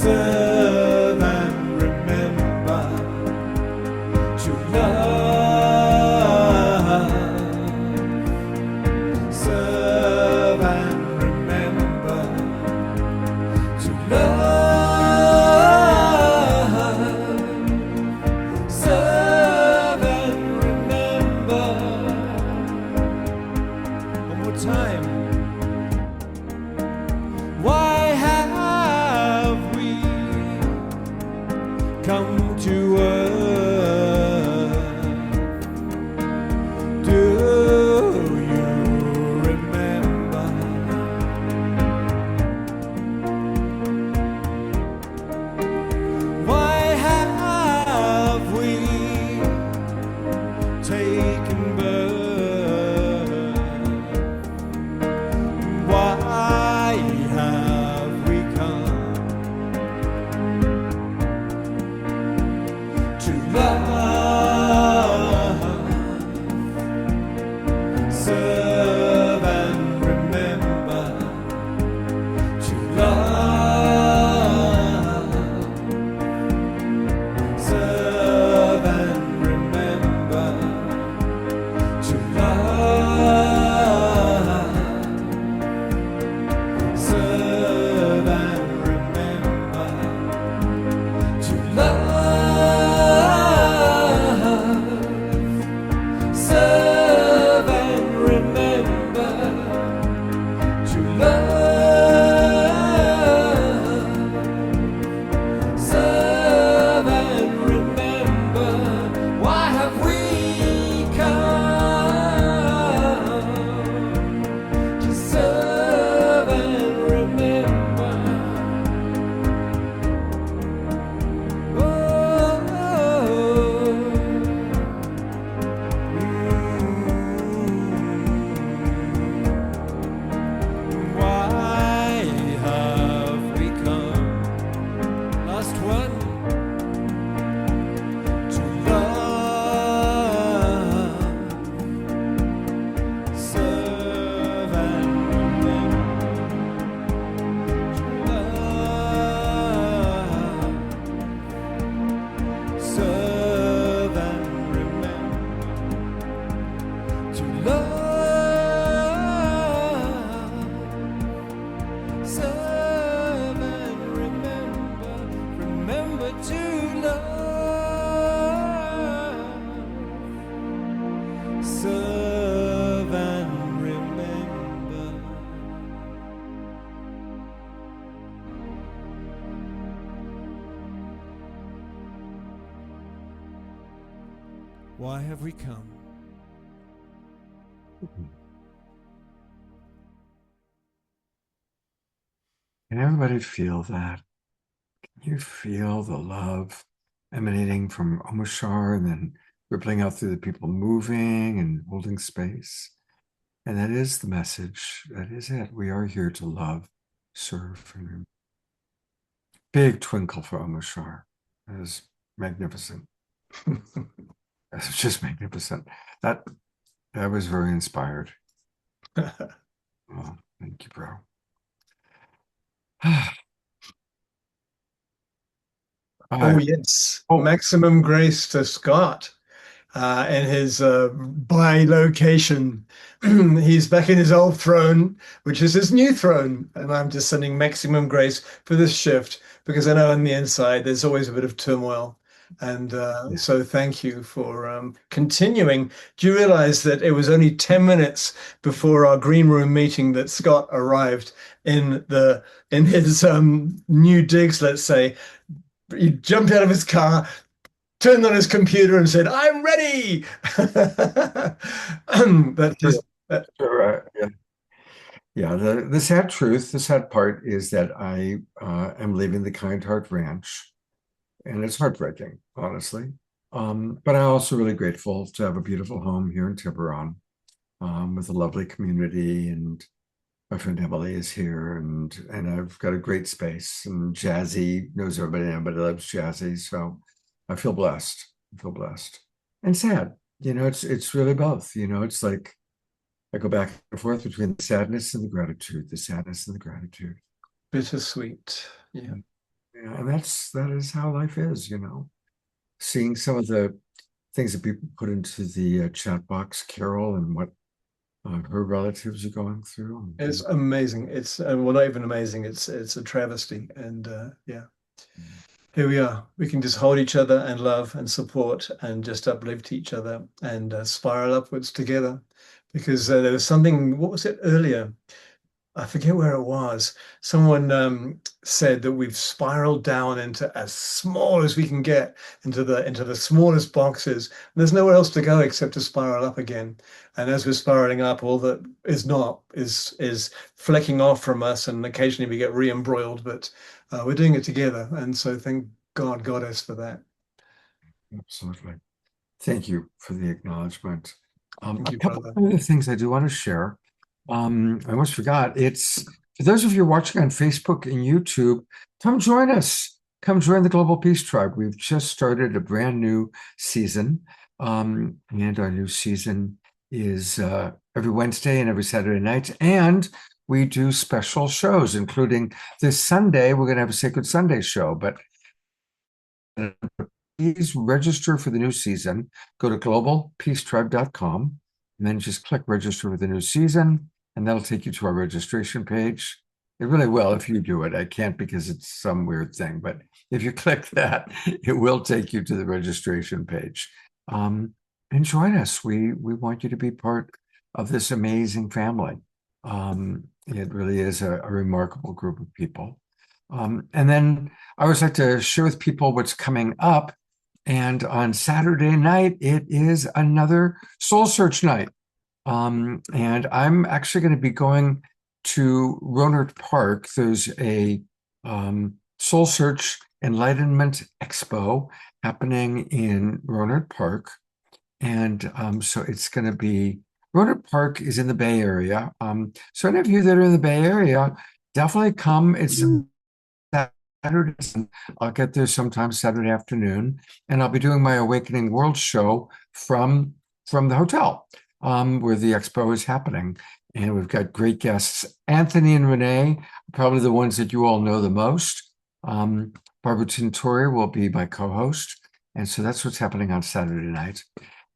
serve and remember to love, serve and remember to love, serve and remember. One more time. Why have we come to earth? Do you remember? Why have we taken birth? Why have we come to love, serve and remember to love, serve and remember to love, serve and remember to love, serve and remember to love, serve and remember. Why have we come to serve and remember? Why have we come? Last one. To love, serve and remember to love, serve and remember to love, serve and remember, remember to love, serve and remember. Why have we come? Can everybody feel that? Can you feel the love emanating from Omoshar and then rippling out through the people moving and holding space? And that is the message. That is it. We are here to love, serve, and remember. Big twinkle for Omoshar. That is magnificent. That's just magnificent. That was very inspired. Well, thank you, bro. Oh, yes. Maximum grace to Scott and his bi-location. He's back in his old throne, which is his new throne. And I'm just sending maximum grace for this shift because I know on the inside there's always a bit of turmoil. And so thank you for continuing. Do you realize that it was only 10 minutes before our green room meeting that Scott arrived in his new digs, let's say. He jumped out of his car, turned on his computer and said, "I'm ready." The sad truth, the sad part is that I am leaving the Kind Heart Ranch, and it's heartbreaking, honestly. But I'm also really grateful to have a beautiful home here in Tiburon with a lovely community, and my friend Emily is here, and I've got a great space, and Jazzy knows everybody loves Jazzy, so I feel blessed. And sad. It's really both. It's like I go back and forth between the sadness and the gratitude, the sadness and the gratitude. Bittersweet. Yeah. Yeah, and that is how life is, seeing some of the things that people put into the chat box, Carol, and what her relatives are going through. It's amazing. It's well, not even amazing. It's a travesty. And yeah, here we are. We can just hold each other and love and support and just uplift each other and spiral upwards together. Because there was something. What was it earlier? I forget where it was. Someone said that we've spiraled down into as small as we can get into the smallest boxes. There's nowhere else to go except to spiral up again. And as we're spiraling up, all that is not is flecking off from us, and occasionally we get re-embroiled, but we're doing it together. And so thank God, Goddess, for that. Absolutely. Thank you for the acknowledgement. Thank you, a couple brother. of other things I do want to share. I almost forgot. It's for those of you watching on Facebook and YouTube, come join us. Come join the Global Peace Tribe. We've just started a brand new season. And our new season is every Wednesday and every Saturday night. And we do special shows, including this Sunday. We're going to have a Sacred Sunday show. But please register for the new season. Go to globalpeacetribe.com and then just click register for the new season. And that'll take you to our registration page. It really will if you do it. I can't because it's some weird thing, but if you click that, it will take you to the registration page. And join us. We want you to be part of this amazing family. It really is a remarkable group of people. And then I always like to share with people what's coming up. And on Saturday night, it is another Soul Search night. And I'm actually going to be going to Rohnert Park. There's a Soul Search Enlightenment Expo happening in Rohnert Park. And so it's going to be, Rohnert Park is in the Bay Area. So any of you that are in the Bay Area, definitely come. It's Saturday. I'll get there sometime Saturday afternoon. And I'll be doing my Awakening World show from the hotel. Where the expo is happening. And we've got great guests. Anthony and Renee, probably the ones that you all know the most. Barbara Tintori will be my co-host. And so that's what's happening on Saturday night.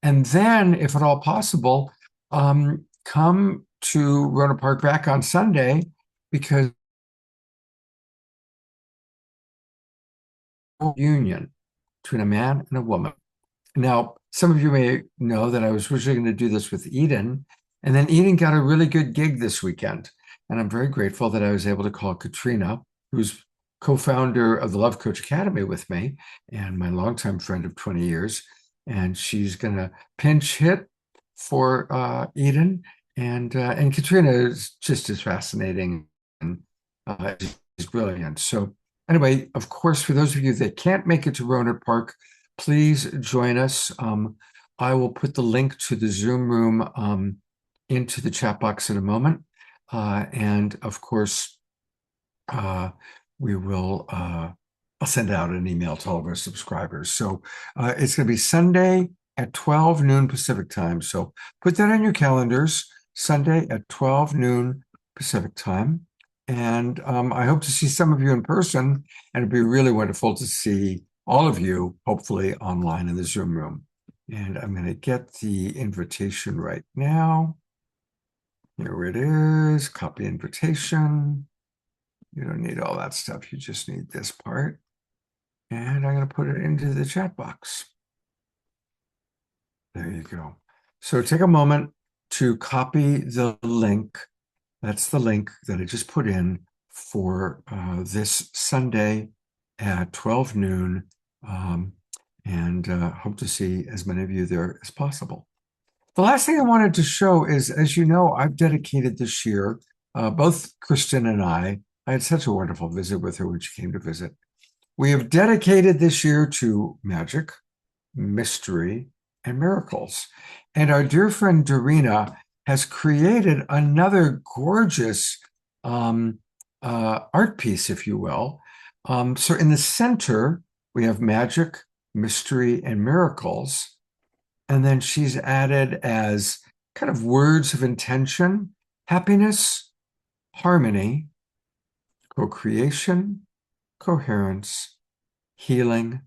And then, if at all possible, come to Rohnert Park back on Sunday, because union between a man and a woman. Now, some of you may know that I was originally going to do this with Eden, and then Eden got a really good gig this weekend. And I'm very grateful that I was able to call Katrina, who's co-founder of the Love Coach Academy with me and my longtime friend of 20 years. And she's going to pinch hit for Eden. And Katrina is just as fascinating and is brilliant. So anyway, of course, for those of you that can't make it to Rohnert Park, please join us. I will put the link to the Zoom room into the chat box in a moment. And of course, we will, I'll send out an email to all of our subscribers. So it's going to be Sunday at 12 noon Pacific time. So put that on your calendars, Sunday at 12 noon Pacific time. And I hope to see some of you in person, and it'd be really wonderful to see all of you, hopefully online in the Zoom room. And I'm going to get the invitation right now. Here it is, copy invitation. You don't need all that stuff. You just need this part. And I'm going to put it into the chat box. There you go. So take a moment to copy the link. That's the link that I just put in for this Sunday at 12 noon. And hope to see as many of you there as possible. The last thing I wanted to show is, as you know, I've dedicated this year, both Kristen and I had such a wonderful visit with her when she came to visit. We have dedicated this year to magic, mystery, and miracles. And our dear friend Dorina has created another gorgeous art piece, if you will. So in the center, we have magic, mystery, and miracles. And then she's added as kind of words of intention, happiness, harmony, co-creation, coherence, healing,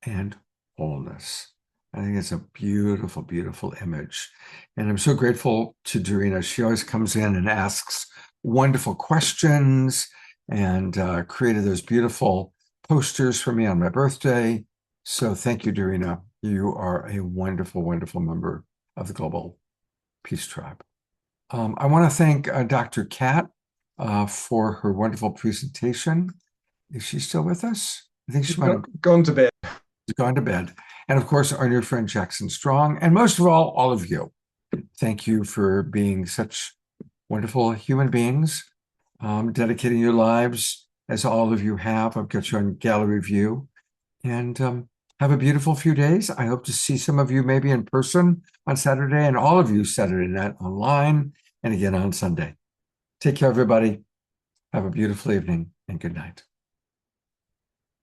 and wholeness. I think it's a beautiful, beautiful image. And I'm so grateful to Dorina. She always comes in and asks wonderful questions and created those beautiful posters for me on my birthday. So thank you, Dorina. You are a wonderful, wonderful member of the Global Peace Tribe. I want to thank Dr. Kat for her wonderful presentation. Is she still with us? I think she might have gone to bed. Gone to bed. And of course, our new friend Jackson Strong. And most of all of you. Thank you for being such wonderful human beings, dedicating your lives as all of you have. I've got you on gallery view. And have a beautiful few days. I hope to see some of you maybe in person on Saturday and all of you Saturday night online and again on Sunday. Take care, everybody. Have a beautiful evening and good night.